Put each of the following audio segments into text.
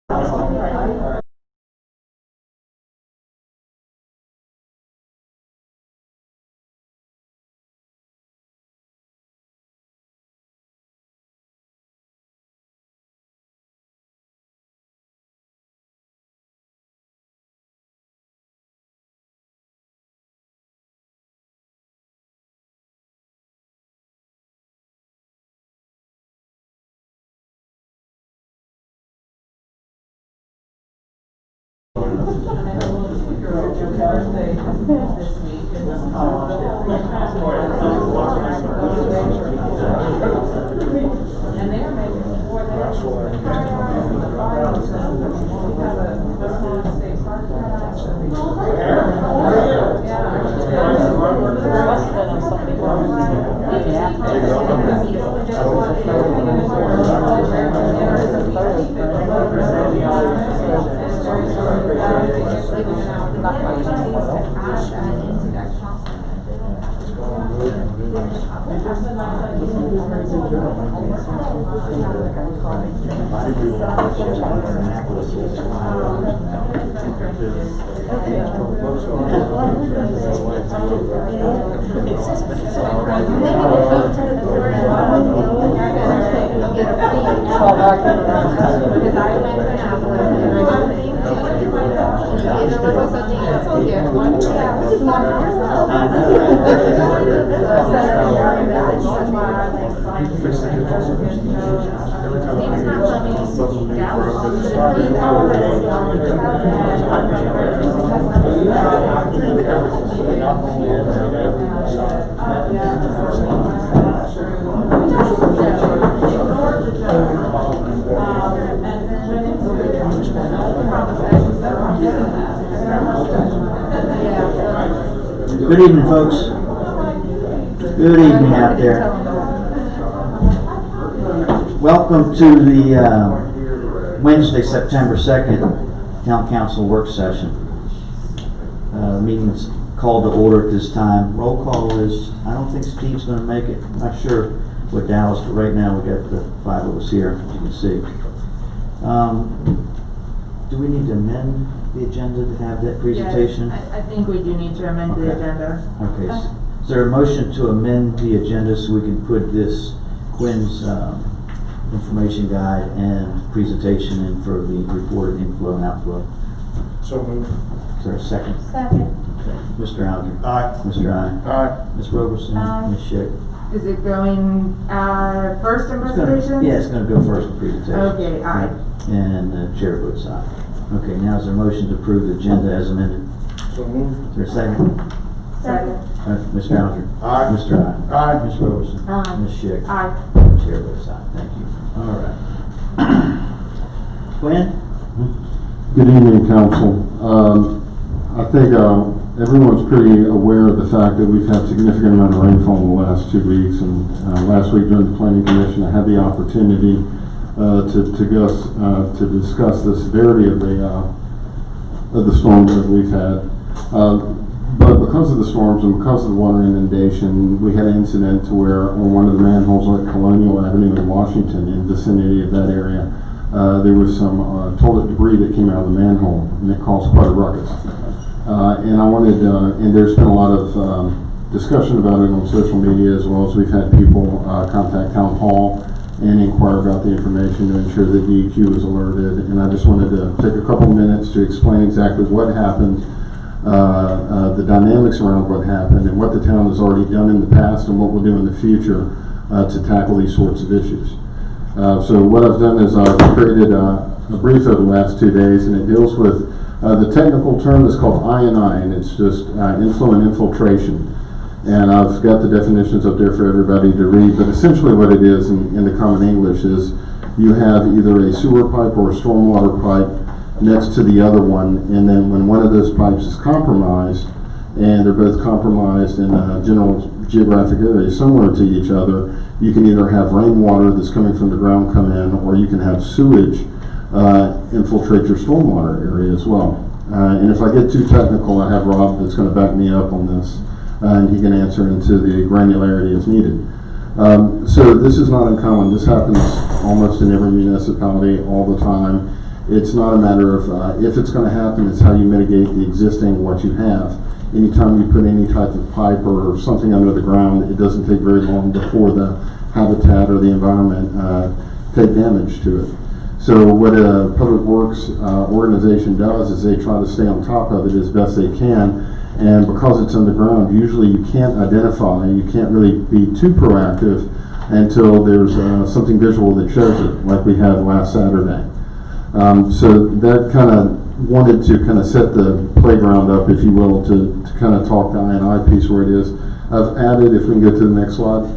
Good evening, folks. Good evening out there. Welcome to the Wednesday, September 2nd Town Council Work Session. Meeting's called to order at this time. Roll call is, I don't think Steve's going to make it. I'm not sure with Dallas, but right now we got the five of us here, as you can see. Do we need to amend the agenda to have that presentation? Yes, I think we do need to amend the agenda. Okay, is there a motion to amend the agenda so we can put this Quinn's information guide and presentation in for the reported inflow and outflow? So moved. Is there a second? Second. Okay. Mr. Alger? Aye. Mr. I? Aye. Ms. Roberson? Aye. Ms. Schick? Is it going first in presentation? Yeah, it's going to go first in presentation. Okay, aye. And the chair votes aye. Okay, now is there a motion to approve the agenda as amended? So moved. Is there a second? Second. Mr. Alger? Aye. Mr. I? Aye. Ms. Roberson? Aye. Ms. Schick? Aye. Chair votes aye. Thank you. All right. Quinn? Good evening, Council. I think everyone's pretty aware of the fact that we've had significant amount of rainfall in the last 2 weeks, and last week during the Planning Commission I had the opportunity to discuss the severity of the storms that we've had. But because of the storms and because of the water inundation, we had an incident to where on one of the manholes at Colonial Avenue in Washington, in the vicinity of that area, there was some toilet debris that came out of the manhole, and it caused quite a ruckus. And I wanted, and there's been a lot of discussion about it on social media, as well as we've had people contact Town Hall and inquire about the information to ensure that DEQ is alerted. And I just wanted to take a couple minutes to explain exactly what happened, the dynamics around what happened, and what the town has already done in the past and what we'll do in the future to tackle these sorts of issues. So what I've done is I've created a brief over the last 2 days, and it deals with the technical term is called I&I, and it's just inflow and infiltration. And I've got the definitions up there for everybody to read, but essentially what it is in the common English is you have either a sewer pipe or a stormwater pipe next to the other one, and then when one of those pipes is compromised, and they're both compromised in a general geographic area similar to each other, you can either have rainwater that's coming from the ground come in, or you can have sewage infiltrate your stormwater area as well. And if I get too technical, I have Rob that's going to back me up on this, and he can answer into the granularity as needed. So this is not uncommon. This happens almost in every municipality all the time. It's not a matter of if it's going to happen, it's how you mitigate the existing, what you have. Anytime you put any type of pipe or something under the ground, it doesn't take very long before the habitat or the environment take damage to it. So what a public works organization does is they try to stay on top of it as best they can, and because it's underground, usually you can't identify, you can't really be too proactive until there's something visual that shows it, like we had last Saturday. So that kind of wanted to kind of set the playground up, if you will, to kind of talk the I&I piece where it is. I've added, if we can go to the next slide.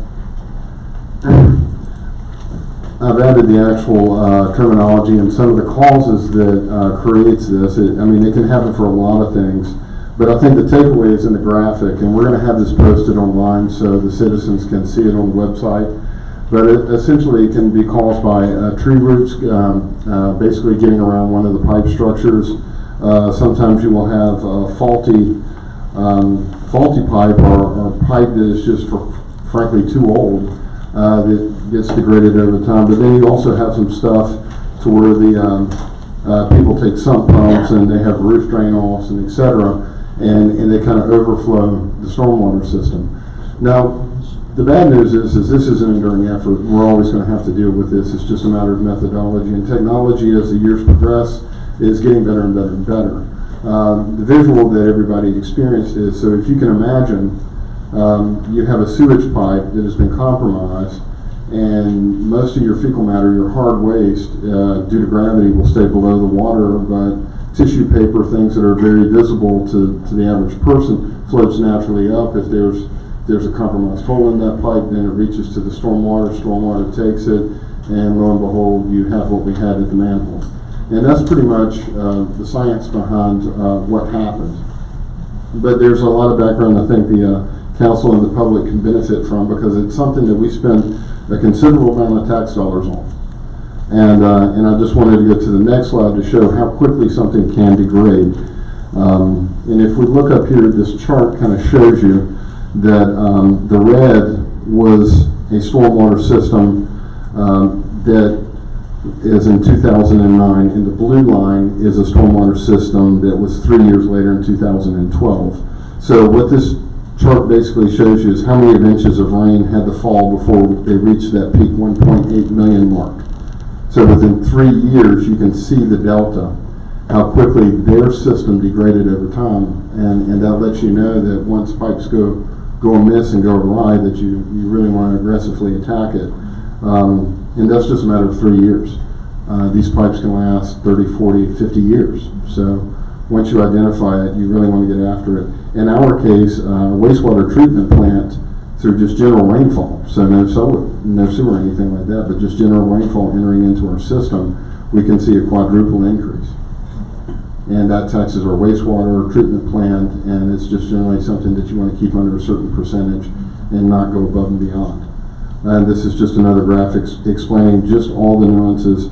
I've added the actual terminology and some of the causes that creates this. I mean, it can happen for a lot of things, but I think the takeaway is in the graphic, and we're going to have this posted online so the citizens can see it on the website. But it essentially can be caused by tree roots basically getting around one of the pipe structures. Sometimes you will have faulty pipe or pipe that is just frankly too old that gets degraded over time. But then you also have some stuff to where the people take sump pumps and they have roof drain offs and etc. And they kind of overflow the stormwater system. Now, the bad news is this is an enduring effort. We're always going to have to deal with this. It's just a matter of methodology. And technology, as the years progress, is getting better and better and better. The visual that everybody experienced is, so if you can imagine, you have a sewage pipe that has been compromised, and most of your fecal matter, your hard waste, due to gravity, will stay below the water, but tissue paper, things that are very visible to the average person, floats naturally up. If there's a compromised hole in that pipe, then it reaches to the stormwater takes it, and lo and behold, you have what we had at the manhole. And that's pretty much the science behind what happened. But there's a lot of background I think the council and the public can benefit from, because it's something that we spend a considerable amount of tax dollars on. And I just wanted to go to the next slide to show how quickly something can degrade. And if we look up here, this chart kind of shows you that the red was a stormwater system that is in 2009, and the blue line is a stormwater system that was 3 years later in 2012. So what this chart basically shows you is how many inches of rain had to fall before they reached that peak 1.8 million mark. So within 3 years, you can see the delta, how quickly their system degraded over time, and that lets you know that once pipes go amiss and go awry, that you really want to aggressively attack it. And that's just a matter of 3 years. These pipes can last 30, 40, 50 years. So once you identify it, you really want to get after it. In our case, wastewater treatment plant, through just general rainfall, so no sewer or anything like that, but just general rainfall entering into our system, we can see a quadruple increase. And that taxes our wastewater treatment plant, and it's just generally something that you want to keep under a certain percentage and not go above and beyond. And this is just another graphic explaining just all the nuances.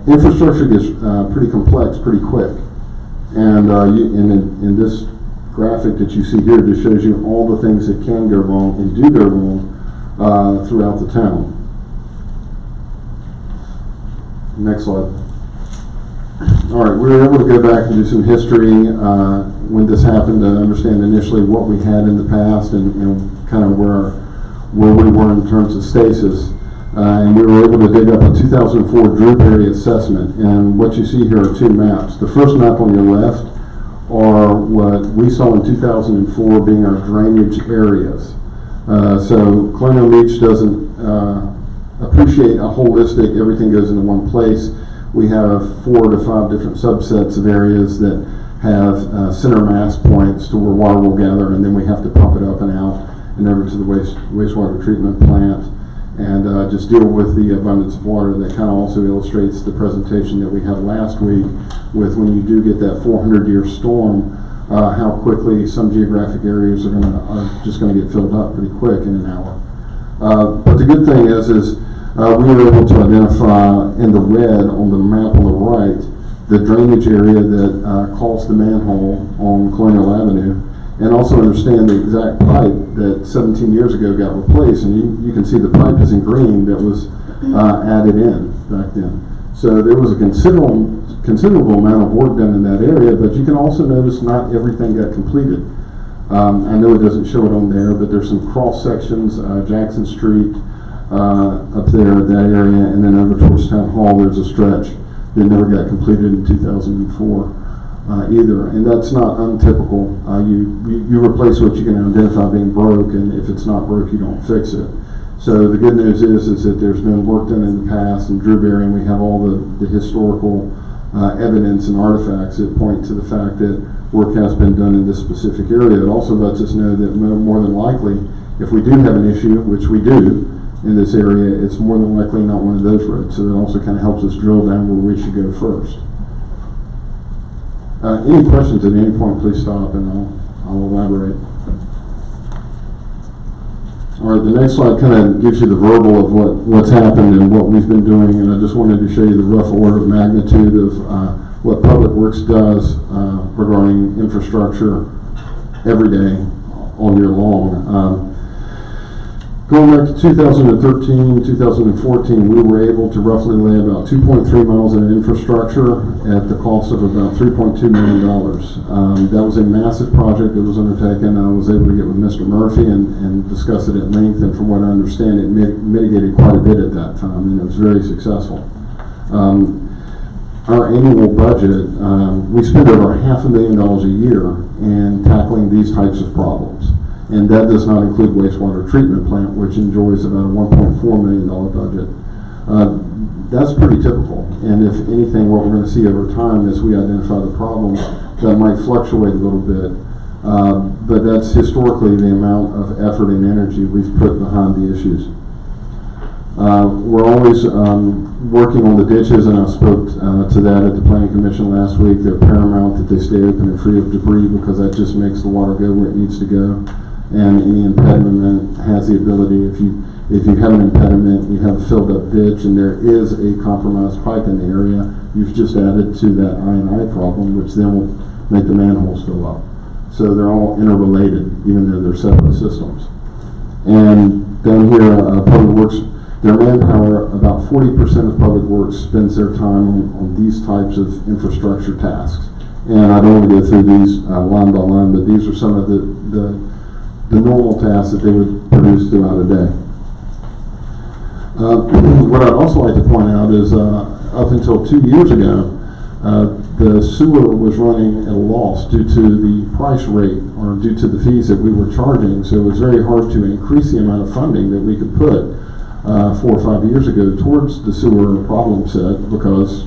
Infrastructure gets pretty complex pretty quick. And in this graphic that you see here just shows you all the things that can go wrong and do go wrong throughout the town. Next slide. All right, we were able to go back and do some history when this happened to understand initially what we had in the past and kind of where we were in terms of stasis. And we were able to dig up a 2004 drip area assessment. And what you see here are two maps. The first map on your left are what we saw in 2004 being our drainage areas. So Colonial Beach doesn't appreciate a holistic, everything goes into one place. We have 4 to 5 different subsets of areas that have center mass points to where water will gather, and then we have to pump it up and out and over to the wastewater treatment plant and just deal with the abundance of water. That kind of also illustrates the presentation that we had last week with when you do get that 400-year storm, how quickly some geographic areas are just going to get filled up pretty quick in an hour. But the good thing is we were able to identify in the red on the map on the right the drainage area that caused the manhole on Colonial Avenue, and also understand the exact pipe that 17 years ago got replaced. And you can see the pipe is in green that was added in back then. So there was a considerable considerable amount of work done in that area, but you can also notice not everything got completed. I know it doesn't show it on there, but there's some cross sections, Jackson Street, up there, that area, and then over towards Town Hall, there's a stretch that never got completed in 2004 either, and that's not untypical. You replace what you can identify being broke, and if it's not broke, you don't fix it. So the good news is that there's been work done in the past in Drewberry, and we have all the historical evidence and artifacts that point to the fact that work has been done in this specific area. It also lets us know that more than likely, if we do have an issue, which we do in this area, it's more than likely not one of those roads. So that also kind of helps us drill down where we should go first. Any questions at any point, please stop and I'll elaborate. All right, the next slide kind of gives you the verbal of what's happened and what we've been doing, and I just wanted to show you the rough order of magnitude of what Public Works does regarding infrastructure every day, all year long. Going back to 2013, 2014, we were able to roughly lay about 2.3 miles of infrastructure at the cost of about $3.2 million. That was a massive project that was undertaken. I was able to get with Mr. Murphy and discuss it at length, and from what I understand, it mitigated quite a bit at that time, and it was very successful. Our annual budget, we spend over $500,000 a year in tackling these types of problems. And that does not include wastewater treatment plant, which enjoys about a $1.4 million budget. That's pretty typical. And if anything, what we're going to see over time as we identify the problems, that might fluctuate a little bit. But that's historically the amount of effort and energy we've put behind the issues. We're always working on the ditches, and I spoke to that at the Planning Commission last week. They're paramount that they stay open and free of debris, because that just makes the water go where it needs to go. And any impediment has the ability, if you have an impediment, you have a filled up ditch, and there is a compromised pipe in the area, you've just added to that I&I problem, which then will make the manholes fill up. So they're all interrelated, even though they're separate systems. And down here, Public Works, their manpower, about 40% of Public Works spends their time on these types of infrastructure tasks. And I don't want to go through these line by line, but these are some of the normal tasks that they would produce throughout a day. What I'd also like to point out is up until 2 years ago, the sewer was running at a loss due to the price rate, or due to the fees that we were charging. So it was very hard to increase the amount of funding that we could put 4 or 5 years ago towards the sewer problem set, because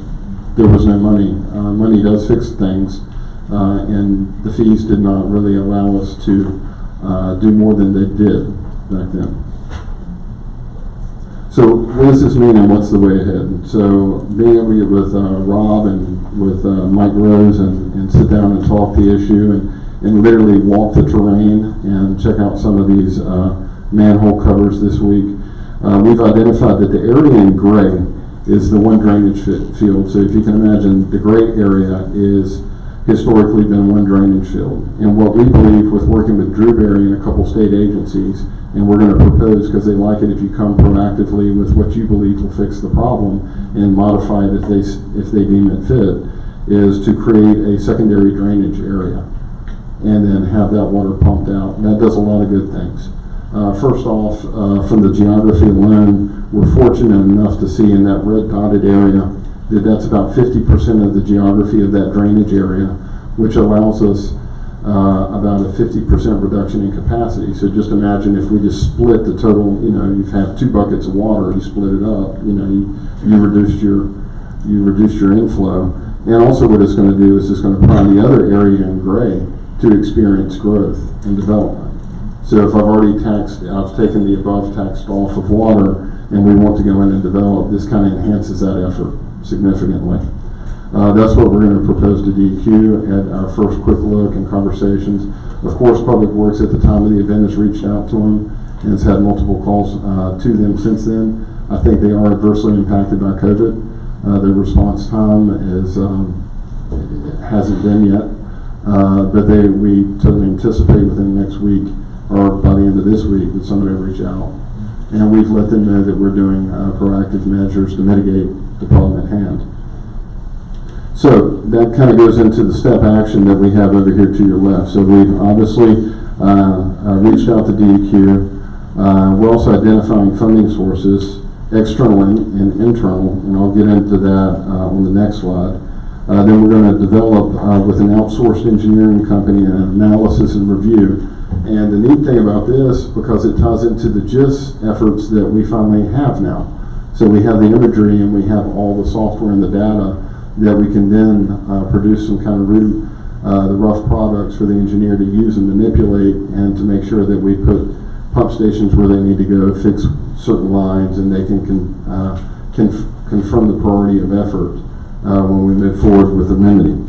there was no money. Money does fix things, and the fees did not really allow us to do more than they did back then. So what does this mean, and what's the way ahead? So being able to get with Rob and with Mike Rose and sit down and talk the issue and literally walk the terrain and check out some of these manhole covers this week. We've identified that the area in gray is the one drainage field. So if you can imagine, the gray area is historically been one drainage field. And what we believe, with working with Drewberry and a couple state agencies, and we're going to propose, because they like it if you come proactively with what you believe will fix the problem and modify it if they deem it fit, is to create a secondary drainage area and then have that water pumped out. And that does a lot of good things. First off, from the geography alone, we're fortunate enough to see in that red dotted area that's about 50% of the geography of that drainage area, which allows us about a 50% reduction in capacity. So just imagine if we just split the total, you have 2 buckets of water, you split it up, you reduced your inflow. And also what it's going to do is it's going to prime the other area in gray to experience growth and development. So if I've taken the above taxed off of water, and we want to go in and develop, this kind of enhances that effort significantly. That's what we're going to propose to DEQ at our first quick look and conversations. Of course, Public Works at the time of the event has reached out to them and has had multiple calls to them since then. I think they are adversely impacted by COVID. Their response time hasn't been yet, but we totally anticipate within the next week, or by the end of this week, that somebody will reach out. And we've let them know that we're doing proactive measures to mitigate the problem at hand. So that kind of goes into the step action that we have over here to your left. So we've obviously reached out to DEQ. We're also identifying funding sources, external and internal, and I'll get into that on the next slide. Then we're going to develop with an outsourced engineering company an analysis and review. And the neat thing about this, because it ties into the GIS efforts that we finally have now. So we have the imagery and we have all the software and the data that we can then produce some kind of the rough products for the engineer to use and manipulate, and to make sure that we put pump stations where they need to go, fix certain lines, and they can confirm the priority of effort when we move forward with amending.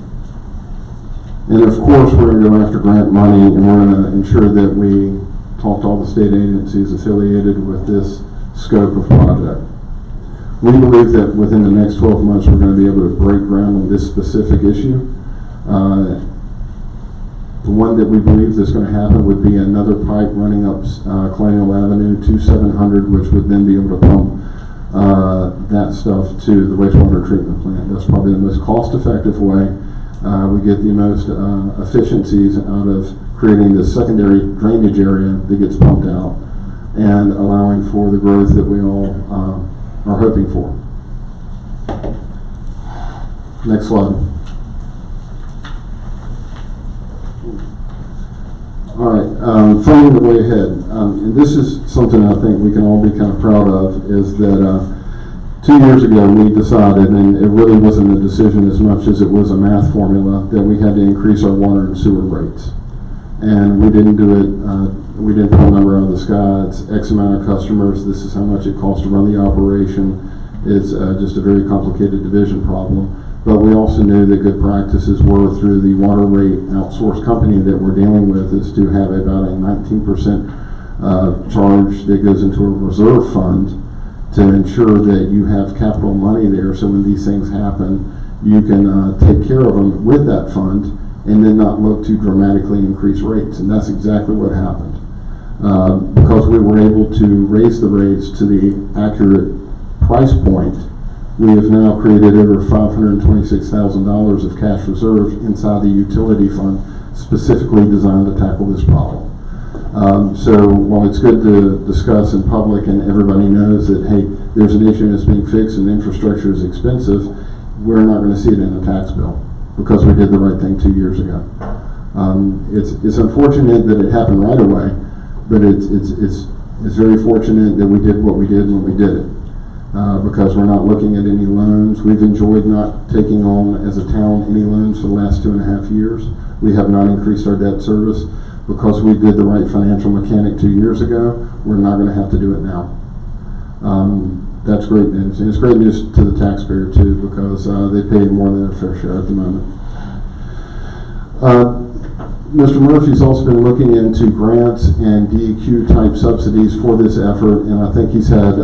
And of course, we're going to go after grant money, and we're going to ensure that we talk to all the state agencies affiliated with this scope of project. We believe that within the next 12 months, we're going to be able to break ground on this specific issue. The one that we believe is going to happen would be another pipe running up Colonial Avenue to 700, which would then be able to pump that stuff to the wastewater treatment plant. That's probably the most cost-effective way. We get the most efficiencies out of creating this secondary drainage area that gets pumped out and allowing for the growth that we all are hoping for. Next slide. All right, funding the way ahead. And this is something I think we can all be kind of proud of, is that 2 years ago we decided, and it really wasn't a decision as much as it was a math formula, that we had to increase our water and sewer rates. And we didn't do it, we didn't pull a number out of the sky. It's X amount of customers, this is how much it costs to run the operation. It's just a very complicated division problem. But we also knew that good practices were, through the water rate outsourced company that we're dealing with, is to have about a 19% charge that goes into a reserve fund to ensure that you have capital money there, so when these things happen, you can take care of them with that fund and then not look to dramatically increase rates. And that's exactly what happened. Because we were able to raise the rates to the accurate price point, we have now created over $526,000 of cash reserves inside the utility fund, specifically designed to tackle this problem. So while it's good to discuss in public and everybody knows that, hey, there's an issue that's being fixed and infrastructure is expensive, we're not going to see it in a tax bill because we did the right thing 2 years ago. It's unfortunate that it happened right away, but it's very fortunate that we did what we did when we did it. Because we're not looking at any loans. We've enjoyed not taking on, as a town, any loans for the last 2.5 years. We have not increased our debt service because we did the right financial mechanic 2 years ago. We're not going to have to do it now. That's great news. And it's great news to the taxpayer too, because they pay more than their fair share at the moment. Mr. Murphy's also been looking into grants and DEQ type subsidies for this effort, and I think he's had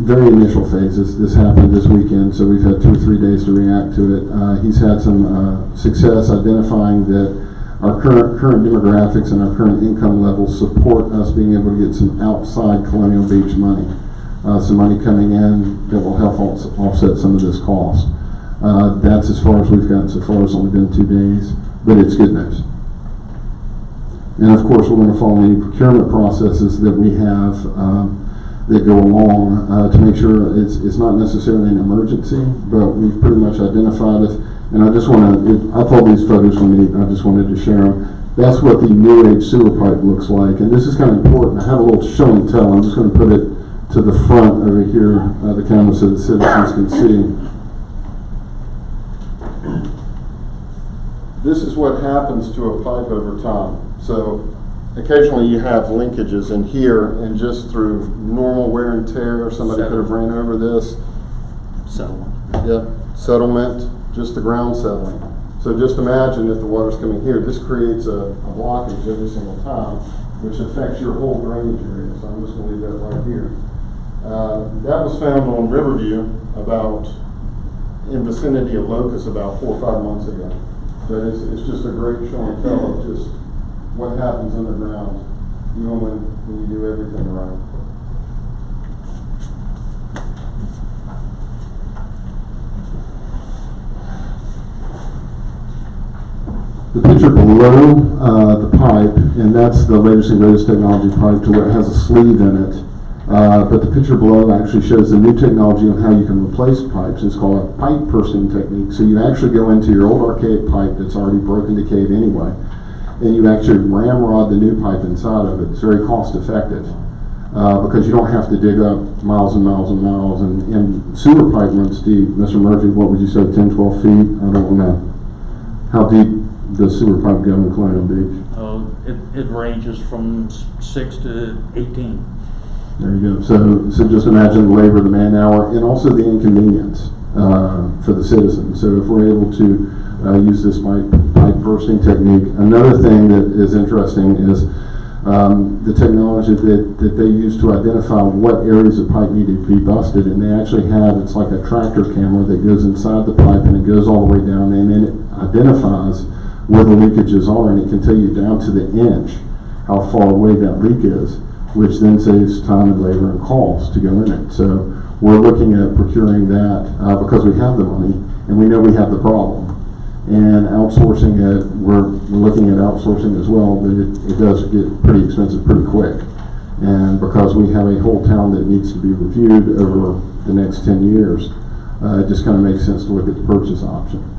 very initial phases. This happened this weekend, so we've had 2 or 3 days to react to it. He's had some success identifying that our current demographics and our current income levels support us being able to get some outside Colonial Beach money, some money coming in that will help offset some of this cost. That's as far as we've gotten so far. It's only been 2 days, but it's good news. And of course, we're going to follow any procurement processes that we have that go along to make sure it's not necessarily an emergency, but we've pretty much identified it. And I just want to, I thought these photos were neat, I just wanted to share them. That's what the new age sewer pipe looks like. And this is kind of important. I have a little show and tell. I'm just going to put it to the front over here, the camera, so the citizens can see. This is what happens to a pipe over time. So occasionally you have linkages in here, and just through normal wear and tear, somebody could have ran over this. Settlement. Yep, settlement, just the ground settling. So just imagine if the water's coming here, this creates a blockage every single time, which affects your whole drainage area. So I'm just going to leave that right here. That was found on Riverview in vicinity of Locust about 4 or 5 months ago. But it's just a great show and tell of just what happens underground, even when you do everything right. The picture below the pipe, and that's the latest and greatest technology pipe to where it has a sleeve in it. But the picture below actually shows the new technology on how you can replace pipes. It's called a pipe bursting technique. So you actually go into your old archaic pipe that's already broken, decayed anyway, and you actually ramrod the new pipe inside of it. It's very cost effective because you don't have to dig up miles and miles and miles. And sewer pipe runs deep. Mr. Murphy, what would you say, 10, 12 feet? I don't know. How deep does sewer pipe go in Colonial Beach? It ranges from 6 to 18. There you go. So just imagine the labor, the man hour, and also the inconvenience for the citizens. So if we're able to use this pipe bursting technique, another thing that is interesting is the technology that they use to identify what areas of pipe need to be busted, and they actually have, it's like a tractor camera that goes inside the pipe and it goes all the way down, and then it identifies where the leakages are, and it can tell you down to the inch how far away that leak is, which then saves time and labor and cost to go in it. So we're looking at procuring that because we have the money and we know we have the problem. And outsourcing it, we're looking at outsourcing as well, but it does get pretty expensive pretty quick. And because we have a whole town that needs to be reviewed over the next 10 years, it just kind of makes sense to look at the purchase option.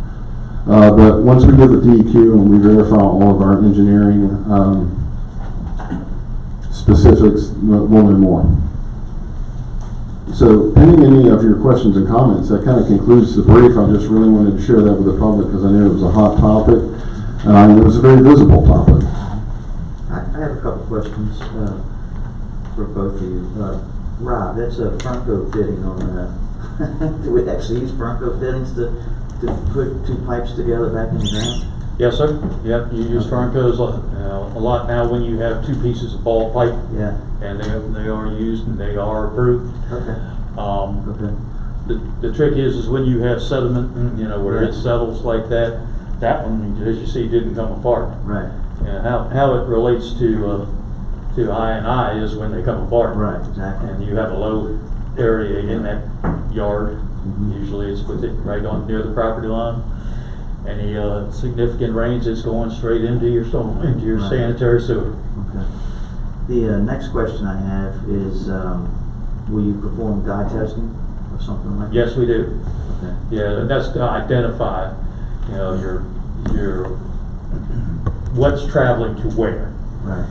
But once we get the DEQ and we verify all of our engineering specifics, we'll know more. So, pending any of your questions and comments, that kind of concludes the brief. I just really wanted to share that with the public because I knew it was a hot topic. And it was a very visible topic. I have a couple questions for both of you. Rob, that's a Franco fitting on that. Do we actually use Franco fittings to put two pipes together back in the ground? Yes, sir. Yep, you use Francos a lot now when you have two pieces of ball pipe. Yeah. And they are used and they are approved. Okay. Okay. The trick is when you have sediment, where it settles like that one, as you see, didn't come apart. Right. And how it relates to I is when they come apart. Right, exactly. And you have a low area in that yard. Mm-hmm. Usually it's right on near the property line. Any significant rains, it's going straight into your Right. sanitary sewer. Okay. The next question I have is, will you perform dye testing or something like that? Yes, we do. Okay. Yeah, and that's to identify, your what's traveling to where. Right.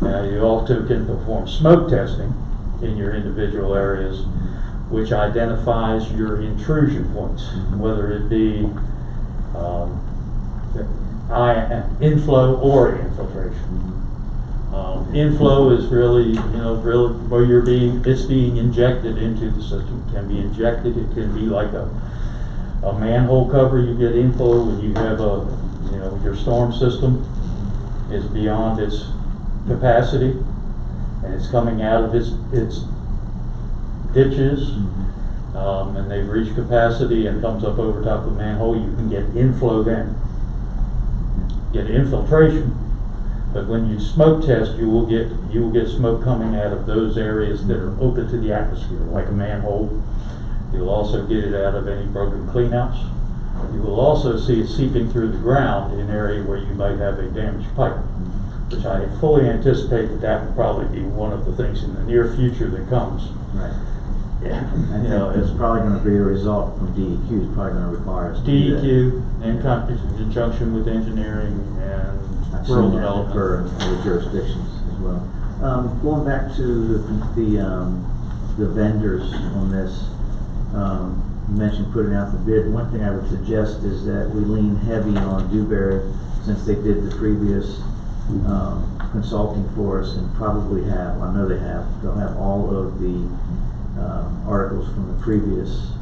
Now, you also can perform smoke testing in your individual areas, which identifies your intrusion points, whether it be inflow or infiltration. Inflow is really where it's being injected into the system. It can be injected. It can be like a manhole cover. You get inflow when you have your storm system is beyond its capacity and it's coming out of its ditches. And they've reached capacity and comes up over top of the manhole. You can get inflow then. Get infiltration. But when you smoke test, you will get smoke coming out of those areas that are open to the atmosphere, like a manhole. You'll also get it out of any broken cleanouts. You will also see it seeping through the ground in an area where you might have a damaged pipe, which I fully anticipate that will probably be one of the things in the near future that comes. Right. Yeah. I think it's probably going to be a result from DEQ. It's probably going to require us to do that. DEQ in conjunction with engineering and I've rural seen that development. occur in other jurisdictions as well. Going back to the vendors on this, you mentioned putting out the bid. One thing I would suggest is that we lean heavy on Dewberry since they did the previous consulting for us and probably have, I know they'll have all of the articles from the previous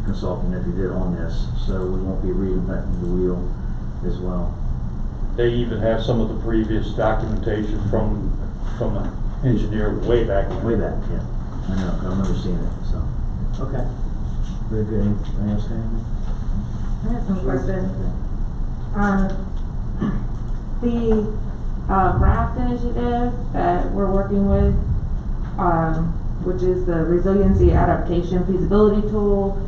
consulting that they did on this, so we won't be reinventing the wheel as well. They even have some of the previous documentation from an engineer way back when. Way back, yeah. I know, I remember seeing it, so. Okay. Very good. Anything else, Karen? I have some questions. The RAFT initiative that we're working with, which is the Resiliency Adaptation Feasibility Tool,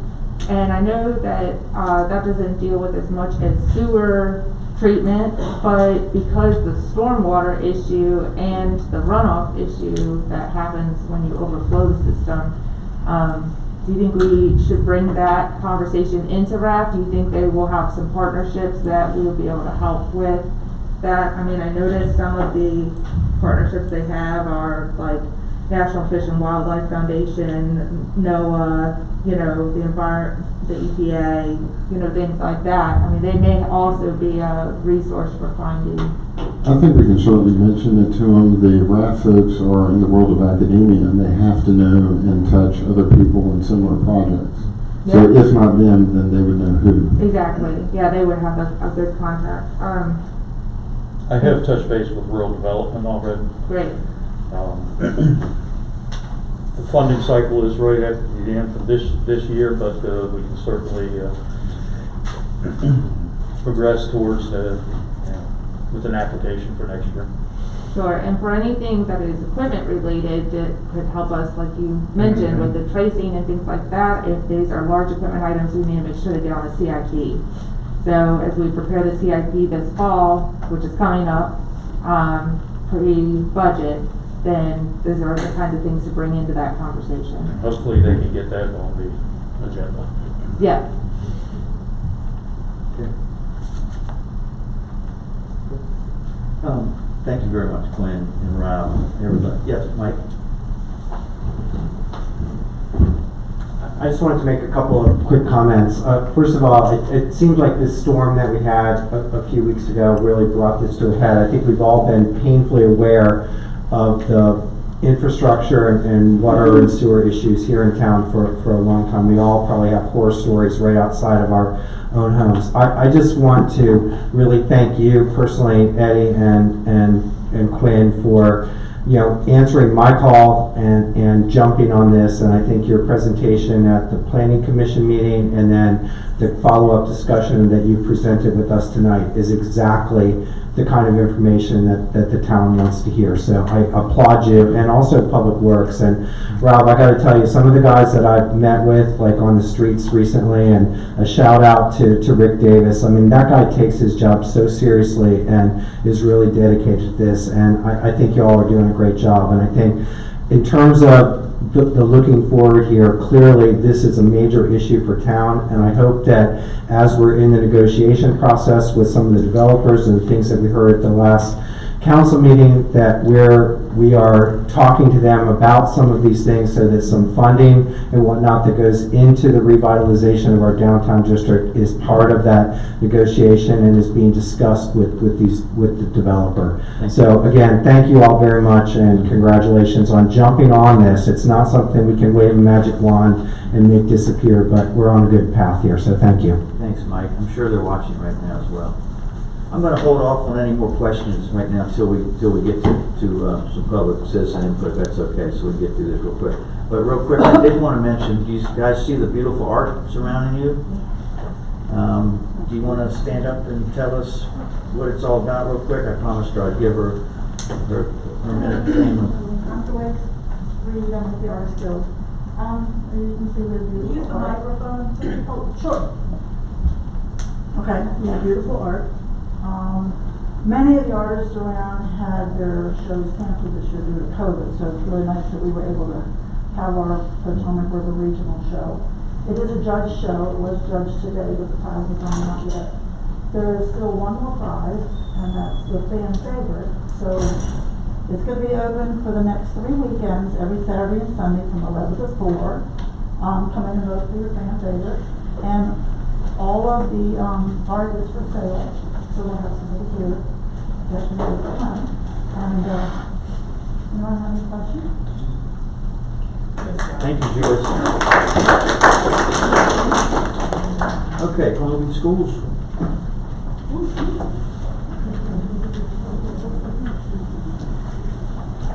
And I know that, that doesn't deal with as much as sewer treatment, but because the stormwater issue and the runoff issue that happens when you overflow the system, do you think we should bring that conversation into RAF? Do you think they will have some partnerships that we will be able to help with that? I mean, I noticed some of the partnerships they have are like National Fish and Wildlife Foundation, NOAA, the the EPA, things like that. I mean, they may also be a resource for finding. I think we can certainly mention it to them. The RAF folks are in the world of academia, and they have to know and touch other people in similar projects. So Yeah. if not them, then they would know who. Exactly. Yeah, they would have a good contact. I have touched base with rural development already. Great. The funding cycle is right at the end for this year, but we can certainly progress towards with an application for next year. Sure, and for anything that is equipment related that could help us, like you mentioned, with the tracing and things like that, if these are large equipment items, we need to make sure they get on the CIP. So as we prepare the CIP this fall, which is coming up, pre-budget, then those are the kinds of things to bring into that conversation. Hopefully they can get that on the agenda. Yeah. Okay. Thank you very much, Quinn and Rob, everybody. Yes, Mike? I just wanted to make a couple of quick comments. First of all, it seems like this storm that we had a few weeks ago really brought this to a head. I think we've all been painfully aware of the infrastructure and water and sewer issues here in town for a long time. We all probably have horror stories right outside of our own homes. I just want to really thank you personally, Eddie and Quinn, for answering my call and jumping on this. And I think your presentation at the Planning Commission meeting and then the follow-up discussion that you presented with us tonight is exactly the kind of information that the town wants to hear. So I applaud you, and also Public Works. And Rob, I got to tell you, some of the guys that I've met with, like on the streets recently, and a shout out to Rick Davis. I mean, that guy takes his job so seriously and is really dedicated to this. And I think you all are doing a great job. And I think in terms of the looking forward here, clearly this is a major issue for town, and I hope that as we're in the negotiation process with some of the developers and the things that we heard at the last council meeting, that we are talking to them about some of these things so that some funding and whatnot that goes into the revitalization of our downtown district is part of that negotiation and is being discussed with the developer. So again, thank you all very much, and congratulations on jumping on this. It's not something we can wave a magic wand and make disappear, but we're on a good path here, so thank you. Thanks, Mike. I'm sure they're watching right now as well. I'm going to hold off on any more questions right now until we get to some public citizen input, if that's okay, so we can get through this real quick. But real quick, I did want to mention, do you guys see the beautiful art surrounding you? Do you want to stand up and tell us what it's all about real quick? I promised her I'd give her minute fame. Afterwards, we're done with the artist guild. You can see the beautiful use the microphone. Oh, sure. Okay, yeah, beautiful art. Many of the artists around had their shows canceled this year due to COVID, so it's really nice that we were able to have our performance for the regional show. It is a judge show. It was judged today, but the tiles are coming out yet. There is still one more prize, and that's the fan favorite. So it's going to be open for the next 3 weekends, every Saturday and Sunday from 11 to 4. Come in and vote for your fan favorite. And all of the art is for sale, so we'll have somebody here that can do it for money. And anyone have any questions? Thank you, Joyce. Okay, Columbia Schools.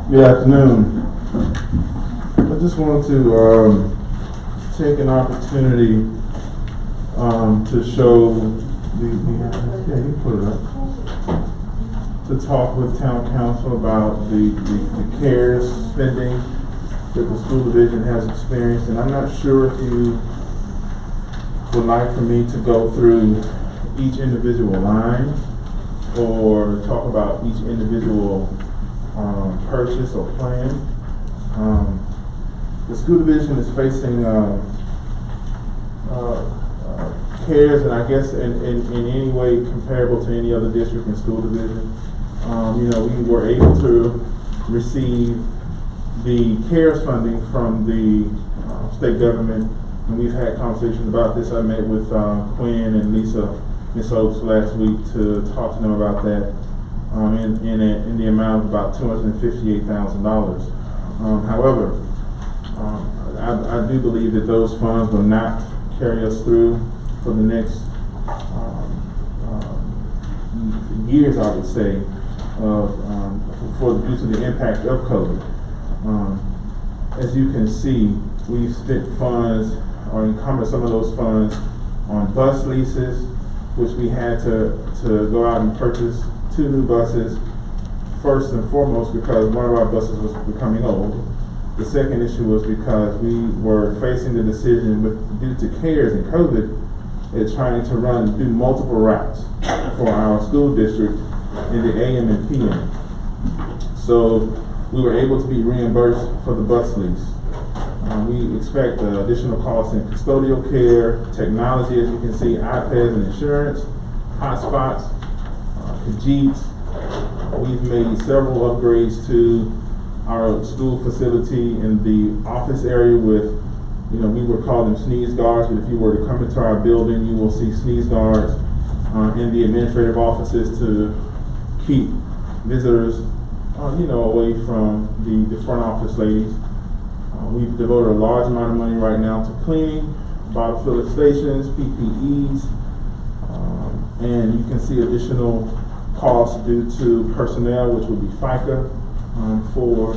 Good afternoon. I just wanted to take an opportunity to show yeah, you put it up. To talk with town council about the CARES spending that the school division has experienced, and I'm not sure if you would like for me to go through each individual line or talk about each individual purchase or plan. The school division is facing CARES, and I guess in any way comparable to any other district and school division. We were able to receive the CARES funding from the state government, and we've had conversations about this. I met with Quinn and Lisa, Ms. Oaks last week to talk to them about that in the amount of about $258,000. However, I do believe that those funds will not carry us through for the next years, I would say, due to the impact of COVID. As you can see, we've spent funds or encumbered some of those funds on bus leases, which we had to go out and purchase 2 new buses. First and foremost, because one of our buses was becoming old. The second issue was because we were facing the decision due to CARES and COVID, it's trying to do multiple routes for our school district in the AM and PM. So we were able to be reimbursed for the bus lease. We expect additional costs in custodial care, technology, as you can see, iPads and insurance, hotspots, Khajiits. We've made several upgrades to our school facility in the office area with, we would call them sneeze guards, but if you were to come into our building, you will see sneeze guards in the administrative offices to keep visitors, away from the front office ladies. We've devoted a large amount of money right now to cleaning, bottle filling stations, PPEs, and you can see additional costs due to personnel, which would be FICA, for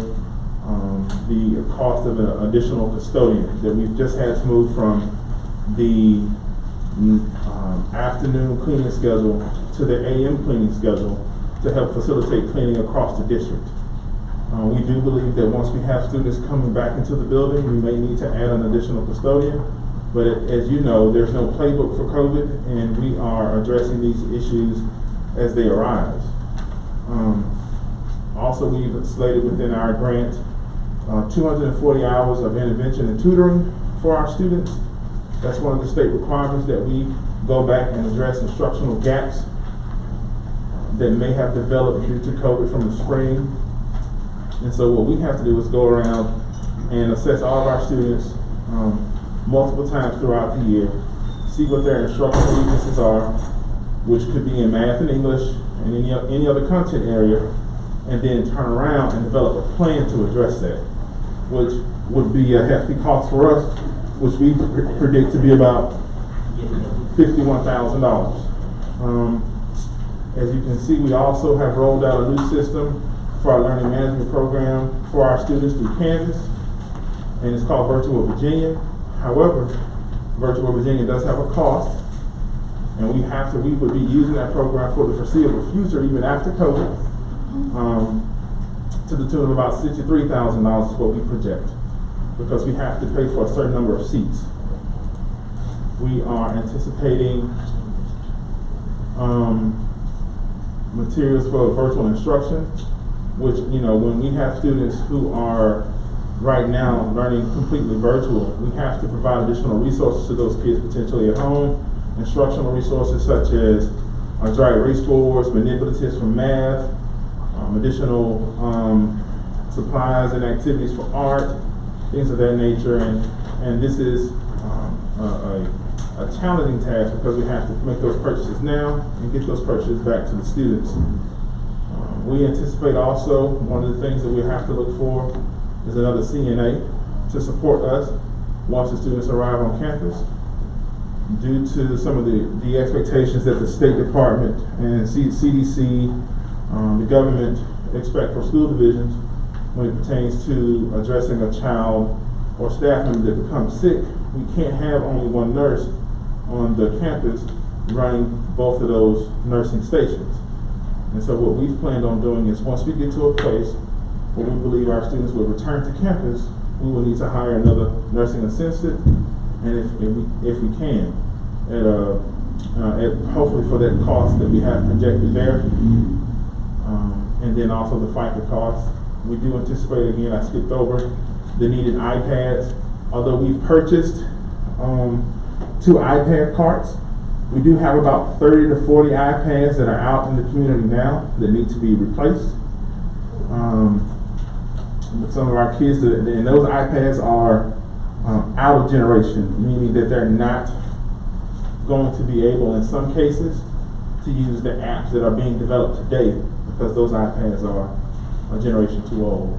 the cost of an additional custodian that we've just had to move from the afternoon cleaning schedule to the AM cleaning schedule to help facilitate cleaning across the district. We do believe that once we have students coming back into the building, we may need to add an additional custodian. But as you know, there's no playbook for COVID, and we are addressing these issues as they arise. Also, we've slated within our grant 240 hours of intervention and tutoring for our students. That's one of the state requirements, that we go back and address instructional gaps that may have developed due to COVID from the spring. And so what we have to do is go around and assess all of our students multiple times throughout the year, see what their instructional weaknesses are, which could be in math and English and any other content area, and then turn around and develop a plan to address that, which would be a hefty cost for us, which we predict to be about $51,000. As you can see, we also have rolled out a new system for our learning management program for our students through Kansas, and it's called Virtual Virginia. However, Virtual Virginia does have a cost, and we would be using that program for the foreseeable future, even after COVID, to the tune of about $63,000 is what we project, because we have to pay for a certain number of seats. We are anticipating materials for virtual instruction, which, when we have students who are right now learning completely virtual, we have to provide additional resources to those kids potentially at home. Instructional resources such as dry erase boards, manipulatives for math, additional supplies and activities for art, things of that nature. And this is a challenging task, because we have to make those purchases now and get those purchases back to the students. We anticipate also, one of the things that we have to look for is another CNA to support us once the students arrive on campus, due to some of the expectations that the State Department and CDC, the government expect for school divisions when it pertains to addressing a child or staff member that becomes sick. We can't have only one nurse on the campus running both of those nursing stations. And so what we've planned on doing is, once we get to a place where we believe our students will return to campus, we will need to hire another nursing assistant, and if we can, hopefully for that cost that we have projected there. And then also the FICA cost. We do anticipate, again, I skipped over the needed iPads. Although we've purchased 2 iPad carts, we do have about 30 to 40 iPads that are out in the community now that need to be replaced. Some of our kids, and those iPads are out of generation, meaning that they're not going to be able, in some cases, to use the apps that are being developed today because those iPads are a generation too old.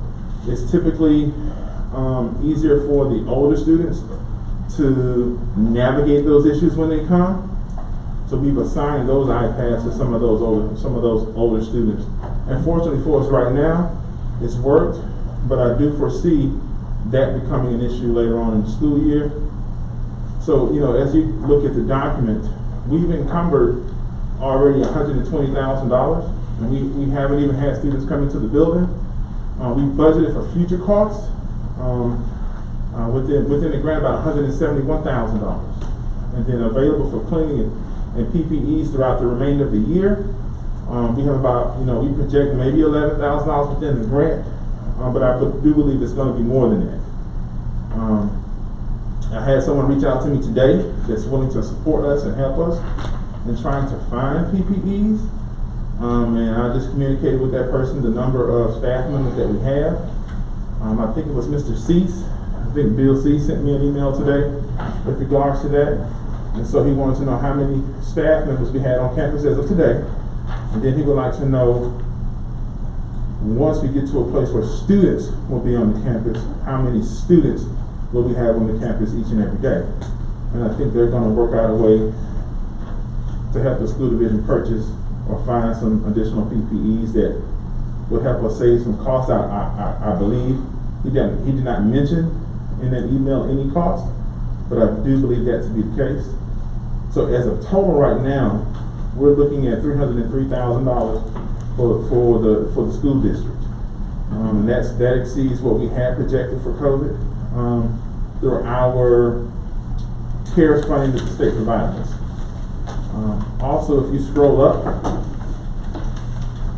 It's typically easier for the older students to navigate those issues when they come. So we've assigned those iPads to some of those older students. And fortunately for us right now, it's worked, but I do foresee that becoming an issue later on in the school year. So, as you look at the document, we've encumbered already $120,000, and we haven't even had students come into the building. We budgeted for future costs within the grant about $171,000, and then available for cleaning and PPEs throughout the remainder of the year. We have about, we project maybe $11,000 within the grant, but I do believe it's going to be more than that. I had someone reach out to me today that's willing to support us and help us in trying to find PPEs. And I just communicated with that person the number of staff members that we have. I think it was Mr. Cease. I think Bill Cease sent me an email today with regards to that. And so he wanted to know how many staff members we had on campus as of today. And then he would like to know, once we get to a place where students will be on the campus, how many students will we have on the campus each and every day. And I think they're going to work out a way to help the school division purchase or find some additional PPEs that would help us save some costs. I believe he did not mention in that email any cost, but I do believe that to be the case. So as a total right now, we're looking at $303,000 for the school district, and that exceeds what we had projected for COVID through our CARES funding that the state provided us. Also, if you scroll up,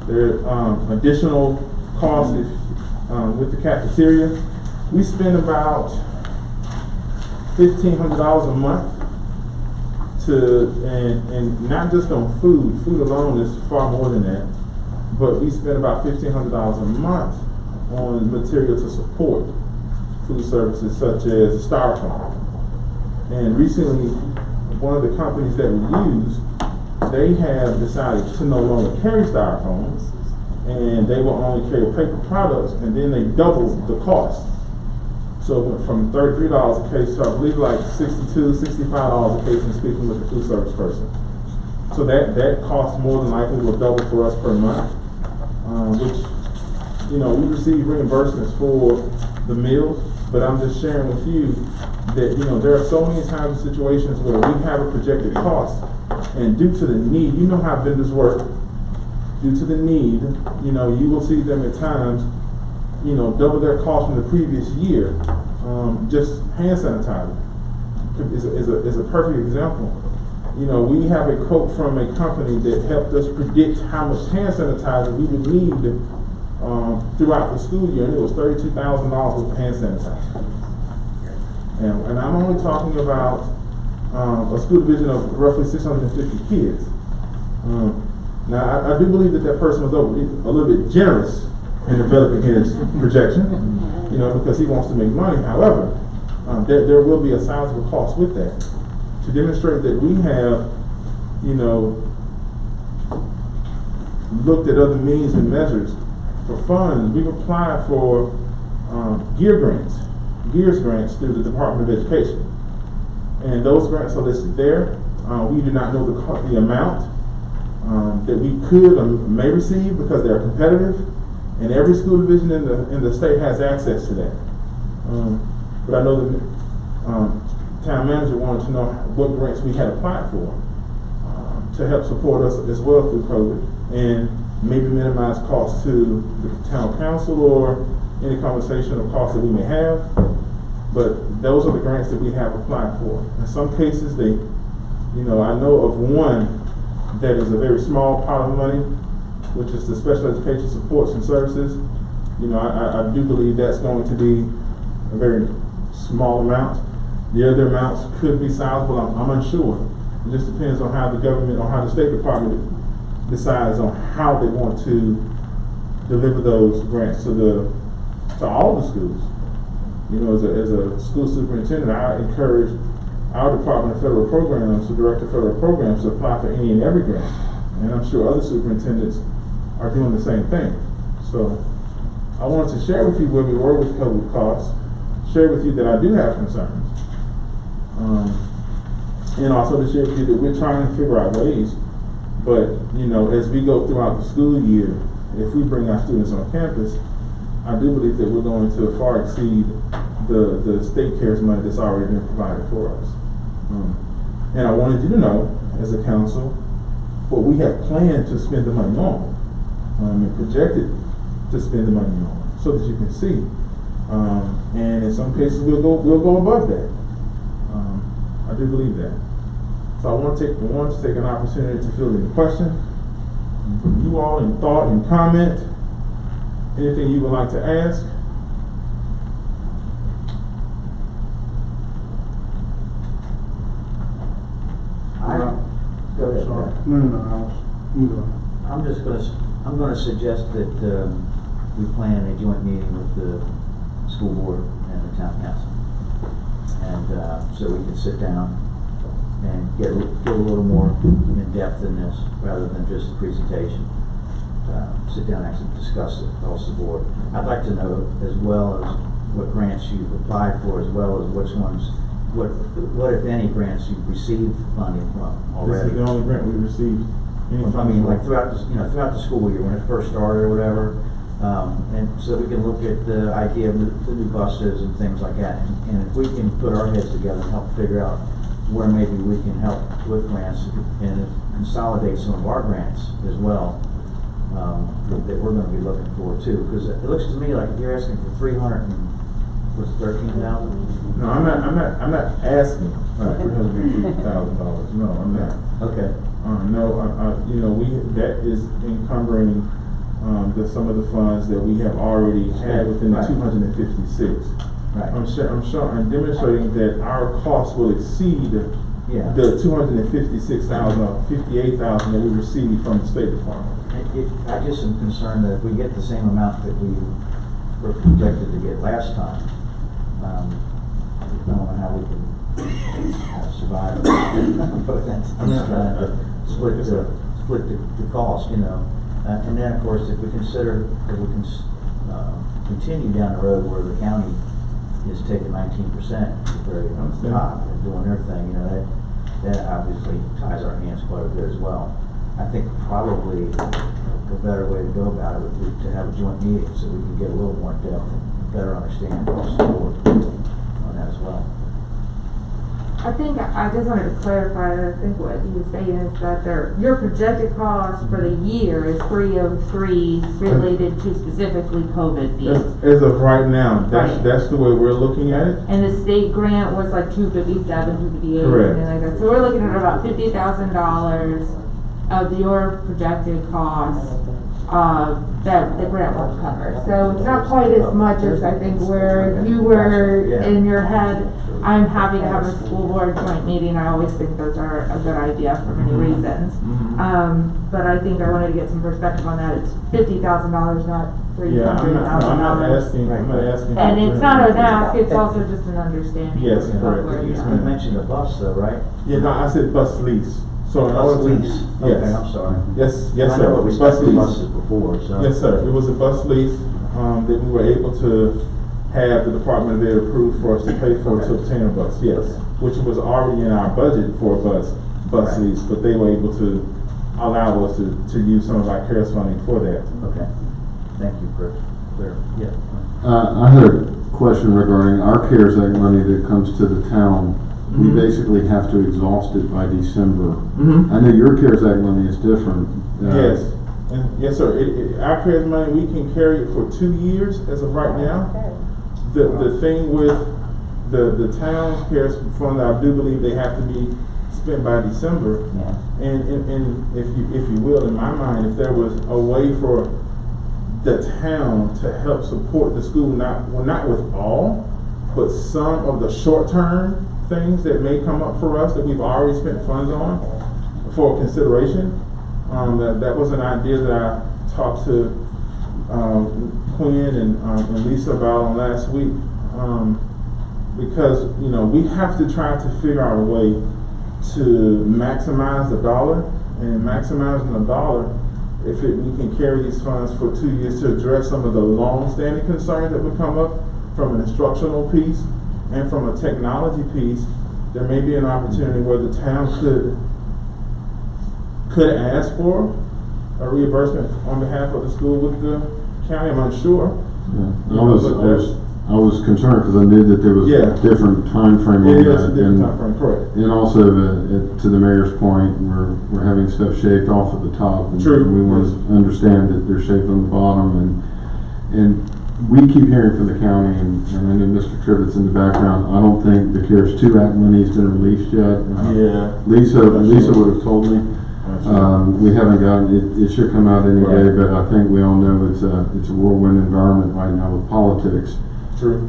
there are additional costs with the cafeteria. We spend about $1,500 a month and not just on food. Food alone is far more than that. But we spend about $1,500 a month on material to support food services such as styrofoam. And recently, one of the companies that we use, they have decided to no longer carry styrofoam, and they will only carry paper products, and then they doubled the cost. So it went from $33 a case to I believe like $62, $65 a case in speaking with the food service person. So that cost more than likely will double for us per month, which, we receive reimbursements for the meals, but I'm just sharing with you that, there are so many times and situations where we have a projected cost, and due to the need, you know how vendors work, due to the need, you will see them at times, double their cost from the previous year. Just hand sanitizer is a perfect example. We have a quote from a company that helped us predict how much hand sanitizer we would need throughout the school year, and it was $32,000 with hand sanitizer. And I'm only talking about a school division of roughly 650 kids. Now, I do believe that person was a little bit generous in developing his projection, because he wants to make money. However, there will be a sizable cost with that to demonstrate that we have, looked at other means and measures for funds. We've applied for GEARS grants through the Department of Education, and those grants are listed there. We do not know the amount that we could or may receive because they're competitive, and every school division in the state has access to that. But I know the town manager wanted to know what grants we had applied for to help support us as well through COVID, and maybe minimize costs to the town council or any conversation of costs that we may have. But those are the grants that we have applied for. In some cases, they You know, I know of one that is a very small pot of money, which is the special education supports and services. You know, I do believe that's going to be a very small amount. The other amounts could be sizable, I'm unsure. It just depends on how the government, or how the State Department decides on how they want to deliver those grants to all the schools. You know, as a school superintendent, I encourage our Department of Federal Programs, the Director of Federal Programs, to apply for any and every grant. And I'm sure other superintendents are doing the same thing. So I wanted to share with you where we were with COVID costs, share with you that I do have concerns. And also to share with you that we're trying to figure out ways. But, you know, as we go throughout the school year, if we bring our students on campus, I do believe that we're going to far exceed the state CARES money that's already been provided for us. And I wanted you to know, as a council, what we have planned to spend the money on, and projected to spend the money on, so that you can see. And in some cases, we'll go above that. I do believe that. So I want to take an opportunity to field any questions from you all, in thought and comment. Anything you would like to ask? Go ahead. No, I'm just gonna suggest that we plan a joint meeting with the school board and the town council. And so we can sit down and get a little more in depth in this, rather than just a presentation. Sit down and actually discuss it across the board. I'd like to know as well as what grants you've applied for, as well as which ones, what if any grants you've received funding from already. This is the only grant we received. I mean, like throughout the school year when it first started or whatever, and so we can look at the idea of the new buses and things like that. And if we can put our heads together and help figure out where maybe we can help with grants and consolidate some of our grants as well, that we're going to be looking for too. Because it looks to me like if you're asking for 13,000. No, I'm not asking for $350,000. No, I'm not. Okay. No, you know, that is encumbering some of the funds that we have already had within the 256. Right. I'm demonstrating that our costs will exceed the 256,000 or 58,000 that we received from the State Department. I just am concerned that if we get the same amount that we were projected to get last time, I don't know how we can survive. But that's split the cost, you know. And then, of course, if we consider that we can continue down the road where the county is taking 19% at the very top and doing their thing, you know, that obviously ties our hands quite a bit as well. I think probably a better way to go about it would be to have a joint meeting so we can get a little more depth and better understand across the board on that as well. I think I just wanted to clarify that I think what he was saying is that your projected cost for the year is 303 related to specifically COVID needs. As of right now, that's the way we're looking at it. And the state grant was like 257, 258, Correct. something like that. So we're looking at about $50,000 of your projected costs that the grant won't cover. So it's not quite as much as I think where you were in your head. I'm happy to have a school board joint meeting. I always think those are a good idea for many reasons. But I think I wanted to get some perspective on that. It's $50,000, not $300,000. Yeah, I'm not asking. And it's not an ask, it's also just an understanding. Yes, of correct. where You you are. mentioned a bus though, right? Yeah, no, I said bus lease. So in Bus order to- lease. Yes. Okay, I'm sorry. Yes, I sir. know what we Bus spent for lease. buses before, so. Yes, sir. It was a bus lease that we were able to have the department there approved for us to pay for to obtain a bus. Yes, which was already in our budget for a bus Right. lease, but they were able to allow us to use some of our CARES funding for that. Okay. Thank you, Chris. Clear. Yeah. I had a question regarding our CARES Act money that comes to the town. We basically have to exhaust it by December. I know your CARES Act money is different. Yes, and yes, sir. Our CARES money, we can carry it for 2 years as of right now. The thing with the town's CARES fund, I do believe they have to be spent by December. Yeah. And if you will, in my mind, if there was a way for the town to help support the school, not with all, but some of the short-term things that may come up for us that we've already spent funds on for consideration. That was an idea that I talked to Quinn and Lisa about on last week. Because, you know, we have to try to figure out a way to maximize the dollar, and maximizing the dollar, if we can carry these funds for 2 years to address some of the long-standing concerns that would come up from an instructional piece and from a technology piece, there may be an opportunity where the town could ask for a reimbursement on behalf of the school with the county. I'm unsure. Yeah. I was concerned because I knew that there was Yeah. a different time frame on It that. is a different and- time frame, correct. And also, to the mayor's point, we're having stuff shaved off at the top. And True. we want to understand that they're shaved on the bottom, and we keep hearing from the county, and I know Mr. Trivets in the background, I don't think the CARES 2 Act money's been released yet. Yeah. Lisa would have told me. We haven't gotten, it should come out any day, Right. but I think we all know it's a whirlwind environment right now with politics. True.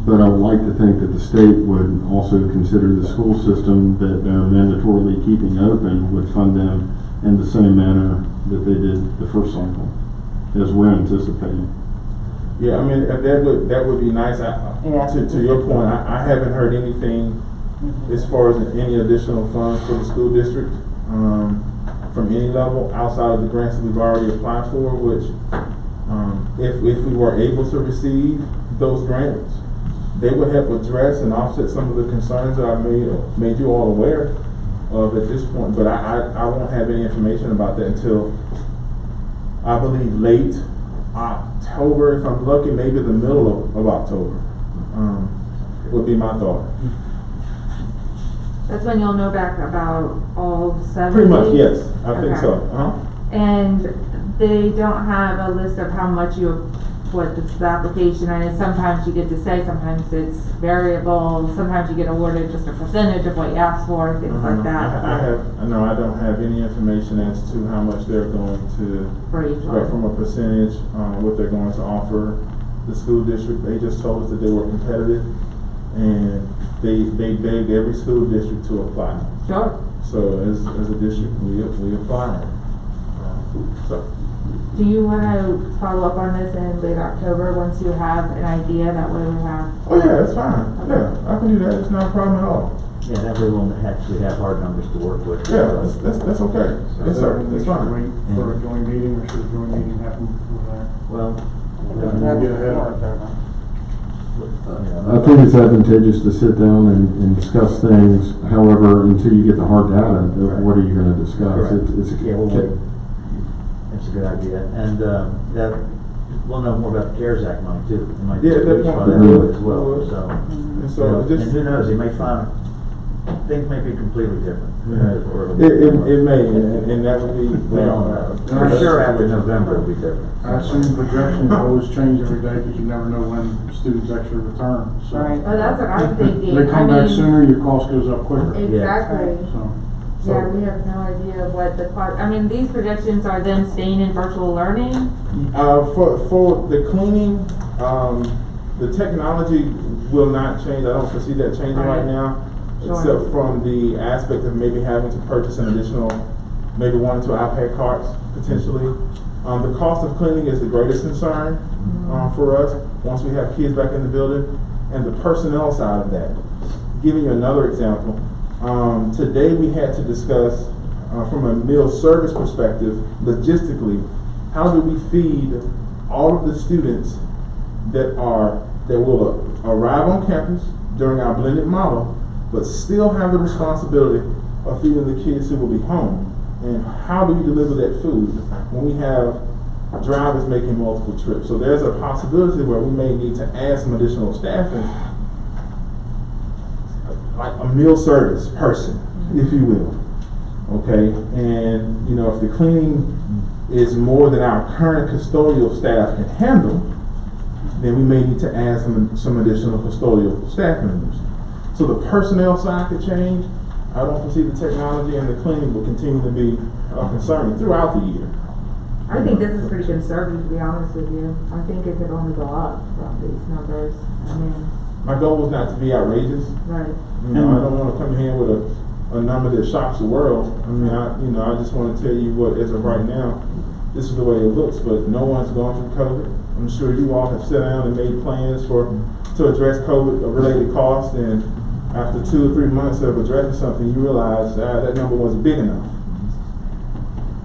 But I would like to think that the state would also consider the school system that they're mandatorily keeping open would fund them in the same manner that they did the first cycle, as we're anticipating. Yeah, I mean, that would be nice. To your point, I haven't heard anything as far as any additional funds for the school district, from any level outside of the grants that we've already applied for, which, if we were able to receive those grants, they would help address and offset some of the concerns that I made you all aware of at this point. But I won't have any information about that until, I believe, late October, if I'm lucky, maybe the middle of October, would be my thought. That's when you'll know back about all 7 Pretty much, days? yes, I think Okay. so. And they don't have a list of how much what this application, and sometimes you get to say, sometimes it's variable, sometimes you get awarded just a percentage of what you asked for, things like that. I don't have any information as to how much they're going to, For each right, one. from a percentage, what they're going to offer the school district. They just told us that they were competitive, and they begged every school district to apply. Sure. So as a district, we apply. So. Do you want to follow up on this in late October once you have an idea? That way we have. Oh yeah, that's fine. Yeah, I can do that. It's not a problem at all. Yeah, that way we'll actually have hard numbers to work with. Yeah, that's okay. Yes, sir. That's fine. Wait for a joint meeting, or should a joint meeting happen before that? Well, Get ahead of it. I think it's advantageous to sit down and discuss things. However, until you get the hard data, what are you going to discuss? Correct. It's that's a good idea. And that we'll know more about the CARES Act money too. It might be Yeah, released that by point. that as well. Mhm. So, And you so know, just. and who knows? They may find things may be completely different. Who knows? Or It may, and that would be. We don't know. For sure, after November it'll be different. I assume projections always change every day, because you never know when students actually return, so. But that's what I'm thinking. They come back sooner, your cost goes up quicker, Exactly. so. Yeah, we have no idea what the cost, I mean, these projections are then staying in virtual learning? For the cleaning, the technology will not change. I don't foresee that changing right now, Sure. except from the aspect of maybe having to purchase an additional, maybe 1 or 2 iPad carts potentially. The cost of cleaning is the greatest concern for us once we have kids back in the building, and the personnel side of that. Giving you another example, today we had to discuss from a meal service perspective, logistically, how do we feed all of the students that will arrive on campus during our blended model, but still have the responsibility of feeding the kids who will be home. And how do we deliver that food when we have drivers making multiple trips? So there's a possibility where we may need to add some additional staffing, like a meal service person, if you will. Okay, and you know, if the cleaning is more than our current custodial staff can handle, then we may need to add some additional custodial staff members. So the personnel side could change. I don't foresee the technology and the cleaning will continue to be a concern throughout the year. I think this is pretty conservative, to be honest with you. I think it could only go up from these numbers. I mean, My goal was not to be outrageous. right. You know, I don't wanna come here with a number that shocks the world. I mean, I just wanna tell you what, as of right now, this is the way it looks, but no one's gone through COVID. I'm sure you all have sat down and made plans to address COVID-related costs, and after 2 or 3 months of addressing something, you realize that number wasn't big enough.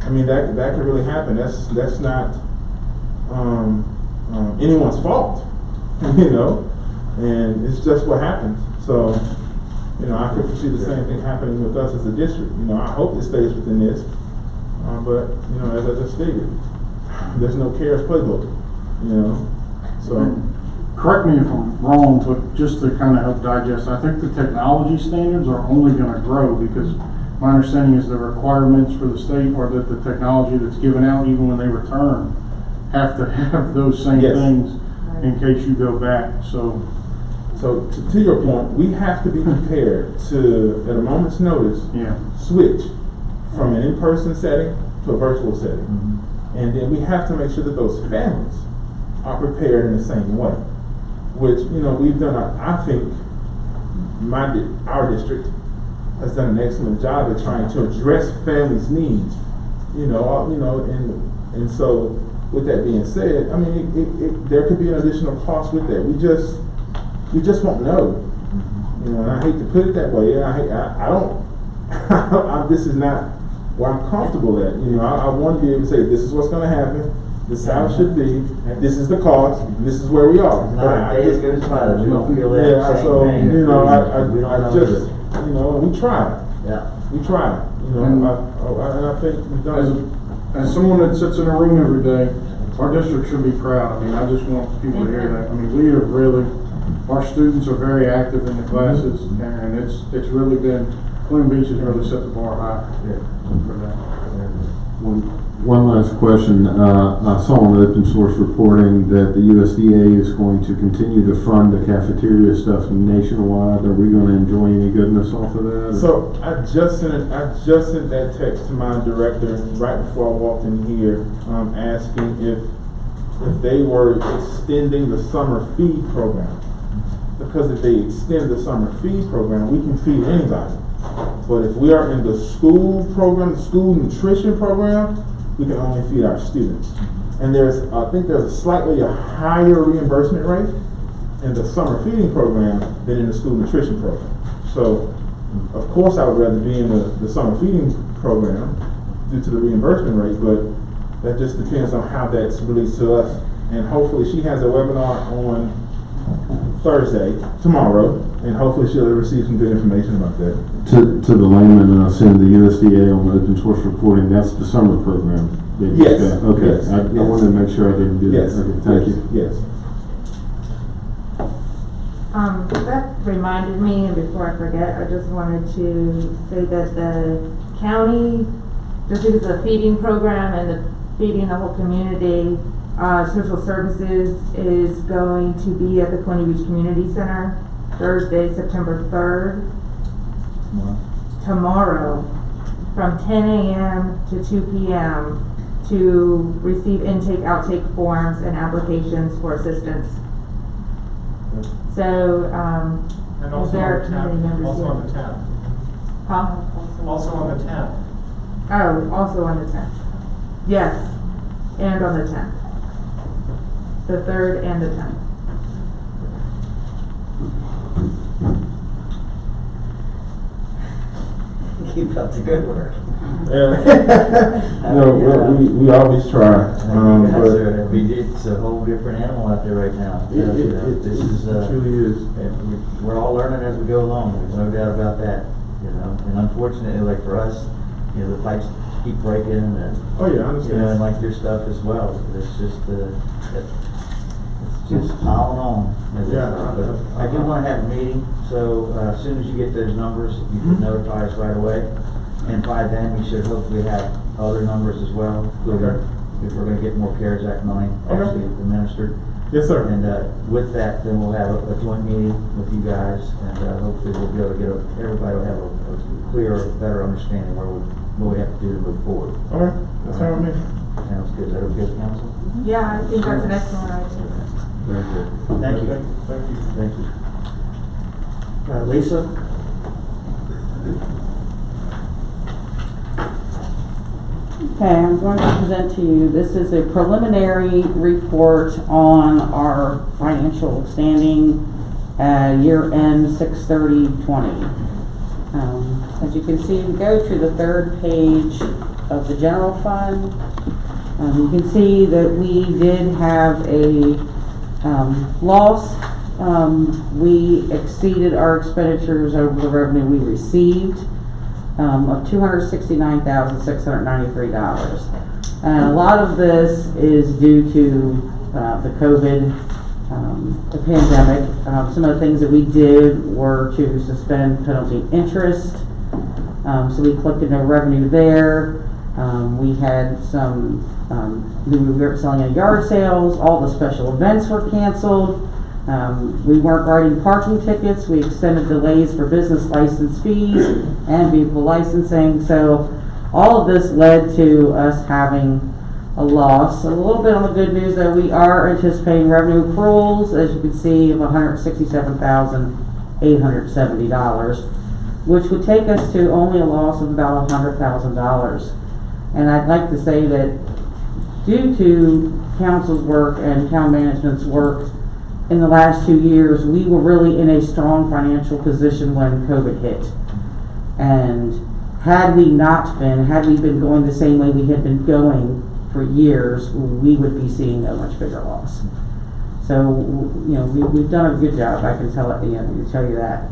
I mean, that could really happen. That's not anyone's fault, you know, and it's just what happens. So, you know, I could foresee the same thing happening with us as a district. You know, I hope it stays within this, but you know, as I just stated, there's no CARES playbook, you know. So, Correct me if I'm wrong, but just to kind of help digest, I think the technology standards are only going to grow because my understanding is the requirements for the state are that the technology that's given out, even when they return, have to have those same Yes. things in case you go back. So to your point, we have to be prepared to, at a moment's notice, yeah, switch from an in-person setting to a virtual setting. Mm-hmm. And then we have to make sure that those families are prepared in the same way. Which, you know, we've done, I think, our district has done an excellent job at trying to address families' needs. And so with that being said, I mean, there could be an additional cost with that. We just won't know. You know, and I hate to put it that way. I don't, this is not where I'm comfortable at. You know, I want to be able to say, this is what's going to happen. This is how it should be. This is the cost. This is where we are. Not a day as good as mine. We don't feel that Yeah, same so, pain. you know, We don't I know just, either. you know, we tried. Yeah. We tried. You know, And- and I think we've done. as someone that sits in a room every day, our district should be proud. I mean, I just want people to hear that. I mean, we have really, our students are very active in the classes, and it's really been, Clean Beach has really set the bar high for that. One last question. I saw on open source reporting that the USDA is going to continue to fund the cafeteria stuff nationwide. Are we going to enjoy any goodness off of that? or- So I just sent that text to my director right before I walked in here, asking if they were extending the summer feed program. Because if they extend the summer feed program, we can feed anybody. But if we are in the school program, the school nutrition program, we can only feed our students. And I think there's a slightly higher reimbursement rate in the summer feeding program than in the school nutrition program. So, of course, I would rather be in the summer feeding program due to the reimbursement rate, but that just depends on how that's released to us. And hopefully she has a webinar on Thursday, tomorrow, and hopefully she'll receive some good information about that. To the layman, seeing the USDA on the open source reporting, that's the summer program. that you Yes, said. Okay, yes, I yes. wanted to make sure I didn't do that. Yes, Okay, thank you. yes. That reminded me, and before I forget, I just wanted to say that the county, just because of the feeding program and the feeding the whole community, social services is going to be at the Quincy Beach Community Center Thursday, September 3rd, tomorrow, from 10 a.m. to 2 p.m. to receive intake, outtake forms and applications for assistance. So, And also there on the community members 10th, also here? on the 10th, Huh? also on the 10th. Oh, also on the 10th. Yes, and on the 10th. The 3rd and the 10th. Keep up the good work. No, we always try, but It's a whole different animal out there right now. it This is, truly is. we're all learning as we go along, there's no doubt about that, you know, and unfortunately, like for us, you know, the pipes keep breaking and, Oh, yeah, I you know, and understand. like your stuff as well, it's just, it's just piling on. as it- Yeah, but I do wanna have a meeting, so, as soon as you get those numbers, you can notify us right away. And by then, we should hopefully have other numbers as well, Okay. if we're gonna get more CARES Act money Okay. actually administered. Yes, sir. And with that, then we'll have a joint meeting with you guys, and hopefully we'll be able to get everybody will have a clearer, better understanding what we have to do to move forward. Okay, that's all right. Sounds good. Is that okay, council? Yeah, I think that's an excellent idea. Very good. Thank you. Thank you. Thank you. Lisa? Okay, I'm going to present to you, this is a preliminary report on our financial standing year end 6/30/20. As you can see, we go to the third page of the general fund. You can see that we did have a loss. We exceeded our expenditures over the revenue we received. Of $269,693. And a lot of this is due to the COVID, the pandemic. Some of the things that we did were to suspend penalty interest. So we collected no revenue there. We had some, we were selling at yard sales. All the special events were canceled. We weren't writing parking tickets. We extended delays for business license fees and vehicle licensing. So all of this led to us having a loss. A little bit on the good news though, we are anticipating revenue accruals, as you can see, of $167,870, which would take us to only a loss of about $100,000. And I'd like to say that due to council's work and town management's work, in the last 2 years, we were really in a strong financial position when COVID hit. And had we been going the same way we had been going for years, we would be seeing a much bigger loss. So, we've done a good job, I can tell you that.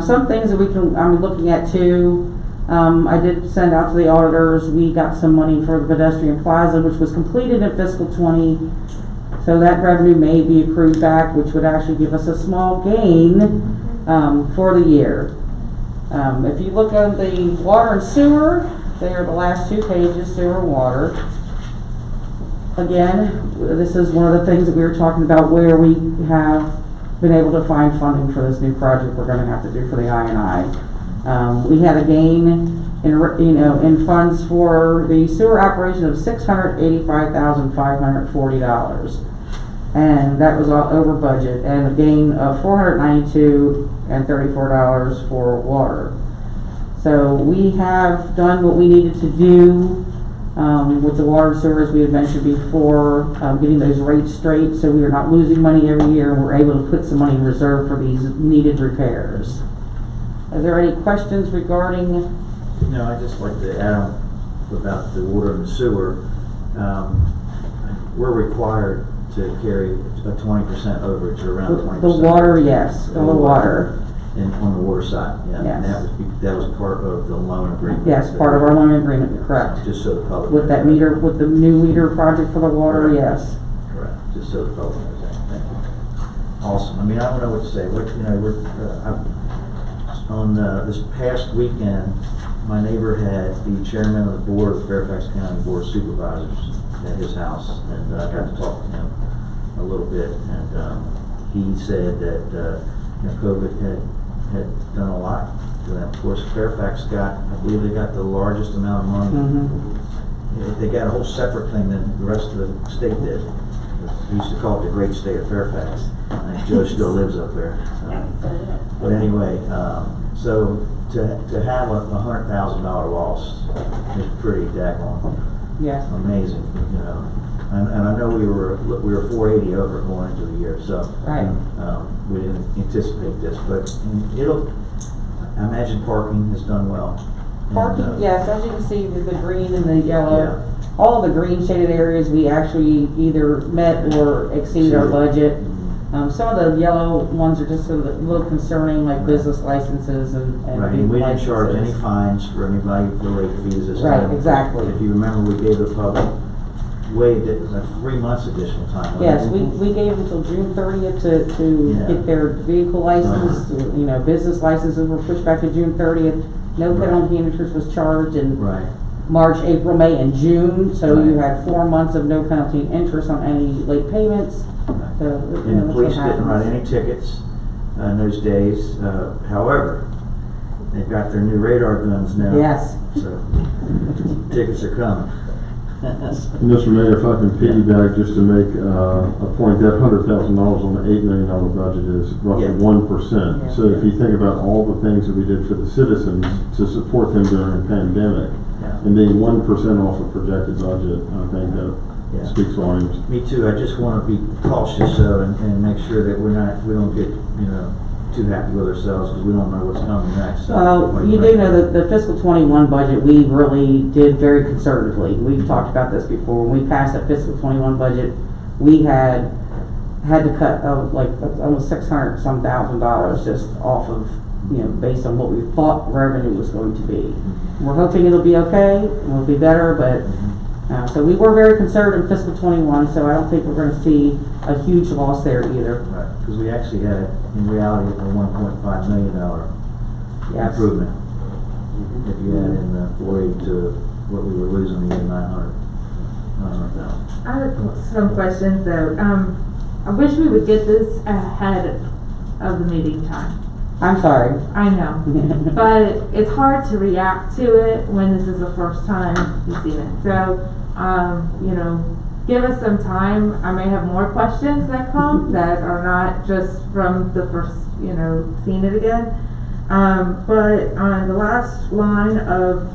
Some things that I'm looking at too, I did send out to the auditors, we got some money for the pedestrian plaza, which was completed in fiscal 20. So that revenue may be accrued back, which would actually give us a small gain for the year. If you look at the water and sewer, they are the last 2 pages, sewer and water. Again, this is one of the things that we were talking about where we have been able to find funding for this new project we're going to have to do for the I&I. We had a gain in funds for the sewer operation of $685,540. And that was all over budget, and a gain of $492.34 for water. So we have done what we needed to do with the water and sewer, as we had mentioned before, getting those rates straight so we are not losing money every year, and we're able to put some money in reserve for these needed repairs. Are there any questions regarding? No, I'd just like to add on about the water and the sewer. We're required to carry a 20% overage, or around 20%. The water, yes, on the water. And on the water side, yeah. Yes. And that was part of the loan agreement. Yes, part of our loan agreement, correct. Just so the public. With that meter, with the new meter project for the water, Correct. yes. Correct, just so the public knows that. Thank you. Awesome. I mean, I don't know what to say. On this past weekend, my neighbor had the chairman of the board of Fairfax County Board of Supervisors at his house, and I got to talk to him a little bit, and he said that COVID had done a lot to them. Of course, Fairfax I believe they got the largest amount of money. Mm-hmm. They got a whole separate thing than the rest of the state did. We used to call it the great state of Fairfax. I think Joe still lives up there. But anyway, so to have a $100,000 loss is pretty daggone amazing, And I know we were 480 over going into the year, so right. We didn't anticipate this, but I imagine parking has done well. Parking, yes, as you can see, the green and the yellow, all of the green shaded areas we actually either met or exceeded our budget. Some of the yellow ones are just a little concerning, like business licenses and right, and we didn't charge any fines for anybody for late fees this time. Right, exactly. If you remember, we gave the public waived it, like 3 months additional time. Yes, we gave them until June 30th to get their vehicle license. Business licenses were pushed back to June 30th. No penalty interest was charged in March, April, May, and June. So you had 4 months of no penalty interest on any late payments. So, and the police didn't write any tickets in those days. However, They've got their new radar guns now. Yes. So, tickets are coming. Mr. Mayor, if I can piggyback just to make a point, that $100,000 on the $8 million budget is roughly Yeah. 1%. Yeah. So if you think about all the things that we did for the citizens to support them during the pandemic, Yeah. and being 1% off a projected budget, I think that Yeah. speaks volumes. Me too. I just want to be cautious and make sure that we don't get, too happy with ourselves because we don't know what's coming next. So, Well, you do know that the fiscal 21 budget, we really did very conservatively. We've talked about this before. When we passed that fiscal 21 budget, we had to cut like almost $600 some thousand just off of, based on what we thought revenue was going to be. We're hoping it'll be okay, it'll be better, but so we were very conservative in fiscal 21, so I don't think we're going to see a huge loss there either. Right, because we actually had, in reality, a $1.5 million Yes. improvement. If you add in the 40 to what we were losing, we had 900,000. I have some questions though. I wish we would get this ahead of the meeting time. I'm sorry. I know, but it's hard to react to it when this is the first time you've seen it. So, give us some time. I may have more questions that come that are not just from the first, seeing it again. But on the last line of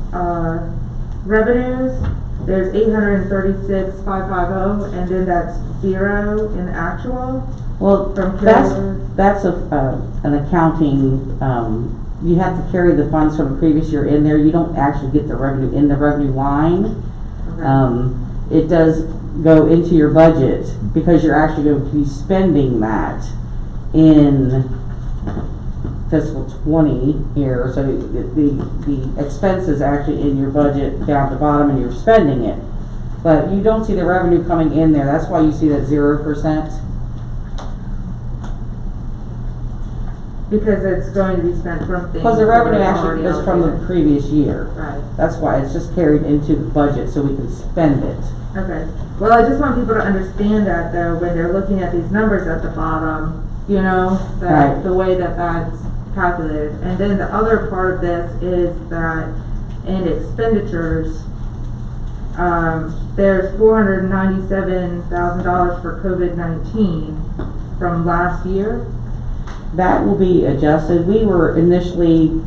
revenues, there's 836,550, and then that's 0 in actual. Well, From that's carryover. an accounting, you have to carry the funds from the previous year in there. You don't actually get the revenue in the revenue line. Okay. It does go into your budget because you're actually going to be spending that in fiscal 20 here. So the expense is actually in your budget down at the bottom and you're spending it. But you don't see the revenue coming in there. That's why you see that 0%. Because it's going to be spent from things. Because the revenue that are actually already is from the allocated. previous year. Right. That's why it's just carried into the budget so we can spend it. Okay. Well, I just want people to understand that though, when they're looking at these numbers at the bottom, that Right. the way that that's calculated. And then the other part of this is that in expenditures, there's $497,000 for COVID-19 from last year. That will be adjusted. We were initially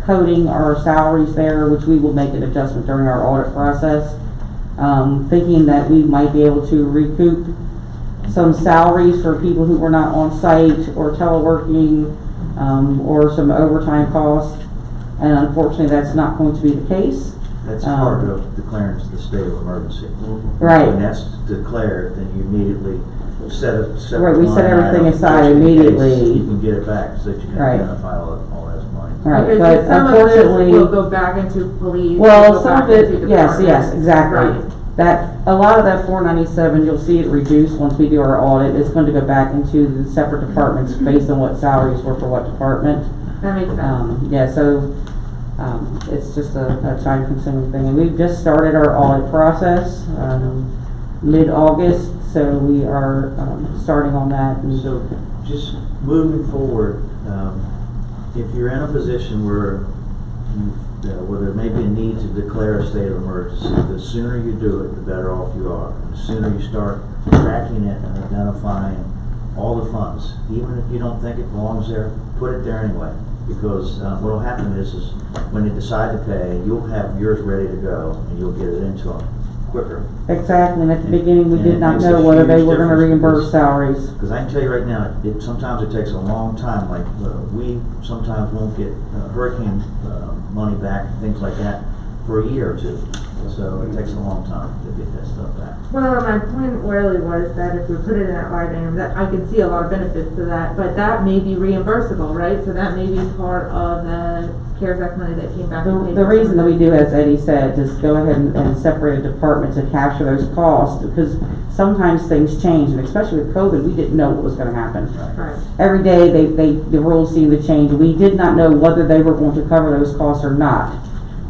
coding our salaries there, which we will make an adjustment during our audit process, thinking that we might be able to recoup some salaries for people who were not on site or teleworking, or some overtime costs. And unfortunately, that's not going to be the case. That's part of declaring the state of emergency. Right. When that's declared, then you immediately set Right, we set line everything item aside just in case immediately. You can get it back so that you can Right. identify all that money. Right, Okay, but so some of unfortunately, this will go back into police. well, will go some back of it, into yes, departments. exactly. Right. That, a lot of that 497, you'll see it reduced once we do our audit. It's going to go back into the separate departments based on what salaries were for what department. That makes sense. It's just a time consuming thing. And we've just started our audit process, mid-August, so we are, starting on that. And So just moving forward, if you're in a position where where there may be a need to declare a state of emergency, the sooner you do it, the better off you are. And the sooner you start tracking it and identifying all the funds, even if you don't think it belongs there, put it there anyway. Because what will happen is when you decide to pay, you'll have yours ready to go and you'll get it into them quicker. exactly, and at the beginning, we And did it not makes know a whether they huge were gonna difference reimburse because- salaries. Because I can tell you right now, sometimes it takes a long time, like, we sometimes won't get hurricane money back, things like that, for a year or two. So it takes a long time to get that stuff back. Well, my point really was that if we put it in that line item, that I can see a lot of benefits to that, but that may be reimbursable, right? So that may be part of the CARES Act money that came back. and paid The for reason that some we of do, as Eddie said, just go ahead and separate a department to capture those costs, because sometimes things change, and especially with COVID, we didn't know what was gonna happen. it. Right. Every day, the rules seem to change, and we did not know whether they were going to cover those costs or not.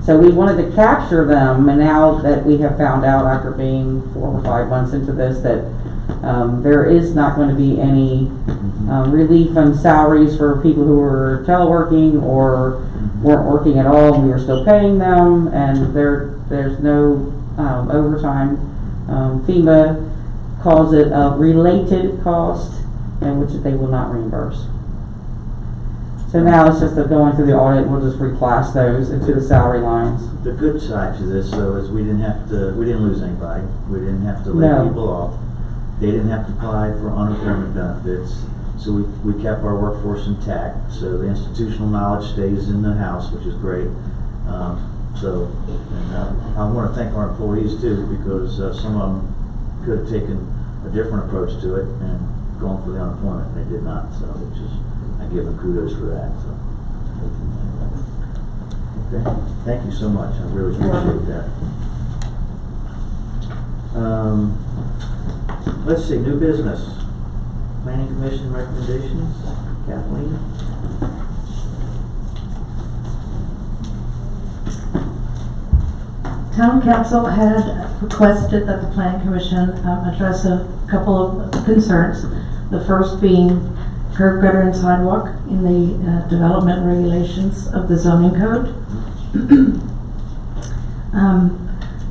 So we wanted to capture them, and now that we have found out after being 4 or 5 months into this that There is not going to be any relief on salaries for people who were teleworking or weren't working at all. We were still paying them, and there's no overtime. FEMA calls it a related cost, and which they will not reimburse. So now it's just that going through the audit, we'll just reclass those into the salary lines. The good side to this, though, is we didn't lose anybody. We didn't have to lay No. people off. They didn't have to apply for unemployment benefits. So we kept our workforce intact. So the institutional knowledge stays in the house, which is great. I want to thank our employees too, because some of them could have taken a different approach to it and gone for the unemployment. They did not. So I give them kudos for that. So. Okay. Thank you so much. I really appreciate that. Let's see, new business. Planning Commission recommendations. Kathleen? Town Council had requested that the Planning Commission address a couple of concerns. The first being curb, gutter, and sidewalk in the development regulations of the zoning code.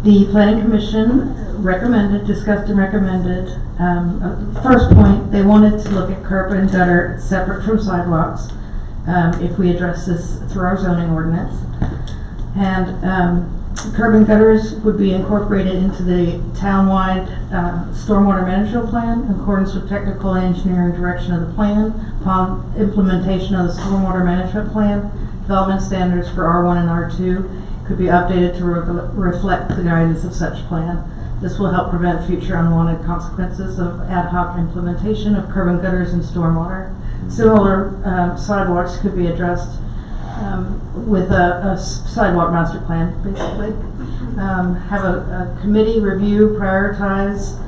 The Planning Commission discussed and recommended, first point, they wanted to look at curb and gutter separate from sidewalks if we address this through our zoning ordinance. And curb and gutters would be incorporated into the town-wide stormwater management plan in accordance with technical and engineering direction of the plan. Upon implementation of the stormwater management plan, development standards for R1 and R2 could be updated to reflect the guidance of such plan. This will help prevent future unwanted consequences of ad hoc implementation of curb and gutters and stormwater. Similar sidewalks could be addressed with a sidewalk master plan, basically. Have a committee review, prioritize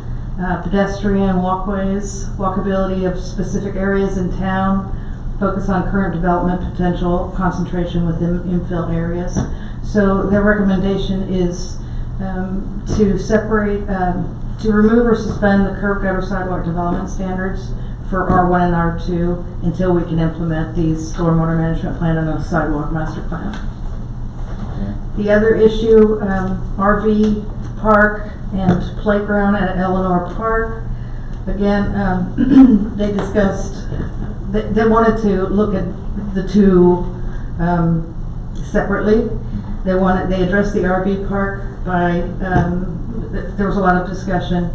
pedestrian walkways, walkability of specific areas in town, focus on current development potential, concentration within infill areas. So their recommendation is to separate, to remove or suspend the curb, gutter, sidewalk development standards for R1 and R2 until we can implement these stormwater management plan and a sidewalk master plan. The other issue, RV park and playground at Eleanor Park. Again, they discussed, they wanted to look at the two separately. They addressed the RV park by, there was a lot of discussion,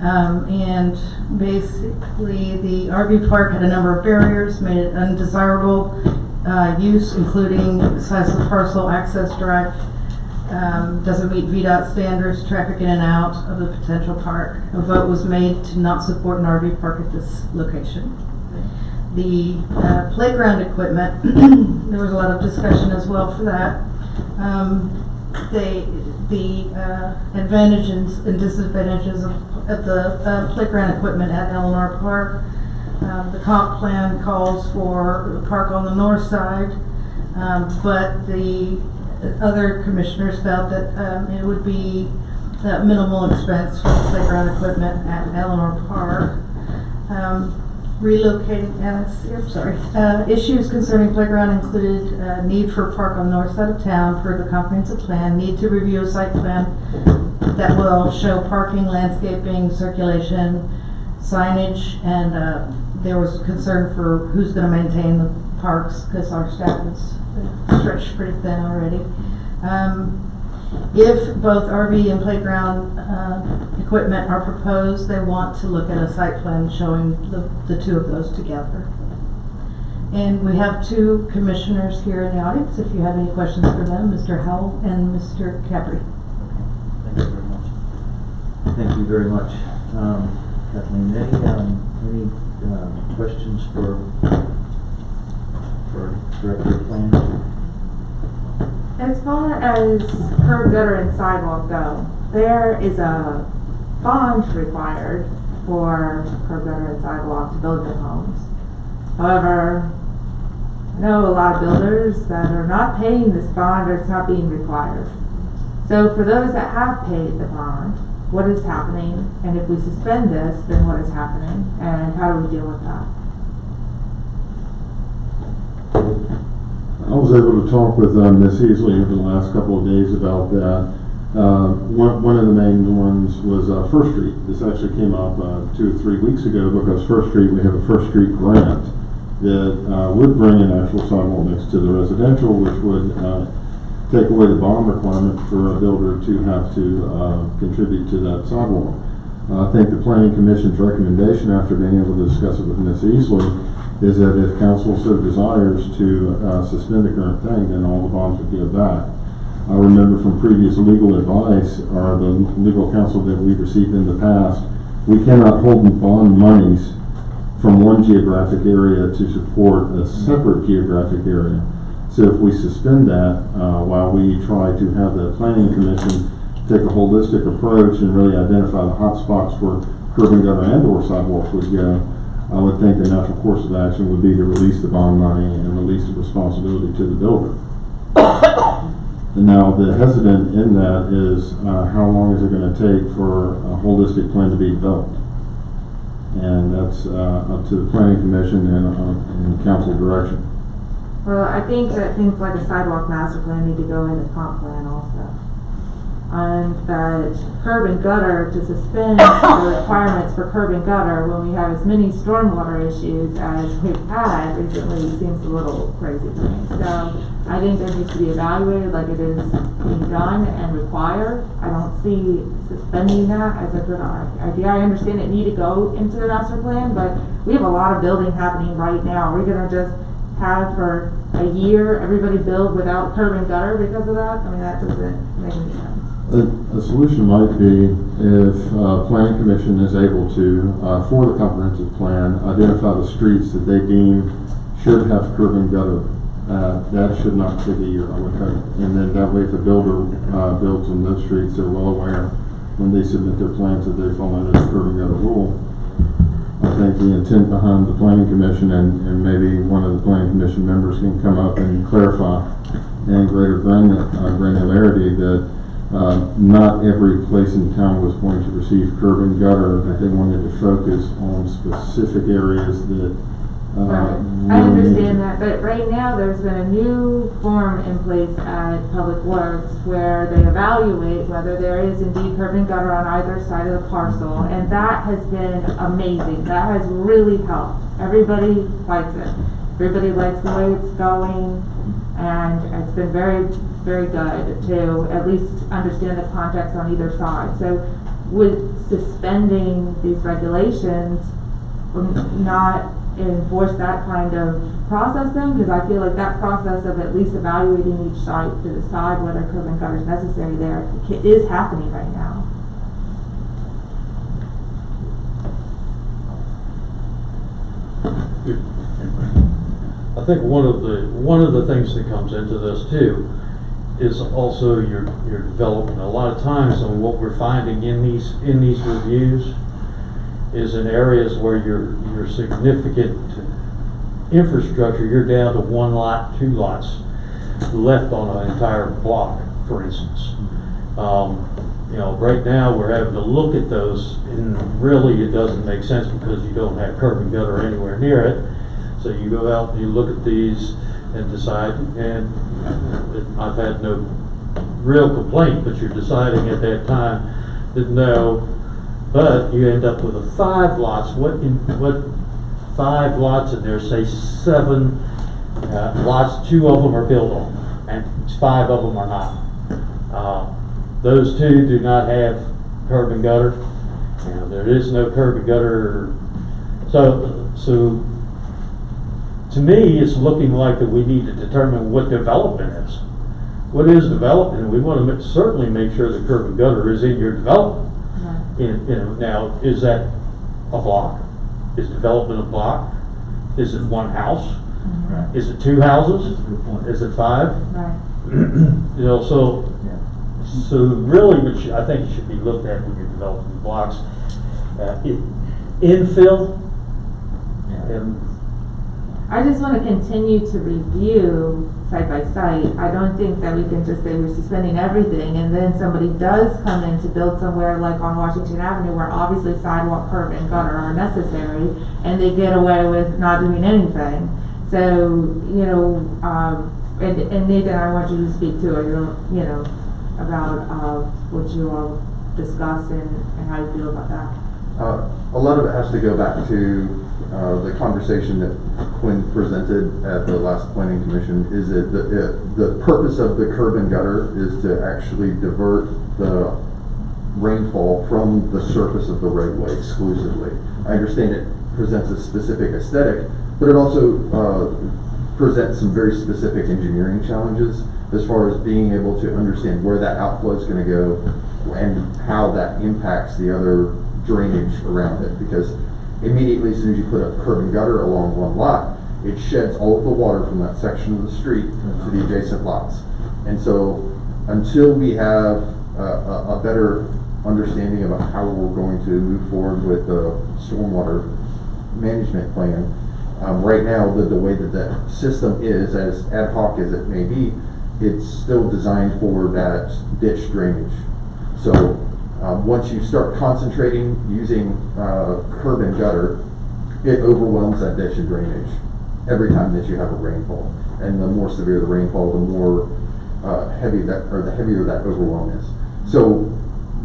and basically the RV park had a number of barriers, made it undesirable use, including size of the parcel, access drive, doesn't meet VDOT standards, traffic in and out of the potential park. A vote was made to not support an RV park at this location. The playground equipment, there was a lot of discussion as well for that. The advantages and disadvantages of the playground equipment at Eleanor Park. The comp plan calls for the park on the north side, but the other commissioners felt that it would be minimal expense for the playground equipment at Eleanor Park. Relocating, issues concerning playground included need for a park on the north side of town per the comprehensive plan, need to review a site plan that will show parking, landscaping, circulation, signage, and there was concern for who's going to maintain the parks because our staff is stretched pretty thin already. If both RV and playground equipment are proposed, they want to look at a site plan showing the two of those together. And we have two commissioners here in the audience. If you have any questions for them, Mr. Howell and Mr. Capri. Thank you very much. Thank you very much. Kathleen, any questions for Director of Planning? As far as curb, gutter, and sidewalk go, there is a bond required for curb, gutter, and sidewalk to build new homes. However, I know a lot of builders that are not paying this bond or it's not being required. So for those that have paid the bond, what is happening, and if we suspend this, then what is happening, and how do we deal with that? I was able to talk with Ms. Easley over the last couple of days about that. One of the main ones was First Street. This actually came up 2 or 3 weeks ago because First Street, we have a First Street grant that would bring an actual sidewalk next to the residential, which would take away the bond requirement for a builder to have to contribute to that sidewalk. I think the Planning Commission's recommendation, after being able to discuss it with Ms. Easley, is that if council so desires to suspend the current thing, then all the bonds would go back. I remember from previous legal advice, or the legal counsel that we've received in the past, we cannot hold bond monies from one geographic area to support a separate geographic area. So if we suspend that, while we try to have the Planning Commission take a holistic approach and really identify the hot spots where curb and gutter and or sidewalks would go, I would think the natural course of action would be to release the bond money and release the responsibility to the builder. And now the hesitant in that is how long is it going to take for a holistic plan to be developed? And that's up to the Planning Commission and council direction. Well, I think that things like a sidewalk master plan need to go in the comp plan also. And that curb and gutter, to suspend the requirements for curb and gutter when we have as many stormwater issues as we've had recently seems a little crazy to me. So I think there needs to be evaluated like it is being done and required. I don't see suspending that as a good idea. I understand it need to go into the master plan, but we have a lot of building happening right now. We're gonna just have for a year everybody build without curb and gutter because of that? I mean, that doesn't make any sense. A solution might be if Planning Commission is able to, for the comprehensive plan, identify the streets that they deem should have curb and gutter. That should not take a year, I would think. And then that way, if a builder builds on those streets, they're well aware when they submit their plans that they fall under the curb and gutter rule. I think the intent behind the Planning Commission, and maybe one of the Planning Commission members can come up and clarify in greater granularity that not every place in town was going to receive curb and gutter, that they wanted to focus on specific areas that Right. I understand that, but right now there's been a new form in place at Public Works where they evaluate whether there is indeed curb and gutter on either side of the parcel, and that has been amazing. That has really helped. Everybody likes it. Everybody likes the way it's going, and it's been very, very good to at least understand the context on either side. So with suspending these regulations, not enforce that kind of process then, because I feel like that process of at least evaluating each site to decide whether curb and gutter is necessary there is happening right now. I think one of the things that comes into this too is also your development. A lot of times, and what we're finding in these reviews is in areas where your significant infrastructure, you're down to 1 lot, 2 lots left on an entire block, for instance. You know, right now we're having to look at those, and really it doesn't make sense because you don't have curb and gutter anywhere near it. So you go out and you look at these and decide, and I've had no real complaint, but you're deciding at that time that no. But you end up with 5 lots. What 5 lots, and there's say 7 lots. 2 of them are built on, and 5 of them are not. Those 2 do not have curb and gutter. You know, there is no curb and gutter. So to me, it's looking like that we need to determine what development is. What is development? We want to certainly make sure the curb and gutter is in your development. Now, is that a block? Is development a block? Is it 1 house? Right. Is it 2 houses? That's a good point. Is it 5? Right. You know, so really, which I think should be looked at when you're developing blocks, infill. Yeah. And I just wanna continue to review site by site. I don't think that we can just say we're suspending everything, and then somebody does come in to build somewhere like on Washington Avenue, where obviously sidewalk, curb, and gutter are necessary, and they get away with not doing anything. So, you know, and Nathan, I want you to speak to, you know, about, what you all discussed and how you feel about that. A lot of it has to go back to the conversation that Quinn presented at the last planning commission. Is that the purpose of the curb and gutter is to actually divert the rainfall from the surface of the right of way exclusively. I understand it presents a specific aesthetic, but it also presents some very specific engineering challenges as far as being able to understand where that outflow is going to go and how that impacts the other drainage around it. Because immediately as soon as you put a curb and gutter along one lot, it sheds all of the water from that section of the street to the adjacent lots. And so until we have a better understanding about how we're going to move forward with the stormwater management plan, right now the way that that system is, as ad hoc as it may be, it's still designed for that ditch drainage. So once you start concentrating using curb and gutter, it overwhelms that ditch and drainage every time that you have a rainfall. And the more severe the rainfall, the more heavier that overwhelm is. So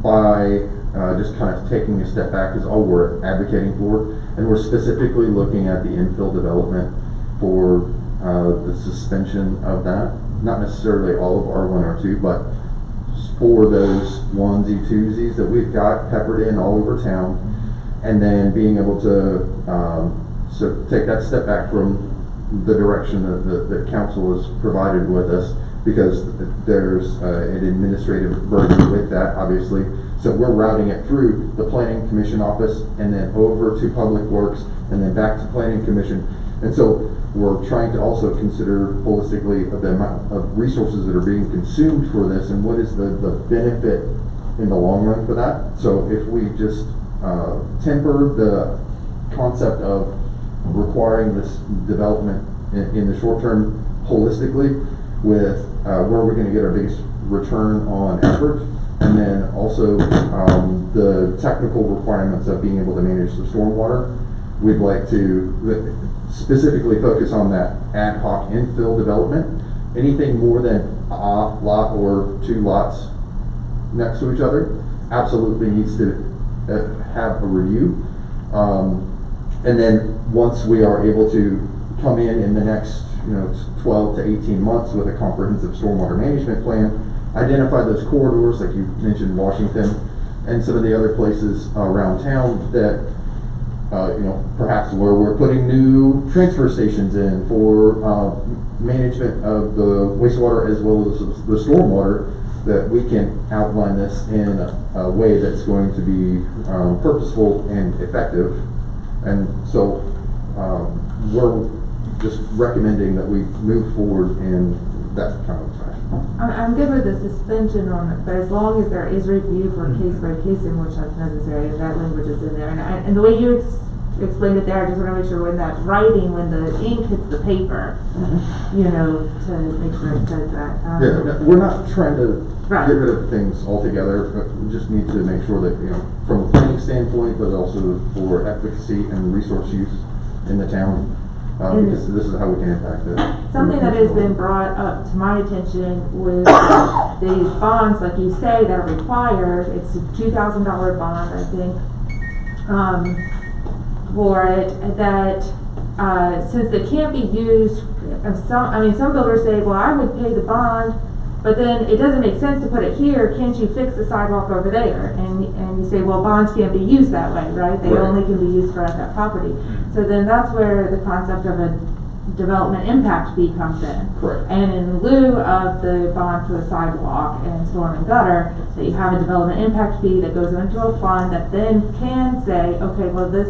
by just kind of taking a step back is all we're advocating for, and we're specifically looking at the infill development for the suspension of that. Not necessarily all of R1, R2, but for those onesie twosies that we've got peppered in all over town, and then being able to so take that step back from the direction that council has provided with us, because there's an administrative burden with that, obviously. So we're routing it through the planning commission office and then over to public works and then back to planning commission. And so we're trying to also consider holistically the amount of resources that are being consumed for this and what is the benefit in the long run for that. So if we just temper the concept of requiring this development in the short term holistically with where we're going to get our biggest return on effort, and then also the technical requirements of being able to manage the stormwater, we'd like to specifically focus on that ad hoc infill development. Anything more than a lot or two lots next to each other absolutely needs to have a review. And then once we are able to come in the next 12 to 18 months with a comprehensive stormwater management plan, identify those corridors like you mentioned, Washington, and some of the other places around town that perhaps where we're putting new transfer stations in for management of the wastewater as well as the stormwater, that we can outline this in a way that's going to be purposeful and effective. And so we're just recommending that we move forward in that kind of fashion. I'm good with the suspension on it, but as long as there is review for case by case in which that's necessary, and that language is in there. And the way you explained it there, I just want to make sure when that writing, when the ink hits the paper, to make sure it says that. Yeah, we're not trying to Right. get rid of things altogether, but we just need to make sure that, from a planning standpoint, but also for efficacy and resource use in the town, because this is how we can impact it. Something that has been brought up to my attention with these bonds, like you say, that are required, it's a $2,000 bond, I think, for it, that since they can't be used, some builders say, well, I would pay the bond, but then it doesn't make sense to put it here, can't you fix the sidewalk over there? And you say, well, bonds can't be used that way, right? They only can be used for that property. So then that's where the concept of a development impact fee comes in. Correct. And in lieu of the bond for the sidewalk and storm and gutter, that you have a development impact fee that goes into a fund that then can say, okay, well, this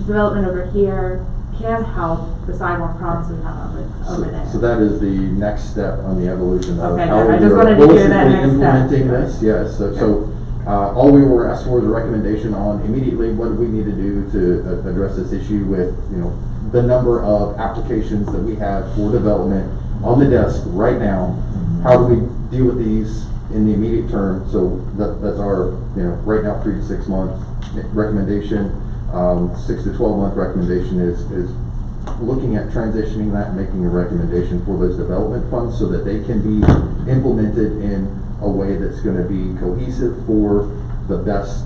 development over here can help the sidewalk problems we have over there. So that is the next step on the evolution of Okay, how I we just are wanted to hear that holistically next step. implementing this. Yes. So All we were asked for is a recommendation on immediately what do we need to do to address this issue with, the number of applications that we have for development on the desk right now. How do we deal with these in the immediate term? So that's our, right now 3 to 6 month recommendation. 6 to 12 month recommendation is looking at transitioning that and making a recommendation for those development funds so that they can be implemented in a way that's going to be cohesive for the best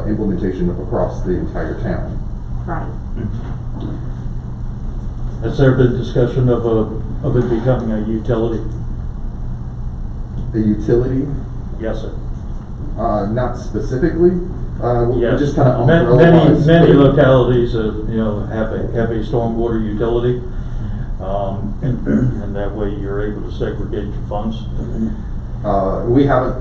implementation across the entire town. Right. Has there been discussion of it becoming a utility? The utility, Yes, sir. not specifically, we Yes. just kind of Many localities, have a stormwater utility. And that way you're able to segregate your funds. We haven't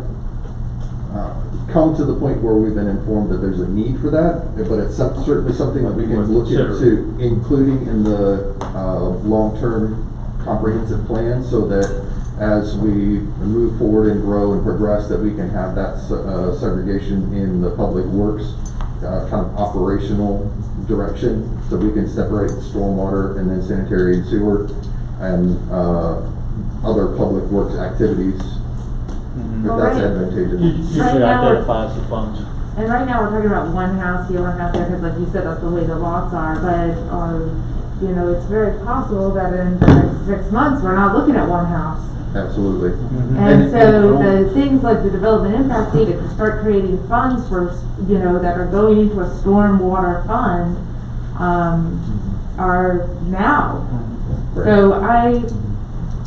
come to the point where we've been informed that there's a need for that, but it's certainly something that we can look into, including in the long-term comprehensive plan, so that as we move forward and grow and progress, that we can have that segregation in the public works kind of operational direction, so we can separate stormwater and then sanitary and sewer and other public works activities, if Well, that's right. advantageous. Usually Right now- identifies the funds. And right now, we're talking about one house here, one house there, because like you said, that's the way the lots are, but, it's very possible that in the next 6 months, we're not looking at one house. Absolutely. And so the things like the development impact fee to start creating funds for, that are going into a stormwater fund, are now. Right. So I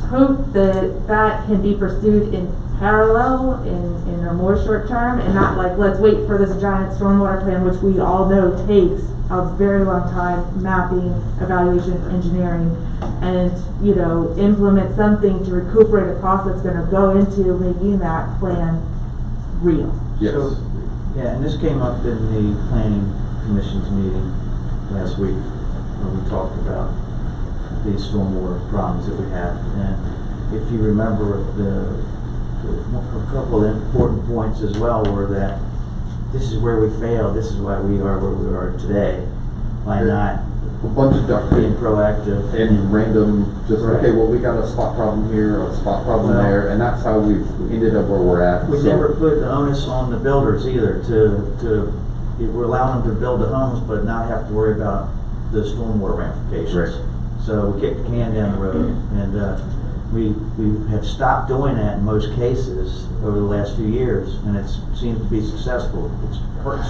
hope that that can be pursued in parallel, in a more short term, and not like, let's wait for this giant stormwater plan, which we all know takes a very long time, mapping, evaluation, engineering, and, implement something to recuperate a cost that's gonna go into making that plan real. Yes. So, yeah, and this came up in the planning commission's meeting last week, when we talked about the stormwater problems that we have. And if you remember, a couple of important points as well were that this is where we failed, this is why we are where we are today, by not A bunch of duct being tape proactive. and random, just, Right. okay, well, we got a spot problem here, a spot problem Well- there, and that's how we've ended up where we're at. We So- never put the onus on the builders either we're allowing them to build the homes, but not have to worry about the stormwater ramifications. Right. So we kicked the can down the road, and we have stopped doing that in most cases over the last few years, and it seems to be successful. It hurts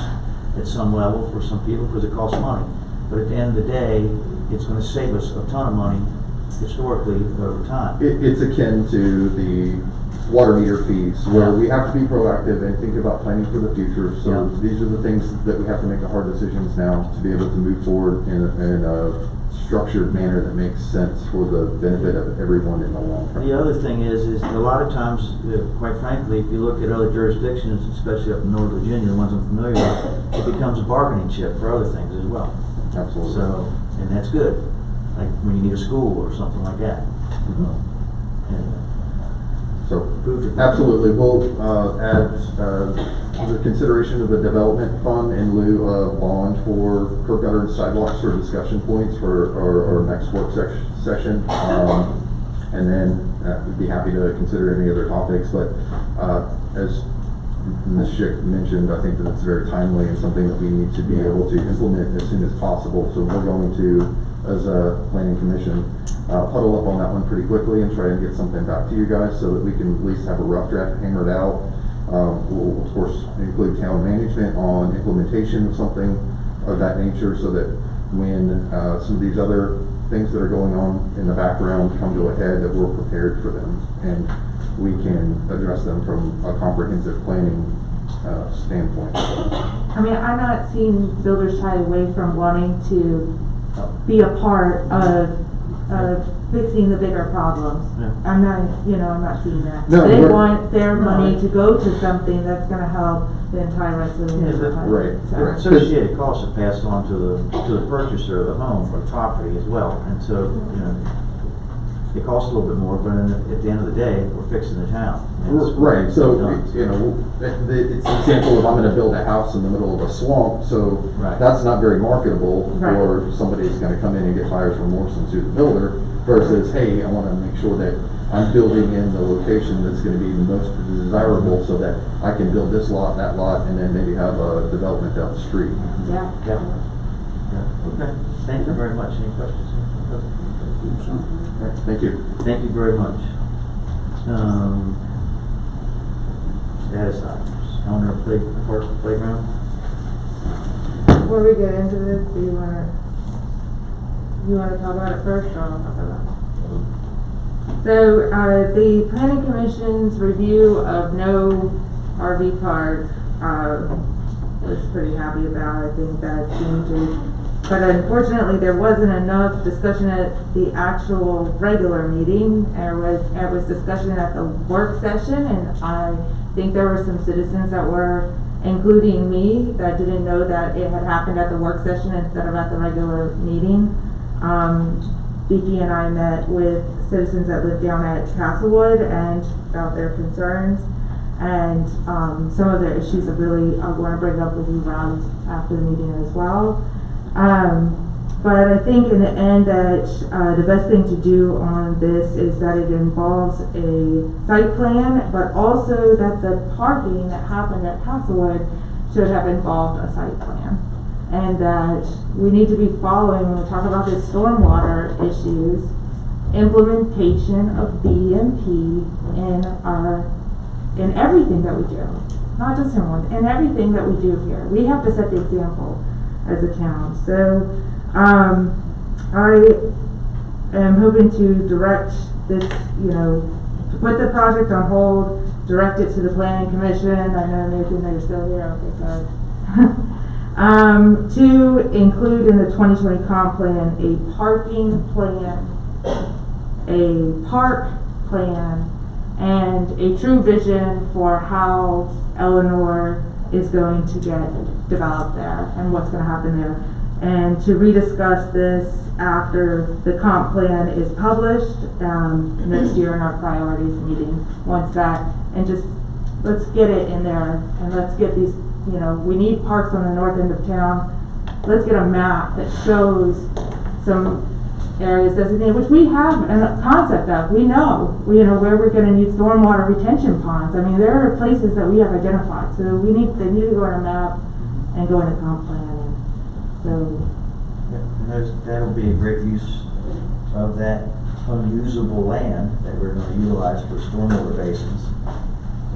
at some level for some people because it costs money, but at the end of the day, it's going to save us a ton of money historically over time. It's akin to the water meter fees, where we have to be proactive and think about planning for the future. So Yeah. these are the things that we have to make the hard decisions now to be able to move forward in a structured manner that makes sense for the benefit of everyone in the long term. The other thing is a lot of times, quite frankly, if you look at other jurisdictions, especially up in Northern Virginia, the ones I'm familiar with, it becomes a bargaining chip for other things as well. Absolutely. So, and that's good, like when you need a school or something like that. And So, food for- absolutely, we'll add the consideration of a development fund in lieu of bond for curb gutter and sidewalks for discussion points for our next work session. And then we'd be happy to consider any other topics, but as Ms. Schick mentioned, I think that it's very timely and something that we need to be able to implement as soon as possible. So we're going to, as a planning commission, huddle up on that one pretty quickly and try and get something back to you guys so that we can at least have a rough draft hammered out. We'll of course include town management on implementation of something of that nature so that when some of these other things that are going on in the background come to a head, that we're prepared for them and we can address them from a comprehensive planning standpoint. I mean, I'm not seeing builders shy away from wanting to be a part of fixing the bigger problems. Yeah. I'm not seeing that. No, They we're- want their money to go to something that's gonna help the entire rest of the Yeah, neighborhood. right, So- right. Associated costs are passed on to the purchaser of the home or the property as well, and so, it costs a little bit more, but at the end of the day, we're fixing the town. Right, so, you know, it's an example of I'm gonna build a house in the middle of a swamp, so Right. that's not very marketable Right. for somebody who's gonna come in and get buyer's remorse and sue the builder, versus, hey, I wanna make sure that I'm building in the location that's gonna be the most desirable, so that I can build this lot, that lot, and then maybe have a development down the street. Yeah. Yeah. Yeah. Okay, thank you very much. Any questions? All right, thank you. Thank you very much. Status items, Eleanor playground? Before we get into this, do you wanna talk about it first, or I'll talk about it? So, the planning commission's review of no RV park, was pretty happy about. I think that seemed to, but unfortunately, there wasn't enough discussion at the actual regular meeting. There was discussion at the work session, and I think there were some citizens that were, including me, that didn't know that it had happened at the work session instead of at the regular meeting. Vicki and I met with citizens that live down at Castlewood and about their concerns. And some of their issues I want to bring up with you, Rob, after the meeting as well. But I think in the end that the best thing to do on this is that it involves a site plan, but also that the parking that happened at Castlewood should have involved a site plan. And that we need to be following, when we talk about the stormwater issues, implementation of BMP in everything that we do. Not just in one, in everything that we do here. We have to set the example as a town. So, I am hoping to direct this, to put the project on hold, direct it to the planning commission. I know, Nathan, that you're still here. Okay, good. To include in the 2020 comp plan a parking plan, a park plan, and a true vision for how Eleanor is going to get developed there and what's going to happen there. And to rediscuss this after the comp plan is published next year in our priorities meeting. Once that, and just let's get it in there, and let's get these, we need parks on the north end of town. Let's get a map that shows some areas designated, which we have a concept of. We know, where we're going to need stormwater retention ponds. I mean, there are places that we have identified. So they need to go on a map and go in a comp plan. So That'll be a great use of that unusable land that we're going to utilize for stormwater basins,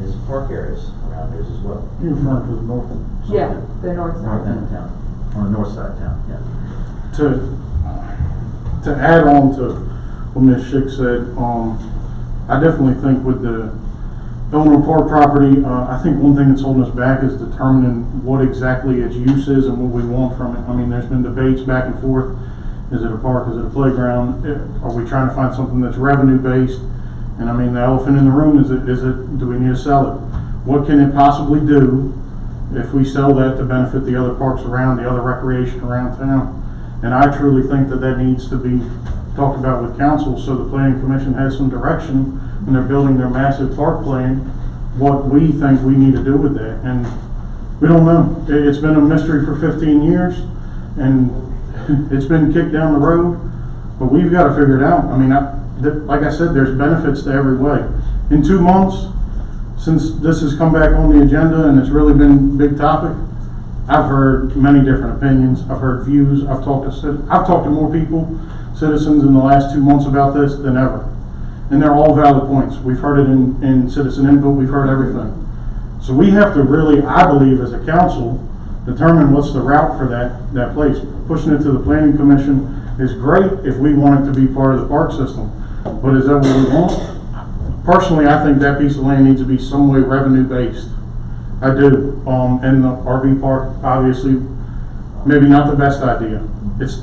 is park areas around there as well. You're referring to the north. yeah, the north side. North end of town, on the north side of town, yeah. To add on to what Ms. Schick said, I definitely think with the Eleanor Park property, I think one thing that's holding us back is determining what exactly its use is and what we want from it. I mean, there's been debates back and forth. Is it a park? Is it a playground? Are we trying to find something that's revenue based? And I mean, the elephant in the room is do we need to sell it? What can it possibly do if we sell that to benefit the other parks around, the other recreation around town? And I truly think that needs to be talked about with council, so the planning commission has some direction when they're building their massive park plan, what we think we need to do with that. And we don't know. It's been a mystery for 15 years, and it's been kicked down the road, but we've got to figure it out. I mean, like I said, there's benefits to every way. In 2 months, since this has come back on the agenda and it's really been a big topic, I've heard many different opinions. I've heard views. I've talked to more people, citizens, in the last 2 months about this than ever. And they're all valid points. We've heard it in citizen input. We've heard everything. So we have to really, I believe, as a council, determine what's the route for that place. Pushing it to the planning commission is great if we want it to be part of the park system. But is that what we want? Personally, I think that piece of land needs to be some way revenue based. I do. And the RV park, obviously, maybe not the best idea. It's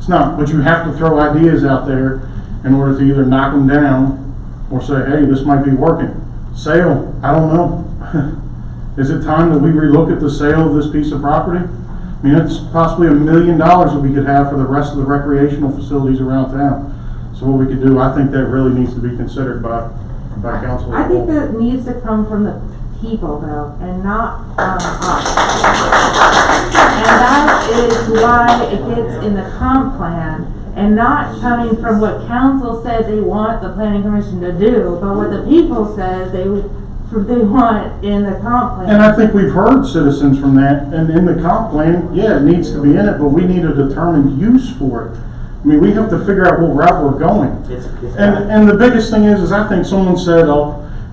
not, but you have to throw ideas out there in order to either knock them down or say, hey, this might be working. Sale, I don't know. Is it time that we relook at the sale of this piece of property? I mean, it's possibly $1 million that we could have for the rest of the recreational facilities around town. So what we could do, I think that really needs to be considered by by council. I think that needs to come from the people though, and not from us. And that is why it gets in the comp plan, and not coming from what council said they want the planning commission to do, but what the people said they want in the comp plan. And I think we've heard citizens from that, and in the comp plan, yeah, it needs to be in it, but we need a determined use for it. I mean, we have to figure out what route we're going. And the biggest thing is I think someone said,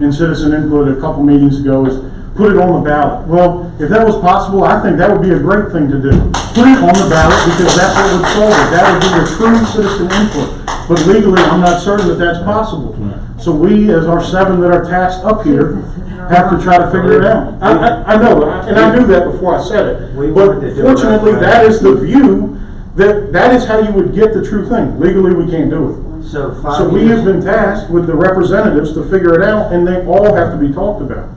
in citizen input a couple meetings ago, is put it on the ballot. Well, if that was possible, I think that would be a great thing to do. Put it on the ballot, because that's what would solve it. That would be your true citizen input. But legally, I'm not certain that that's possible. So we, as our 7 that are tasked up here, have to try to figure it out. I know, and I knew that before I said it. But fortunately, that is the view, that is how you would get the true thing. Legally, we can't do it. So we have been tasked with the representatives to figure it out, and they all have to be talked about.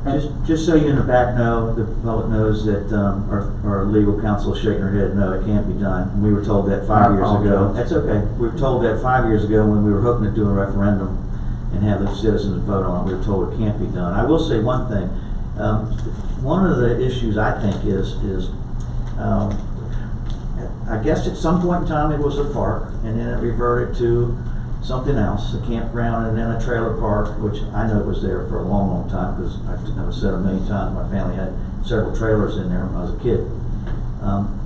Just so you in the back know, the public knows that our legal counsel is shaking her head, no, it can't be done. We were told that 5 years ago. That's okay. We were told that 5 years ago when we were hoping to do a referendum and have the citizens vote on it. We were told it can't be done. I will say one thing. One of the issues I think is I guess at some point in time it was a park, and then it reverted to something else, a campground and then a trailer park, which I know was there for a long, long time, because I've said a million times, my family had several trailers in there when I was a kid.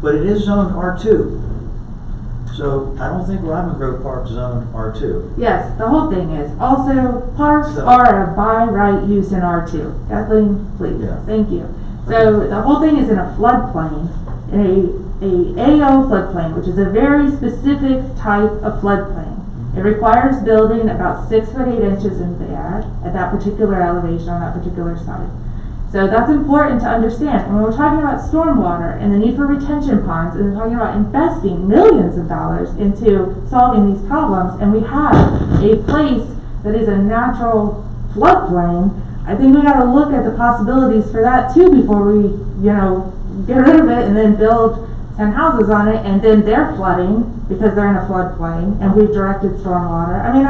But it is zoned R2. So I don't think Robin Grove Park is zoned R2. Yes, the whole thing is. Also, parks are a by right use in R2. Kathleen, please. Yeah. Thank you. So the whole thing is in a floodplain, a AO floodplain, which is a very specific type of floodplain. It requires building about 6 foot 8 inches in there at that particular elevation on that particular site. So that's important to understand. When we're talking about stormwater and the need for retention ponds, and we're talking about investing millions of dollars into solving these problems, and we have a place that is a natural floodplain, I think we got to look at the possibilities for that too before we, get rid of it and then build 10 houses on it, and then they're flooding because they're in a floodplain, and we've directed stormwater. I mean,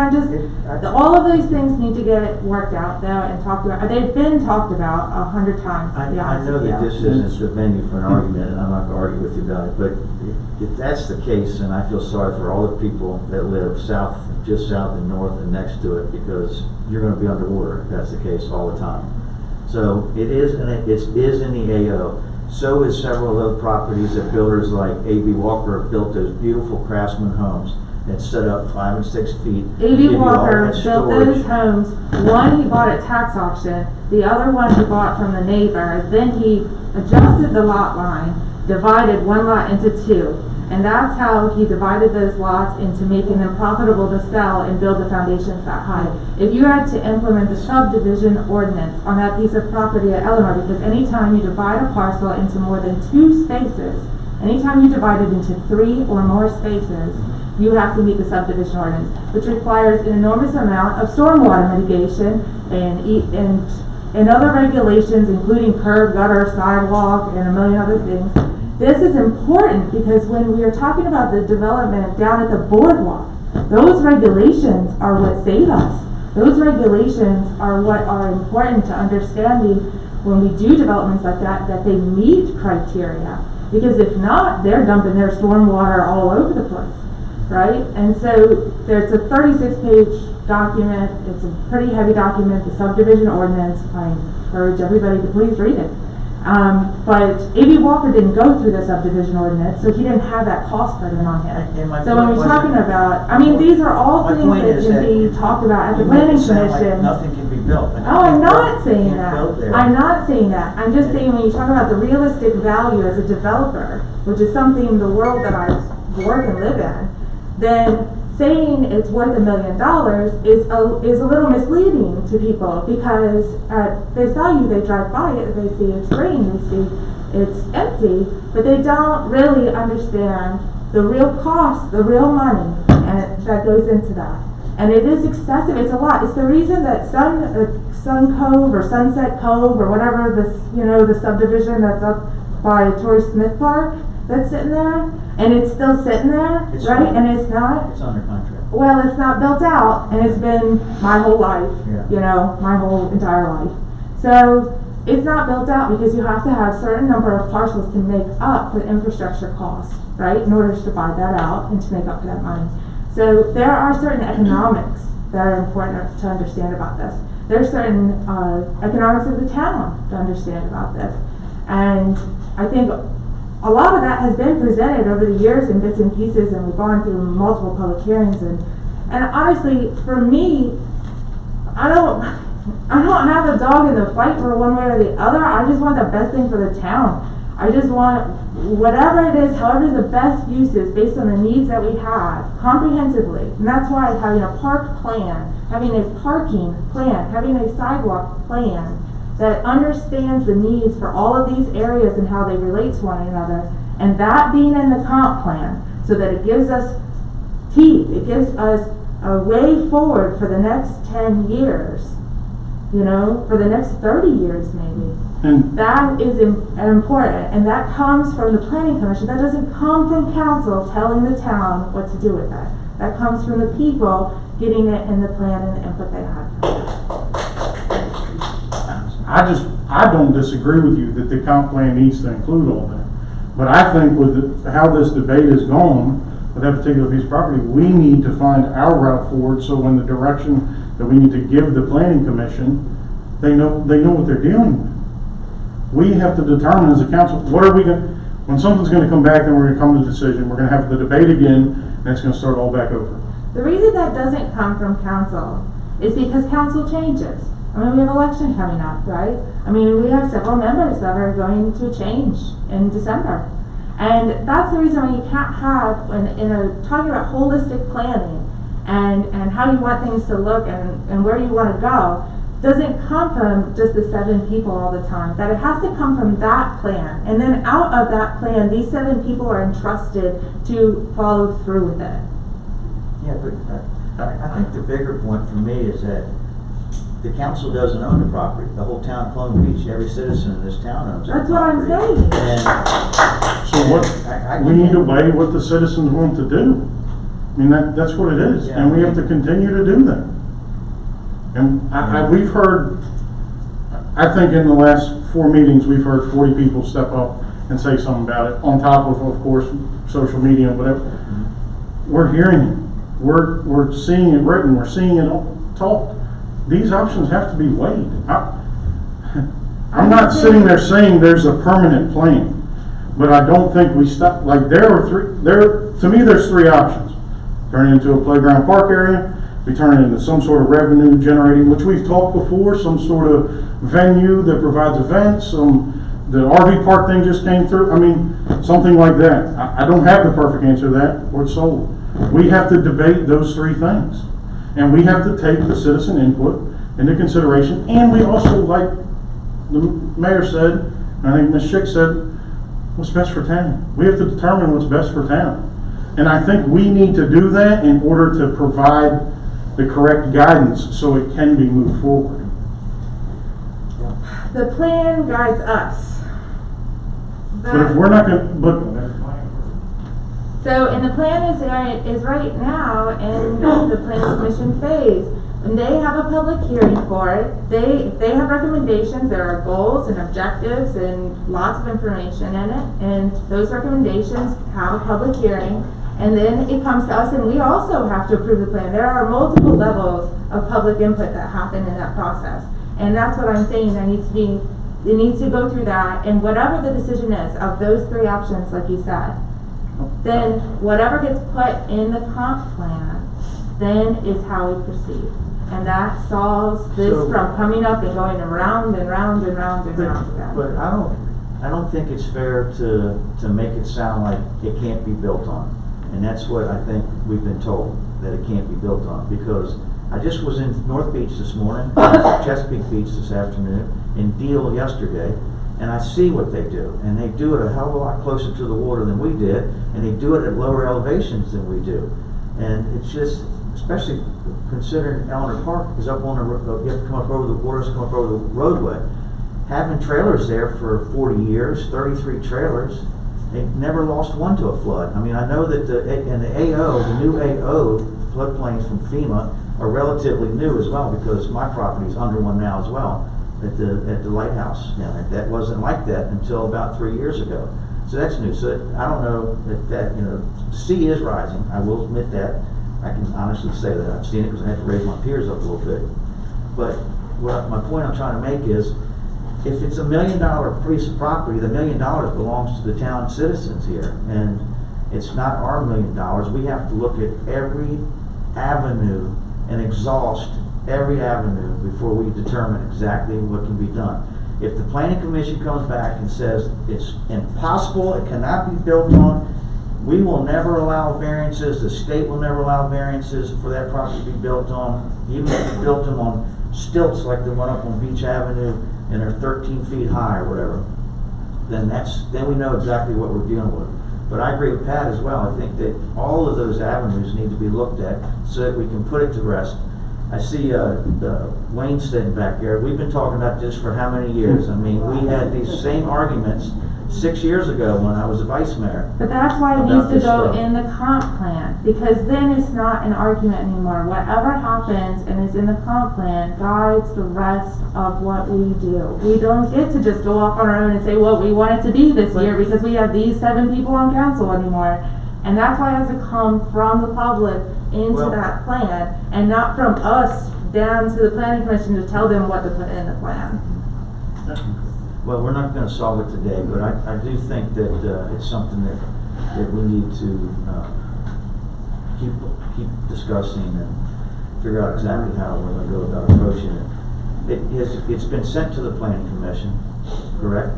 all of these things need to get worked out though and talked about. They've been talked about 100 times. I know that this isn't the venue for an argument, and I'm not going to argue with you about it, but if that's the case, then I feel sorry for all the people that live just south and north and next to it, because you're going to be underwater if that's the case all the time. So it is in the AO. So is several of those properties that builders like A.B. Walker have built those beautiful craftsman homes that set up 5 and 6 feet. A.B. Walker built those homes. One he bought at tax auction, the other one he bought from the neighbor. Then he adjusted the lot line, divided one lot into 2. And that's how he divided those lots into making them profitable to sell and build the foundations that high. If you had to implement the subdivision ordinance on that piece of property at Eleanor, because anytime you divide a parcel into more than 2 spaces, anytime you divide it into 3 or more spaces, you have to meet the subdivision ordinance, which requires an enormous amount of stormwater mitigation and other regulations, including curb, gutter, sidewalk, and a million other things. This is important because when we are talking about the development down at the boardwalk, those regulations are what save us. Those regulations are what are important to understanding when we do developments like that they meet criteria. Because if not, they're dumping their stormwater all over the place, right? And so there's a 36-page document. It's a pretty heavy document, the subdivision ordinance. I encourage everybody to please read it. But A.B. Walker didn't go through the subdivision ordinance, so he didn't have that cost burden on him. So when we're talking about, these are all things that can be talked about at the planning commission. Nothing can be built. I'm not saying that. I'm not saying that. I'm just saying when you talk about the realistic value as a developer, which is something in the world that I work and live in, then saying it's worth $1 million is a little misleading to people, because at face value they drive by it, they see it's green, they see it's empty, but they don't really understand the real cost, the real money that goes into that. And it is excessive. It's a lot. It's the reason that Sun Cove or Sunset Cove or whatever the subdivision that's up by Torrey Smith Park, that's sitting there, and it's still sitting there, It's right? not. And it's not? It's under contract. Well, it's not built out, and it's been my whole life, Yeah. you know, my whole entire life. So, it's not built out because you have to have a certain number of parcels to make up for the infrastructure cost, right? In order to divide that out and to make up for that money. So, there are certain economics that are important to understand about this. There are certain economics of the town to understand about this. And I think a lot of that has been presented over the years in bits and pieces, and we've gone through multiple public hearings. And honestly, for me, I don't have a dog in the fight for one way or the other. I just want the best thing for the town. I just want whatever it is, however the best use is based on the needs that we have, comprehensively. And that's why having a park plan, having a parking plan, having a sidewalk plan that understands the needs for all of these areas and how they relate to one another, and that being in the comp plan, so that it gives us teeth, it gives us a way forward for the next 10 years, you know, for the next 30 years maybe. And That is important, and that comes from the planning commission. That doesn't come from council telling the town what to do with that. That comes from the people getting it in the plan and the input they have. I don't disagree with you that the comp plan needs to include all that. But I think with how this debate has gone with that particular piece of property, we need to find our route forward, so when the direction that we need to give the planning commission, they know what they're dealing with. We have to determine as a council, what are we going, when something's going to come back, then we're going to come to a decision, we're going to have the debate again, and it's going to start all back over. The reason that doesn't come from council is because council changes. I mean, we have election coming up, right? I mean, we have several members that are going to change in December. And that's the reason why you can't have, talking about holistic planning and how you want things to look and where you want to go, doesn't come from just the 7 people all the time. That it has to come from that plan. And then out of that plan, these 7 people are entrusted to follow through with it. Yeah, but I think the bigger point for me is that the council doesn't own the property. The whole town of Columbia Beach, every citizen in this town owns that That's what I'm property. saying. So we need to weigh what the citizens want to do. I mean, that's what it is, Yeah. and we have to continue to do that. And we've heard, I think in the last 4 meetings, we've heard 40 people step up and say something about it, on top of course, social media and whatever. We're hearing it. We're seeing it written. We're seeing it talked. These options have to be weighed. I'm not sitting there saying there's a permanent plan, but I don't think we stop. Like to me, there's 3 options. Turn it into a playground park area. We turn it into some sort of revenue generating, which we've talked before, some sort of venue that provides events. The RV park thing just came through. I mean, something like that. I don't have the perfect answer to that, or it's sold. We have to debate those 3 things. And we have to take the citizen input into consideration. And we also, like the mayor said, and I think Ms. Schick said, what's best for town? We have to determine what's best for town. And I think we need to do that in order to provide the correct guidance so it can be moved forward. The plan guides us. But if we're not going to, So, and the plan is right now in the planning commission phase. And they have a public hearing for it. They have recommendations. There are goals and objectives and lots of information in it. And those recommendations have a public hearing. And then it comes to us, and we also have to approve the plan. There are multiple levels of public input that happen in that process. And that's what I'm saying. It needs to go through that. And whatever the decision is of those 3 options, like you said, then whatever gets put in the comp plan, then is how we proceed. And that solves this from coming up and going around and round and round and round again. But I don't think it's fair to make it sound like it can't be built on. And that's what I think we've been told, that it can't be built on. Because I just was in North Beach this morning, Chesapeake Beach this afternoon, in Deal yesterday, and I see what they do. And they do it a hell of a lot closer to the water than we did, and they do it at lower elevations than we do. And it's just, especially considering Eleanor Park is up on the road, you have to come up over the waters, come up over the roadway. Having trailers there for 40 years, 33 trailers, they never lost one to a flood. I mean, I know that the new AO floodplains from FEMA are relatively new as well, because my property's under one now as well, at the lighthouse. That wasn't like that until about 3 years ago. So that's new. So I don't know that the sea is rising. I will admit that. I can honestly say that. I've seen it because I had to raise my piers up a little bit. But my point I'm trying to make is, if it's $1 million piece of property, the $1 million belongs to the town citizens here, and it's not our $1 million. We have to look at every avenue and exhaust every avenue before we determine exactly what can be done. If the planning commission comes back and says it's impossible, it cannot be built on, we will never allow variances, the state will never allow variances for that property to be built on, even if we built them on stilts like the one up on Beach Avenue and they're 13 feet high or whatever, then we know exactly what we're dealing with. But I agree with Pat as well. I think that all of those avenues need to be looked at so that we can put it to rest. I see Wayne sitting back there. We've been talking about this for how many years? I mean, we had these same arguments 6 years ago when I was a vice mayor. But that's why it about needs to this go stuff. in the comp plan, because then it's not an argument anymore. Whatever happens and is in the comp plan guides the rest of what we do. We don't get to just go off on our own and say, well, we want it to be this year because we have these 7 people on council anymore. And that's why it has to come from the public into that plan, and not from us down to the planning commission to tell them what to put in the plan. Well, we're not going to solve it today, but I do think that it's something that we need to keep discussing and figure out exactly how we're going to go about approaching it. It's been sent to the planning commission, correct?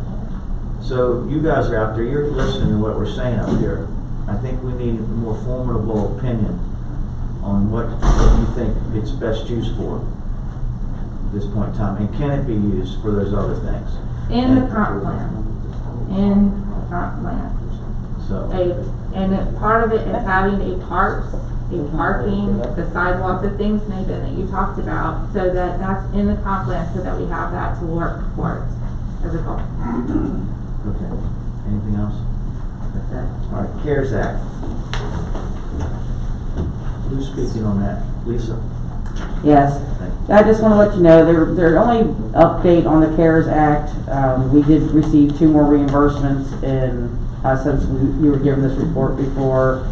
So you guys are out there, you're listening to what we're saying up here. I think we need a more formidable opinion on what you think it's best used for at this point in time, and can it be used for those other things? In the comp plan. In the comp plan. So, Part of it is having a parking, the sidewalk, the things, Nathan, that you talked about, so that's in the comp plan, so that we have that to work towards as a goal. okay. Anything else? That's it. All right, CARES Act. Who's speaking on that? Lisa? Yes, I just want to let you know, their only update on the CARES Act, we did receive 2 more reimbursements since you were given this report before.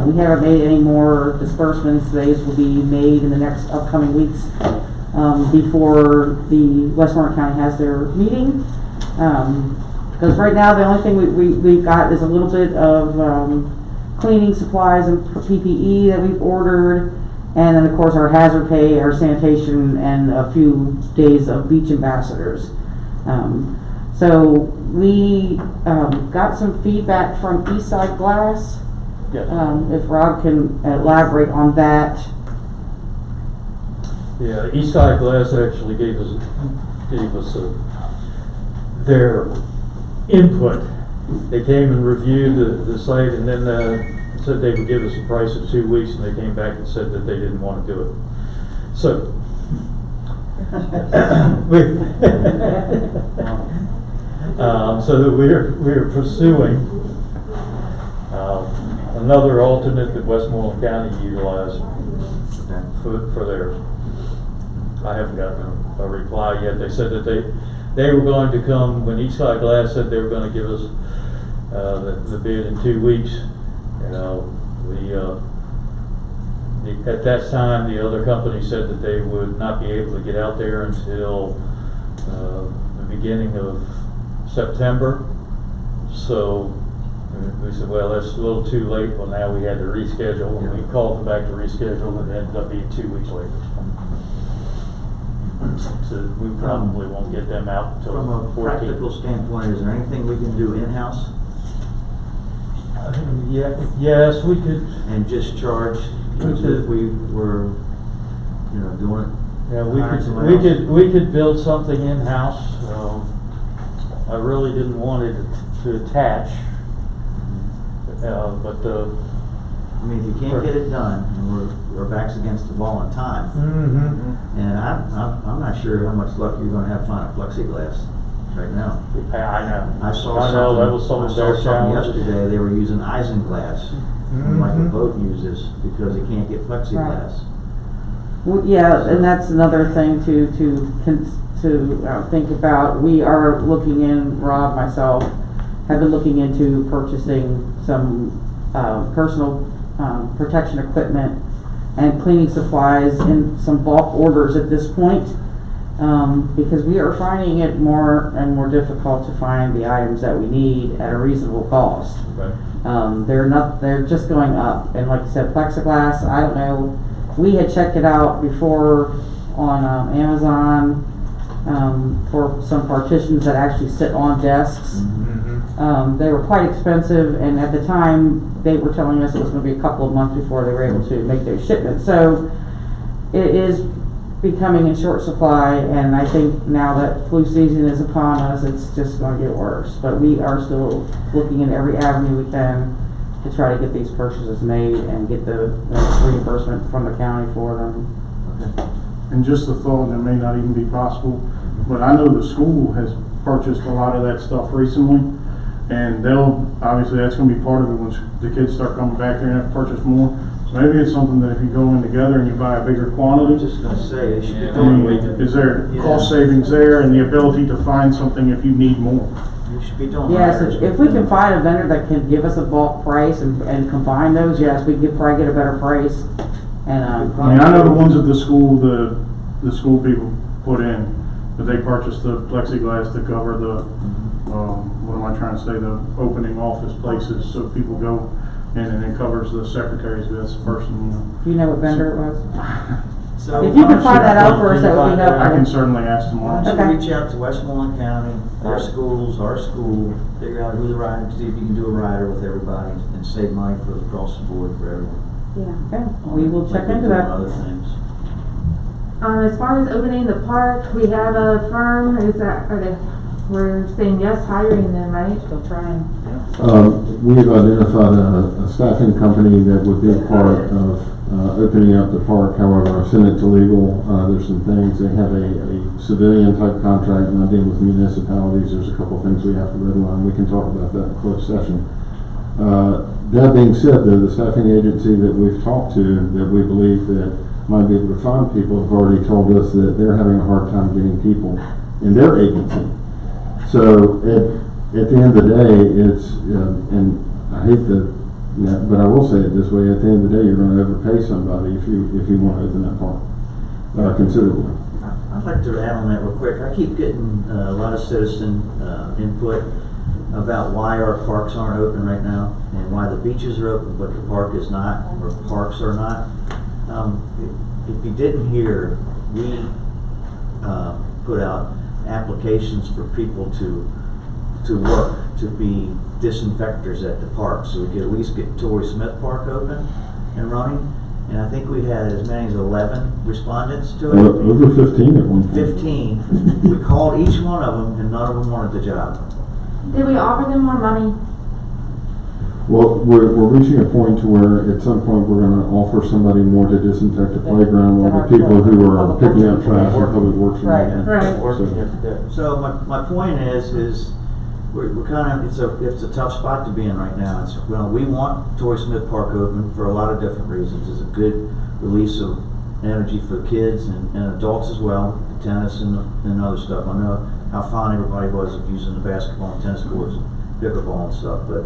We haven't made any more disbursements. These will be made in the next upcoming weeks before the Westmoreland County has their meeting. Because right now the only thing we've got is a little bit of cleaning supplies and PPE that we've ordered, and then of course our hazard pay, our sanitation, and a few days of beach ambassadors. So we got some feedback from Eastside Glass. Yes. If Rob can elaborate on that. Yeah, Eastside Glass actually gave us their input. They came and reviewed the site, and then said they would give us a price of 2 weeks, and they came back and said that they didn't want to do it. So so that we're pursuing another alternate that Westmoreland County utilized for theirs. I haven't gotten a reply yet. They said that they were going to come, when Eastside Glass said they were going to give us the bid in 2 weeks. At that time, the other company said that they would not be able to get out there until the beginning of September. So we said, well, that's a little too late. Well, now we had to reschedule, and we called them back to reschedule, and it ended up being 2 weeks later. So we probably won't get them out until From a 14th. practical standpoint, is there anything we can do in-house Yes, we could. and just charge as if we were, doing it? Yeah, hiring somebody else? we could build something in-house. I really didn't want it to attach, but I mean, if you can't get it done, and our back's against the wall on time, and I'm not sure how much luck you're gonna have finding plexiglass. right now. I know. I saw I know, that was something, some I of saw their something challenges. yesterday, they were using isinglass, like a boat uses, because they can't get plexiglass. Well, yeah, and that's another thing to think about. We are looking in, Rob, myself, have been looking into purchasing some personal protection equipment and cleaning supplies in some bulk orders at this point, because we are finding it more and more difficult to find the items that we need at a reasonable cost. Right. They're just going up, and like you said, plexiglass, I don't know, we had checked it out before on Amazon for some partitions that actually sit on desks. They were quite expensive, and at the time, they were telling us it was going to be a couple of months before they were able to make their shipment. So it is becoming in short supply, and I think now that flu season is upon us, it's just going to get worse. But we are still looking at every avenue we can to try to get these purchases made and get the reimbursement from the county for them. And just a thought, and it may not even be possible, but I know the school has purchased a lot of that stuff recently, and obviously that's gonna be part of it when the kids start coming back here and have to purchase more. So maybe it's something that if you go in together and you buy a bigger I quantity, was just gonna say, they should be I mean, doing, is there Yeah. cost savings there and the ability to find something if you need more? you should be doing. Yes, hires if with we them. can find a vendor that can give us a bulk price and combine those, yes, we could probably get a better price. And, I mean, I know the ones at the school, the school people put in, that they purchased the plexiglass to cover the, what am I trying to say, the opening office places, so people go in and it covers the secretaries, that's the person, you know. do you know what vendor it was? So, If you can find that out for us, that would be I can helpful. certainly ask why tomorrow. don't you Okay. reach out to Westmoreland County, their schools, our school, figure out who the rider, see if you can do a rider with everybody and save money for across the board for everyone. Okay, we will check Like we into do on that. Other things. As far as opening the park, we have a firm, we're saying yes, hiring them, right? Still trying. We've identified a staffing company that would be a part of opening up the park. However, I've sent it to legal. There's some things, they have a civilian type contract, and I deal with municipalities. There's a couple things we have to redline. We can talk about that in closed session. That being said, though, the staffing agency that we've talked to, that we believe that might be able to find people, have already told us that they're having a hard time getting people in their agency. So at the end of the day, it's, and I hate to, but I will say it this way, at the end of the day, you're gonna overpay somebody if you wanna open that park, considerably. I'd like to add on that real quick. I keep getting a lot of citizen input about why our parks aren't open right now and why the beaches are open but the park is not, or parks are not. If you didn't hear, we put out applications for people to work, to be disinfectors at the park, so we could at least get Torrey Smith Park open and running. And I think we had as many as 11 respondents to it. Over 15 at one point. 15. We called each one of them and none of them wanted the job. Did we offer them more money? Well, we're reaching a point to where at some point we're gonna offer somebody more to disinfect the playground while the people who are picking up trash in public works. are Right, not. right. Working every day. So my point is we're kind of, it's a tough spot to be in right now. It's, well, we want Torrey Smith Park open for a lot of different reasons. It's a good release of energy for kids and adults as well, tennis and other stuff. I know how fond everybody was of using the basketball and tennis courts and pickleball and stuff, but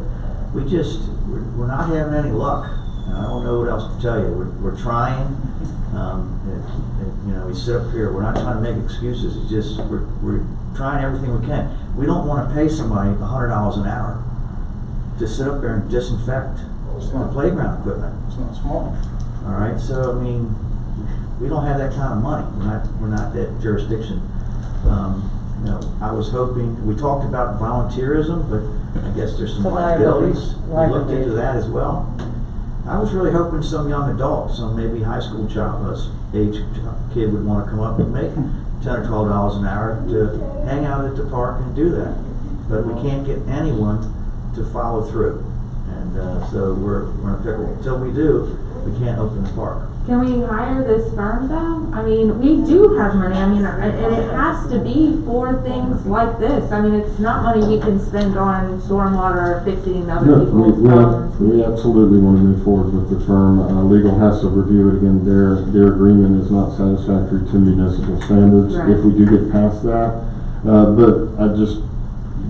we're not having any luck. And I don't know what else to tell you. We're trying. We sit up here. We're not trying to make excuses. It's just we're trying everything we can. We don't want to pay somebody $100 an hour to sit up there and disinfect the playground equipment. It's not small. All right. So I mean, we don't have that kind of money. We're not that jurisdiction. I was hoping, we talked about volunteerism, but I guess there's some The liabilities. We looked liabilities. into that as well. I was really hoping some young adult, some maybe high school age kid would want to come up and make $10 or $12 an hour to hang out at the park and do that. But we can't get anyone to follow through. And And, so we're in a pickle. Until we do, we can't open the park. Can we hire this firm though? I mean, we do have money, I mean, and it has to be for things like this. I mean, it's not money we can spend on stormwater, fixing No, other people's problems. we absolutely want to move forward with the firm. Legal has to review it again. Their agreement is not satisfactory to municipal standards Right. if we do get past that. But I just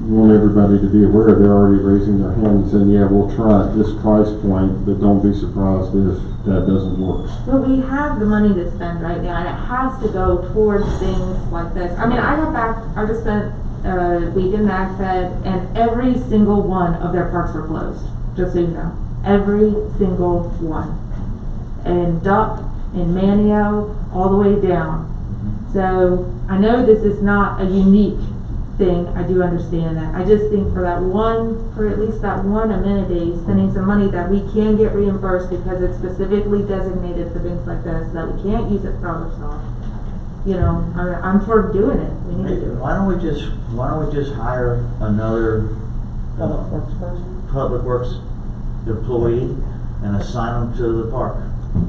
want everybody to be aware, they're already raising their hand and saying, yeah, we'll try at this price point, but don't be surprised if that doesn't work. But we have the money to spend right now, and it has to go towards things like this. I mean, I just spent a week in MagFed, and every single one of their parks were closed, just so you know. Every single one. And Duck, and Manio, all the way down. So, I know this is not a unique thing, I do understand that. I just think for at least that one amenity, spending some money that we can get reimbursed because it's specifically designated for things like this, that we can't use it for other stuff. You know, I'm for doing it, we need to do it. Why don't we just hire another Public Works person. public works employee and assign them to the park?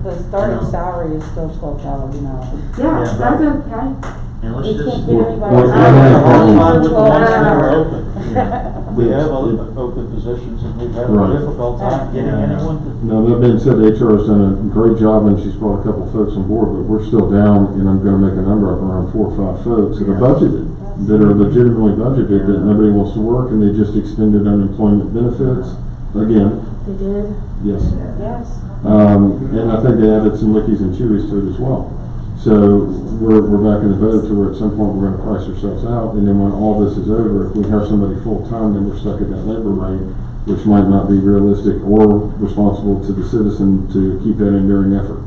The starting No. salary is still $12 an hour. Yeah, Yeah, that's okay. And let's We just. can't get anybody. Well, I have a hard time with the ones that are Wow. open. We have open positions and we've had a Right. difficult time getting anyone to. Now, that being said, HR has done a great job and she's brought a couple folks on board, but we're still down, and I'm gonna make a number up around 4 or 5 folks that are budgeted, that are legitimately budgeted, that nobody wants to work, and they just extended unemployment benefits. Again, They did? yes. Yes. And I think they added some lickies and chewies to it as well. So we're back in the boat to where at some point we're gonna price ourselves out, and then when all this is over, if we hire somebody full-time, then we're stuck at that labor rate, which might not be realistic or responsible to the citizen to keep that enduring effort.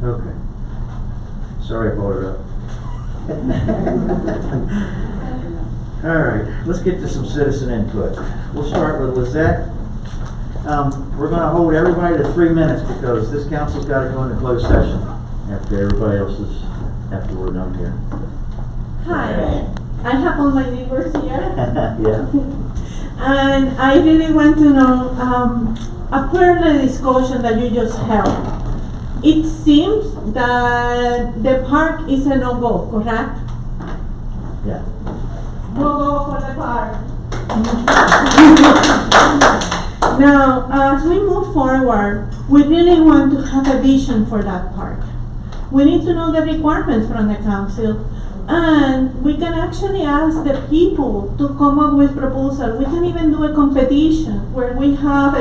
Okay. Sorry I brought it up. All right, let's get to some citizen input. We'll start with Lizette. We're gonna hold everybody to 3 minutes because this council's gotta go into closed session after everybody else is, after we're done here. Hi, I have all my neighbors here, Yeah. and I really want to know, after the discussion that you just held, it seems that the park is a no-go, correct? Yeah. No-go for the park. Now, as we move forward, we really want to have a vision for that park. We need to know the requirements from the council, and we can actually ask the people to come up with proposals. We can even do a competition where we have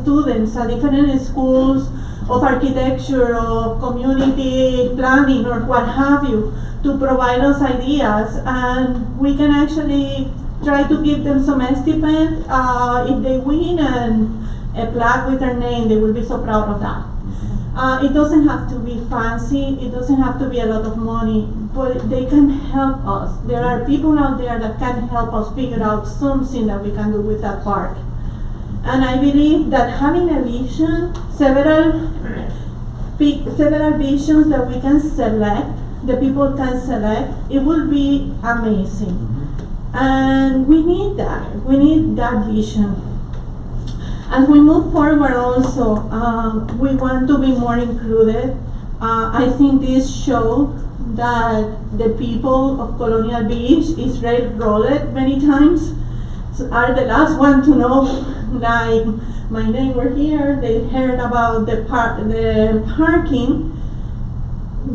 students at different schools of architecture, of community planning, or what have you, to provide us ideas, and we can actually try to give them some stipend if they win, and a plaque with their name. They will be so proud of that. It doesn't have to be fancy, it doesn't have to be a lot of money, but they can help us. There are people out there that can help us figure out something that we can do with that park. And I believe that having a vision, several visions that we can select, the people can select, it will be amazing. And we need that vision. As we move forward also, we want to be more included. I think this show that the people of Colonial Beach is red-rolled many times, so are the last one to know. Like my neighbor here, they heard about the parking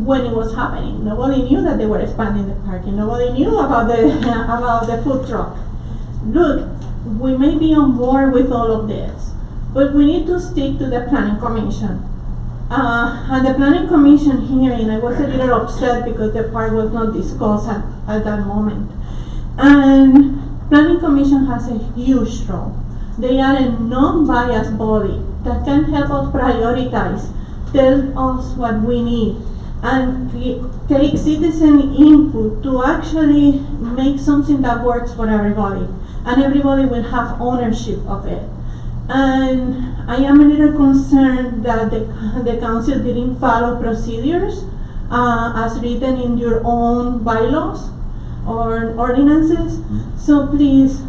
when it was happening. Nobody knew that they were expanding the parking. Nobody knew about the food truck. Look, we may be on board with all of this, but we need to stick to the planning commission. And the planning commission hearing, I was a little upset because the park was not discussed at that moment. And planning commission has a huge role. They are a non-biased body that can help us prioritize, tell us what we need, and take citizen input to actually make something that works for everybody, and everybody will have ownership of it. And I am a little concerned that the council didn't follow procedures as written in your own bylaws or ordinances. So please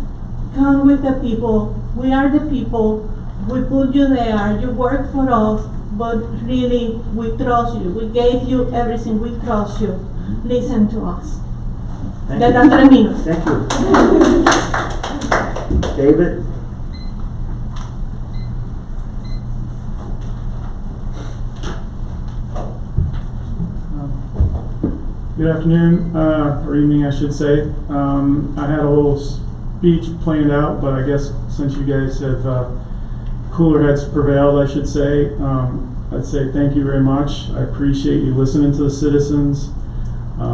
come with the people We are the people, we put you there, you work for us, but really, we trust you. We gave you everything, we trust you. Listen to us. Thank De you. tan 3 minutos. Thank you. David? Good afternoon, or evening, I should say. I had a little speech planned out, but I guess since you guys have cooler heads prevailed, I should say, I'd say thank you very much. I appreciate you listening to the citizens.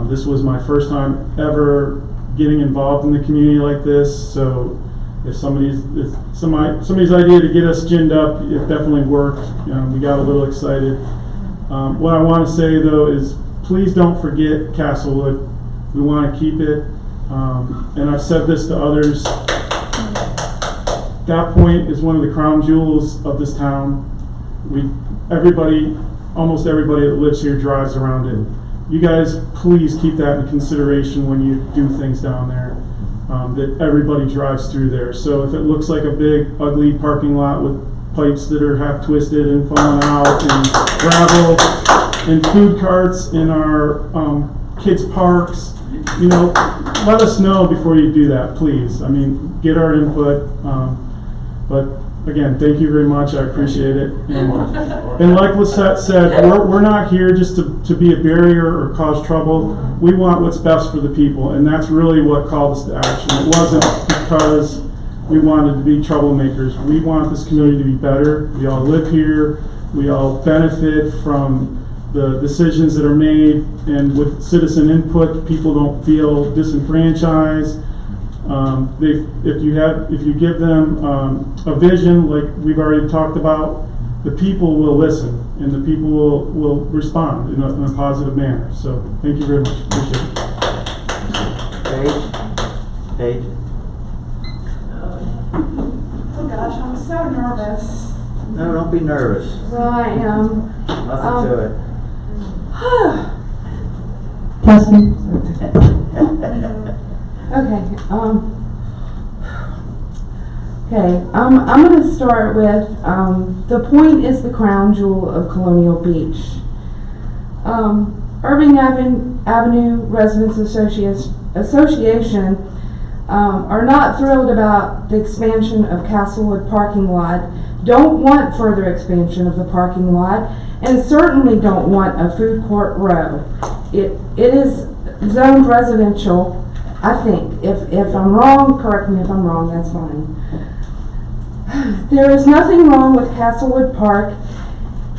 This was my first time ever getting involved in the community like this, so if somebody's idea to get us ginned up, it definitely worked. We got a little excited. What I want to say though is, please don't forget Castlewood. We want to keep it, and I've said this to others. That point is one of the crown jewels of this town. Almost everybody that lives here drives around it. You guys, please keep that in consideration when you do things down there, that everybody drives through there. So if it looks like a big, ugly parking lot with pipes that are half twisted and falling out, and gravel, and food carts in our kids' parks, let us know before you do that, please. I mean, get our input. But again, thank you very much. I appreciate it. And like Lisette said, we're not here just to be a barrier or cause trouble. We want what's best for the people, and that's really what called us to action. It wasn't because we wanted to be troublemakers. We want this community to be better. We all live here. We all benefit from the decisions that are made, and with citizen input, people don't feel disenfranchised. If you give them a vision, like we've already talked about, the people will listen, and the people will respond in a positive manner. So thank you very much. Appreciate it. Paige? Oh gosh, I'm so nervous. No, don't be nervous. Well, I am. Nothing to it. Testing. Okay, I'm going to start with, the point is the crown jewel of Colonial Beach. Irving Avenue Residents Association are not thrilled about the expansion of Castlewood parking lot, don't want further expansion of the parking lot, and certainly don't want a food court row. It is zoned residential, I think. If I'm wrong, correct me if I'm wrong, that's fine. There is nothing wrong with Castlewood Park,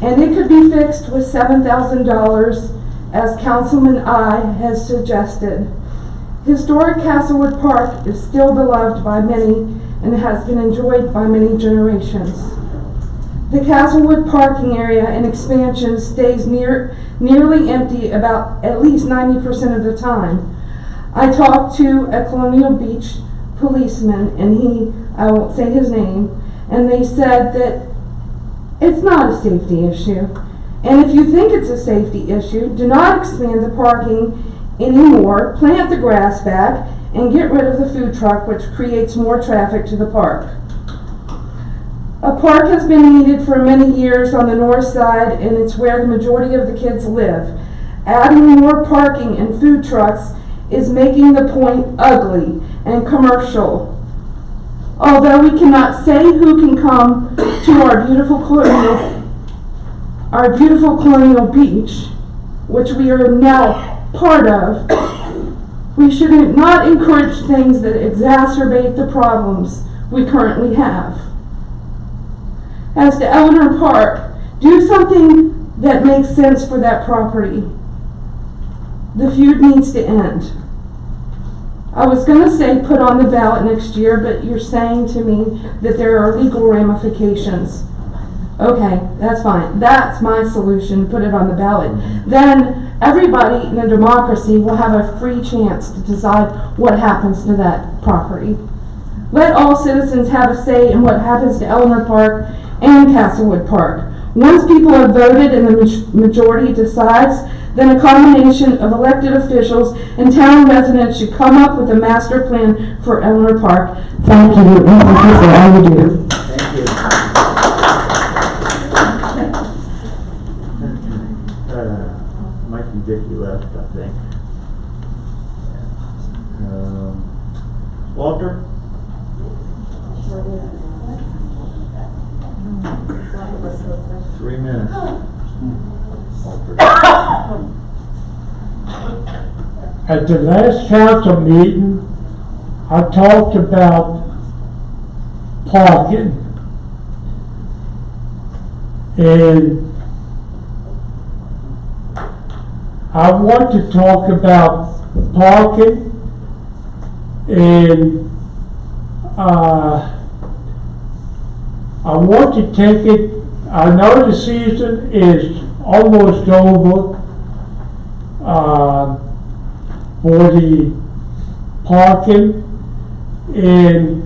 and it could be fixed with $7,000, as Councilman I has suggested. Historic Castlewood Park is still beloved by many and has been enjoyed by many generations. The Castlewood parking area and expansion stays nearly empty about at least 90% of the time. I talked to a Colonial Beach policeman, and I won't say his name, and they said that it's not a safety issue. And if you think it's a safety issue, do not expand the parking anymore, plant the grass back, and get rid of the food truck, which creates more traffic to the park. A park has been needed for many years on the north side, and it's where the majority of the kids live. Adding more parking and food trucks is making the point ugly and commercial. Although we cannot say who can come to our beautiful Colonial Beach, which we are now part of, we should not encourage things that exacerbate the problems we currently have. As to Eleanor Park, do something that makes sense for that property. The feud needs to end. I was going to say put on the ballot next year, but you're saying to me that there are legal ramifications. Okay, that's fine. That's my solution, put it on the ballot. Then everybody in a democracy will have a free chance to decide what happens to that property. Let all citizens have a say in what happens to Eleanor Park and Castlewood Park. Once people have voted and the majority decides, then a combination of elected officials and town residents should come up with a master plan for Eleanor Park. Thank you, and thank you for all you do. Thank you. Mike and Vicky left, I think. Walter? 3 minutes. At the last council meeting, I talked about parking. And I want to talk about parking and I want to take it, I know the season is almost over for the parking, and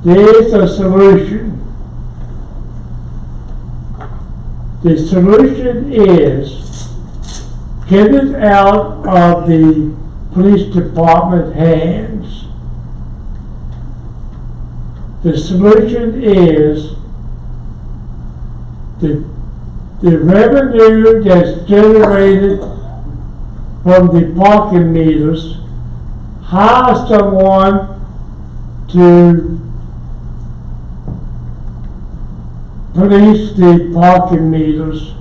there's a solution. The solution is get it out of the police department hands. The solution is the revenue that's generated from the parking meters, hire someone to police the parking meters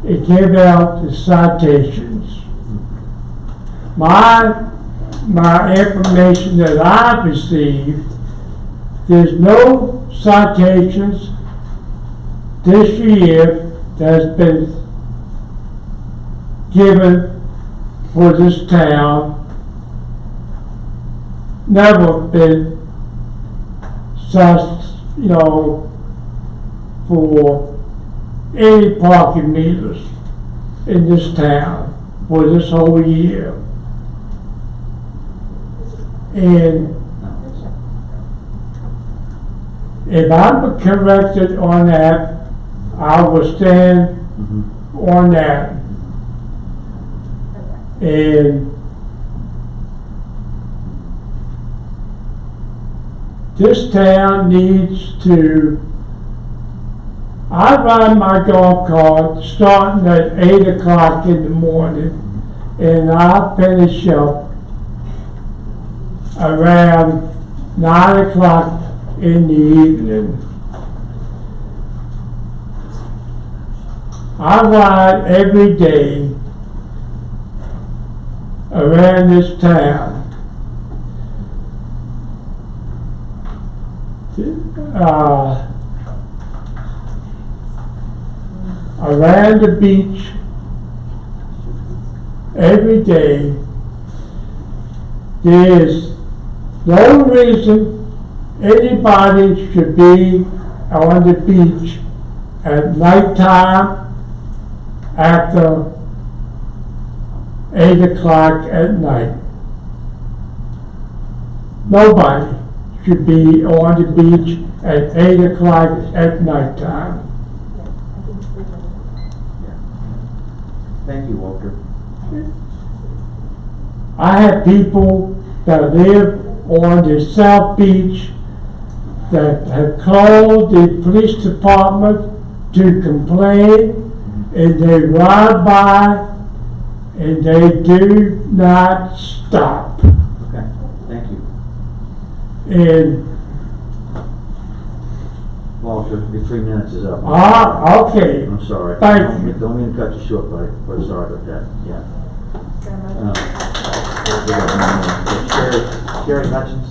and give out the citations. My information that I've received, there's no citations this year that's been given for this town. Never been such, for any parking meters in this town for this whole year. And if I'm corrected on that, I will stand on that. And this town needs to, I ride my golf cart starting at 8 o'clock in the morning, and I finish up around 9 o'clock in the evening. I ride every day around this town. Around the beach every day. There's no reason anybody should be on the beach at nighttime after 8 o'clock at night. Nobody should be on the beach at 8 o'clock at nighttime. Thank you, Walter. I have people that live on the South Beach that have called the police department to complain, and they ride by and they do not stop. Okay, thank you. And Walter, your 3 minutes is up. okay. I'm sorry. Thank you. Don't mean to cut you short, buddy, but sorry about that, yeah. Sherry Hutchins.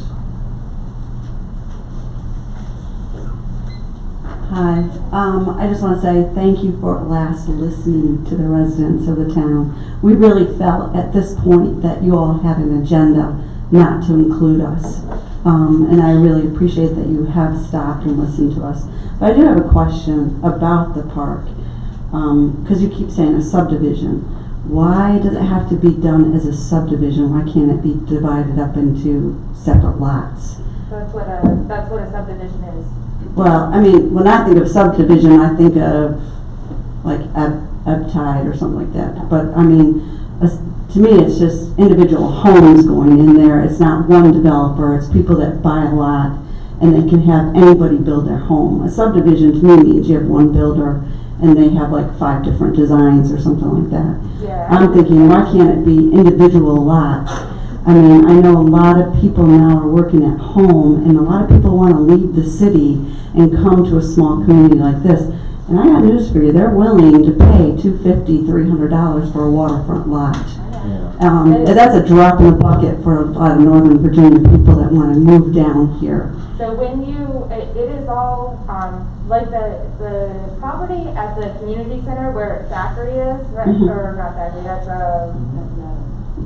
Hi, I just want to say thank you for at last listening to the residents of the town. We really felt at this point that you all had an agenda not to include us. And I really appreciate that you have stopped and listened to us. But I do have a question about the park, because you keep saying a subdivision. Why does it have to be done as a subdivision? Why can't it be divided up into separate lots? That's what a subdivision is. Well, I mean, when I think of subdivision, I think of like a ebb tide or something like that. But, I mean, to me, it's just individual homes going in there. It's not one developer, it's people that buy a lot, and they can have anybody build their home. A subdivision to me means you have one builder, and they have like 5 different designs or something like that. Yeah. I'm thinking, why can't it be individual lots? I mean, I know a lot of people now are working at home, and a lot of people want to leave the city and come to a small community like this. And I got news for you, they're willing to pay $250, $300 for a waterfront lot. That's a drop in the bucket for a lot of Northern Virginia people that want to move down here. So when it is all, like the property at the community center where Thackeray is, right, or not Thackeray, that's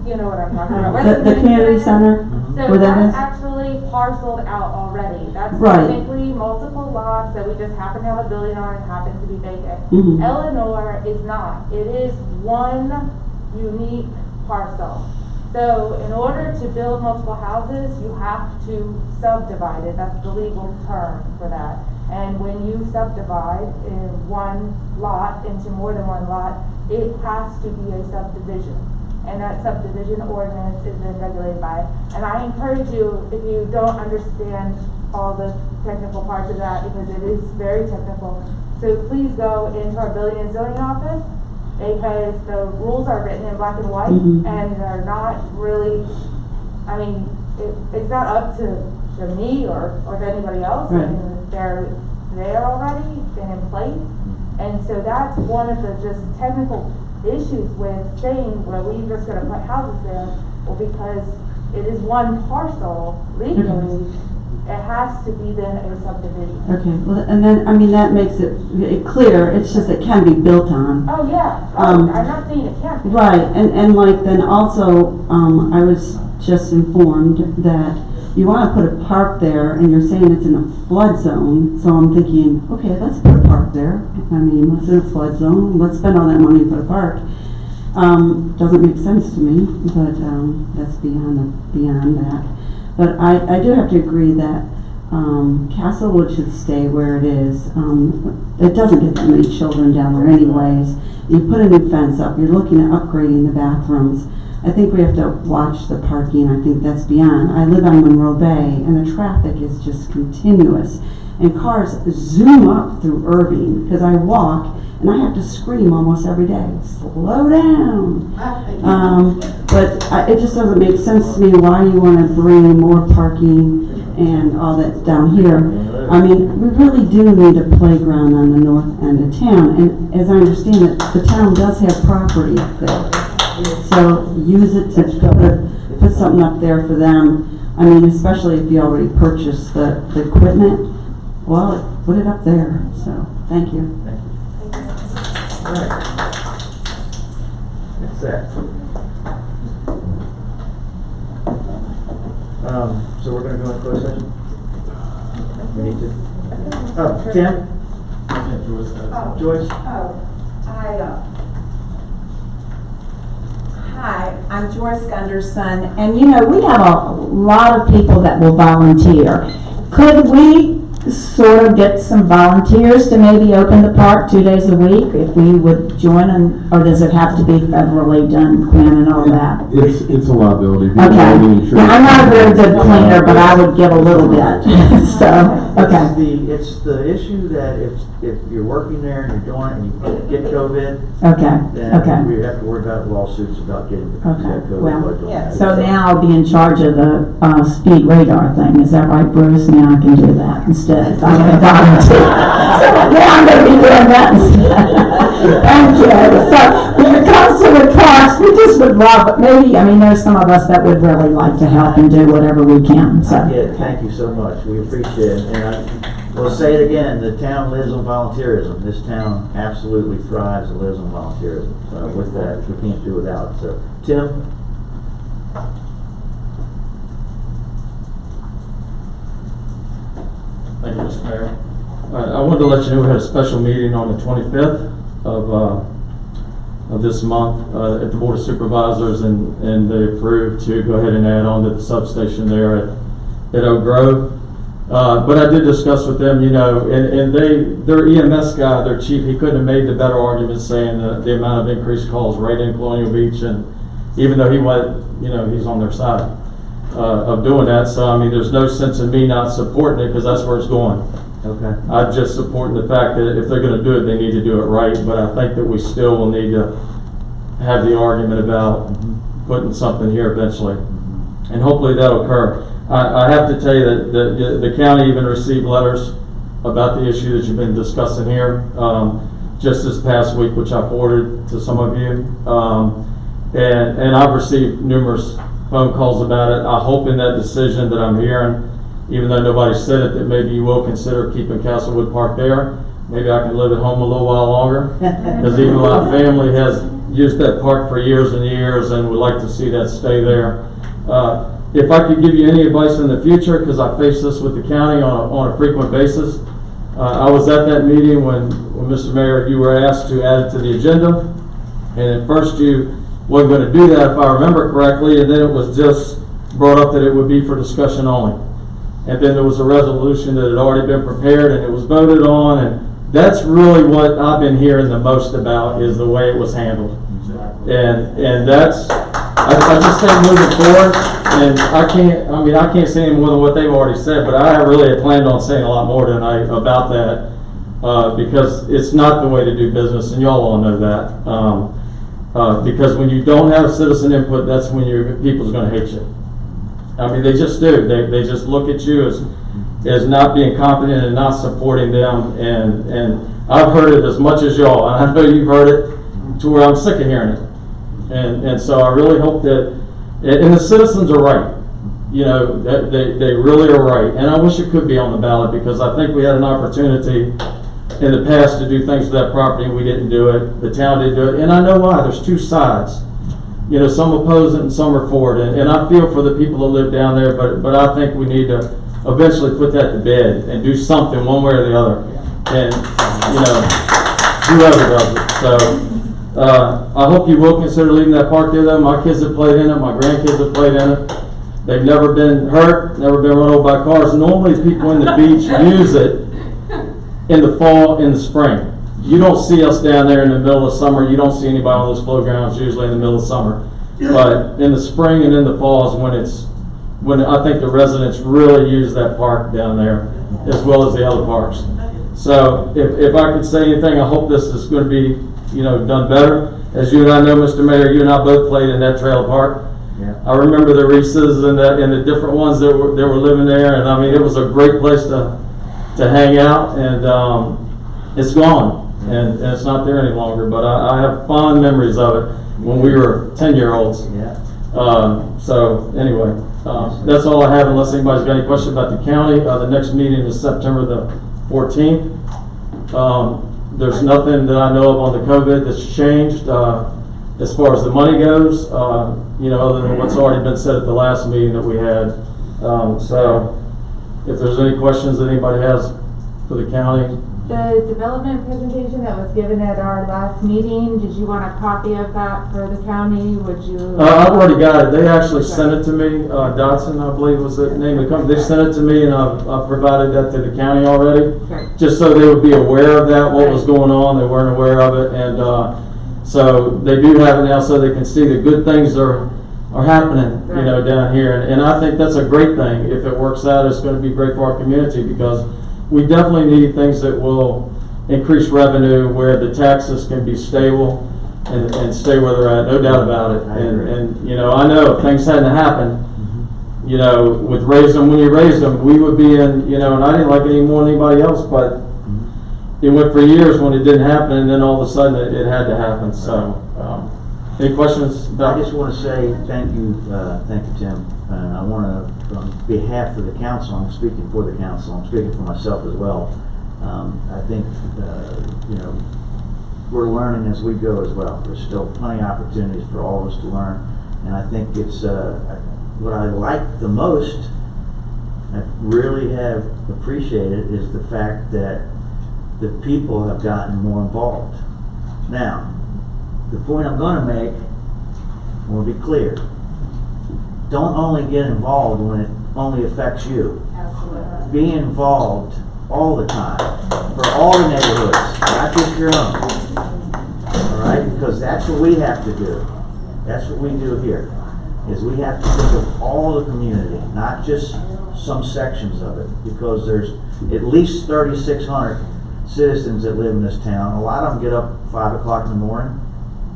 you know what I'm talking about. Where The community center? So Where that that's is? actually parceled out already. That's Right. technically multiple lots that we just happen to have a building on and happen to be vacant. Eleanor is not. It is one unique parcel. So in order to build multiple houses, you have to subdivide it. That's the legal term for that. And when you subdivide in one lot into more than one lot, it has to be a subdivision. And that subdivision ordinance is then regulated by it. And I encourage you, if you don't understand all the technical parts of that, because it is very technical, so please go into our building and zoning office, because the rules are written in black and white, and they're not really, I mean, it's not up to me or to anybody else. Right. I mean, they're there already and in place. And so that's one of the just technical issues with saying, well, we're just going to put houses there. Well, because it is one parcel legally, it has to be then a subdivision. Okay, well, and then, I mean, that makes it clear, it's just it can be built on. Oh, yeah. I'm not saying it can't be. Right, and like then also, I was just informed that you want to put a park there, and you're saying it's in a flood zone, so I'm thinking, okay, let's put a park there. I mean, it's in a flood zone, let's spend all that money and put a park. Doesn't make sense to me, but that's beyond that. But I do have to agree that Castlewood should stay where it is. It doesn't get that many children down there anyways. You put a new fence up, you're looking at upgrading the bathrooms. I think we have to watch the parking. I think that's beyond. I live on Monroe Bay, and the traffic is just continuous. And cars zoom up through Irving, because I walk, and I have to scream almost every day, slow down. But it just doesn't make sense to me why you want to bring more parking and all that down here. I mean, we really do need a playground on the north end of town, and as I understand it, the town does have property up there. So use it to put something up there for them. I mean, especially if you already purchased the equipment, well, put it up there. So, thank you. Thank you. All right. That's that. So we're going to go into closed session? We need to. Oh, Tim? Joyce? Hi, I'm Joyce Gunderson, and you know, we have a lot of people that will volunteer. Could we sort of get some volunteers to maybe open the park 2 days a week if we would join them, or does it have to be federally done, Quinn, and all that? It's a liability. Okay. Now, I'm not a very good cleaner, but I would give a little bit. So, okay. It's the issue that if you're working there and you're doing it and you get COVID, then we have to worry about lawsuits about getting COVID. Well, so now I'll be in charge of the speed radar thing. Is that right, Bruce? Now I can do that instead. I'm going to volunteer. So now I'm going to be doing that instead. Thank you. So when it comes to the parks, we just would love, but maybe, I mean, there's some of us that would really like to help and do whatever we can. So. Yeah, thank you so much. We appreciate it. And we'll say it again, the town lives on volunteerism. This town absolutely thrives and lives on volunteerism. So with that, we can't do without it. So, Tim? Thank you, Mr. Mayor. I wanted to let you know we had a special meeting on the 25th of this month at the Board of Supervisors, and they approved to go ahead and add on to the substation there at Oak Grove. But I did discuss with them, and their EMS guy, their chief, he couldn't have made the better argument saying the amount of increased calls right in Colonial Beach, and even though he was, he's on their side of doing that. So, I mean, there's no sense in me not supporting it because that's where it's going. Okay. I'm just supporting the fact that if they're going to do it, they need to do it right. But I think that we still will need to have the argument about putting something here eventually. And hopefully that'll occur. I have to tell you that the county even received letters about the issue that you've been discussing here just this past week, which I forwarded to some of you. And I've received numerous phone calls about it. I hope in that decision that I'm hearing, even though nobody said it, that maybe you will consider keeping Castlewood Park there. Maybe I can live at home a little while longer, because even my family has used that park for years and years and would like to see that stay there. If I could give you any advice in the future, because I face this with the county on a frequent basis, I was at that meeting when Mr. Mayor, you were asked to add it to the agenda, and at first you wasn't going to do that if I remember correctly, and then it was just brought up that it would be for discussion only. And then there was a resolution that had already been prepared and it was voted on, and that's really what I've been hearing the most about, is the way it was handled. And that's, I just think moving forward, and I can't say any more than what they've already said, but I really had planned on saying a lot more tonight about that, because it's not the way to do business, and y'all all know that. Because when you don't have citizen input, that's when your people's gonna hate you. I mean, they just do. They just look at you as not being competent and not supporting them, and I've heard it as much as y'all, and I know you've heard it to where I'm sick of hearing it. And so I really hope that, and the citizens are right, they really are right. And I wish it could be on the ballot, because I think we had an opportunity in the past to do things to that property and we didn't do it. The town didn't do it. And I know why. There's two sides. Some oppose it and some are for it. And I feel for the people that live down there, but I think we need to eventually put that to bed and do something one way or the other. And, whoever does it. So, I hope you will consider leaving that park there, though. My kids have played in it. My grandkids have played in it. They've never been hurt, never been run over by cars. Normally people in the beach use it in the fall, in the spring. You don't see us down there in the middle of summer. You don't see anybody on those flow grounds usually in the middle of summer. But in the spring and in the fall is when I think the residents really use that park down there, as well as the other parks. So if I could say anything, I hope this is going to be done better. As you and I know, Mr. Mayor, you and I both played in that trailer park. Yeah. I remember the Reese's and the different ones that were living there, and I mean, it was a great place to hang out, and it's gone, and it's not there any longer. But I have fond memories of it when we were 10-year-olds. Yeah. So anyway, that's all I have, unless anybody's got any questions about the county. The next meeting is September the 14th. There's nothing that I know of on the COVID that's changed as far as the money goes, other than what's already been said at the last meeting that we had. So if there's any questions that anybody has for the county. The development presentation that was given at our last meeting, did you want a copy of that for the county? Would you? I've already got it. They actually sent it to me. Dotson, I believe was the name of the company. They sent it to me, and I've provided that to the county already, just so they would be aware of that, what was going on. They weren't aware of it, and so they do have it now, so they can see the good things are happening, down here. And I think that's a great thing. If it works out, it's going to be great for our community, because we definitely need things that will increase revenue, where the taxes can be stable and stay where they're at, no doubt about it. And I know if things hadn't happened, with when you raised them, we would be in, and I didn't like it any more than anybody else, but it went for years when it didn't happen, and then all of a sudden it had to happen. So, any questions about? I just want to say thank you, Tim. I want to, on behalf of the council, I'm speaking for the council, I'm speaking for myself as well. I think, we're learning as we go as well. There's still plenty of opportunities for all of us to learn. And I think it's, what I like the most, I really have appreciated, is the fact that the people have gotten more involved. Now, the point I'm going to make, I want to be clear. Don't only get involved when it only affects you. Absolutely. be involved all the time, for all the neighborhoods, not just your own. All right, because that's what we have to do. That's what we do here, is we have to think of all the community, not just some sections of it, because there's at least 3,600 citizens that live in this town. A lot of them get up 5 o'clock in the morning,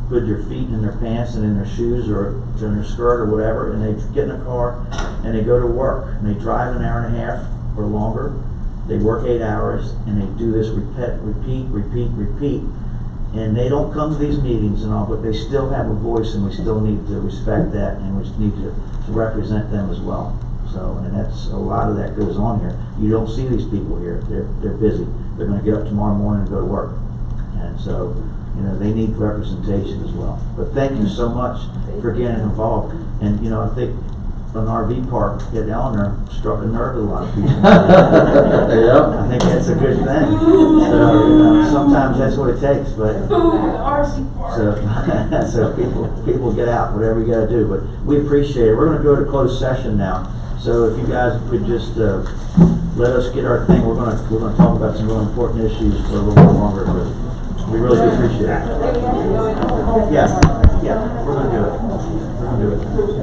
put their feet in their pants and in their shoes or in their skirt or whatever, and they get in a car and they go to work, and they drive an hour and a half or longer. They work 8 hours, and they do this repeat, and they don't come to these meetings and all, but they still have a voice, and we still need to respect that, and we need to represent them as well. So, and that's, a lot of that goes on here. You don't see these people here. They're busy. They're gonna get up tomorrow morning and go to work. And so, you know, they need representation as well. But thank you so much for getting involved. And, you know, I think an RV park at Eleanor struck a nerve with a lot of people. Yeah. I think that's a good thing. So, you know, sometimes that's what it takes, but so people get out, whatever you gotta do. But we appreciate it. We're gonna go to closed session now. So if you guys could just let us get our thing, we're gonna talk about some real important issues for a little bit longer, but we really do appreciate it. Yeah, we're gonna do it. We're gonna do it.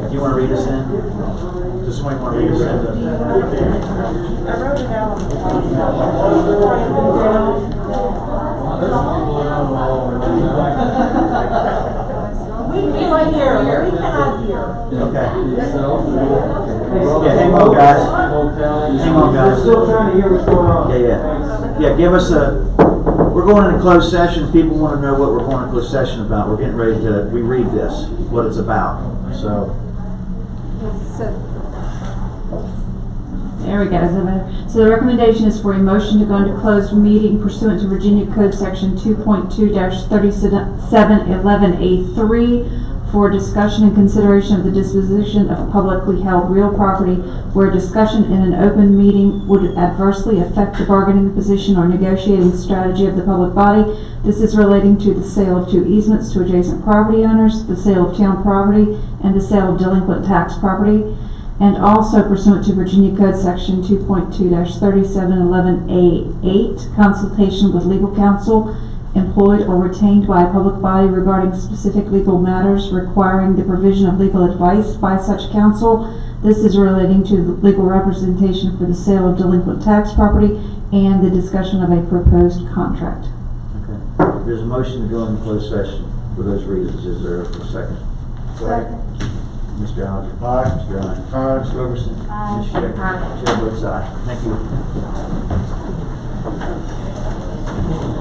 Do you wanna read us in? Does somebody wanna read us in? I wrote it down. We right here. We cannot hear. Okay. Yeah, hang on, guys. Hang on, guys. We're still trying to hear what's going on. Yeah, give us we're going into closed session. People want to know what we're going into closed session about. We're getting ready to reread this, what it's about. So. There we go. So the recommendation is for a motion to go into closed meeting pursuant to Virginia Code Section 2.2-3711A3 for discussion and consideration of the disposition of publicly held real property where discussion in an open meeting would adversely affect the bargaining position or negotiating strategy of the public body. This is relating to the sale of 2 easements to adjacent property owners, the sale of town property, and the sale of delinquent tax property. And also pursuant to Virginia Code Section 2.2-3711A8, consultation with legal counsel employed or retained by a public body regarding specific legal matters requiring the provision of legal advice by such counsel. This is relating to the legal representation for the sale of delinquent tax property and the discussion of a proposed contract. Okay. There's a motion to go into closed session for those reasons. Is there a second? Second. Mr. Alger. Aye. Mr. Ryan. Aye. Mr. Roberson. Aye. Ms. Schick. Chair votes aye. Thank you.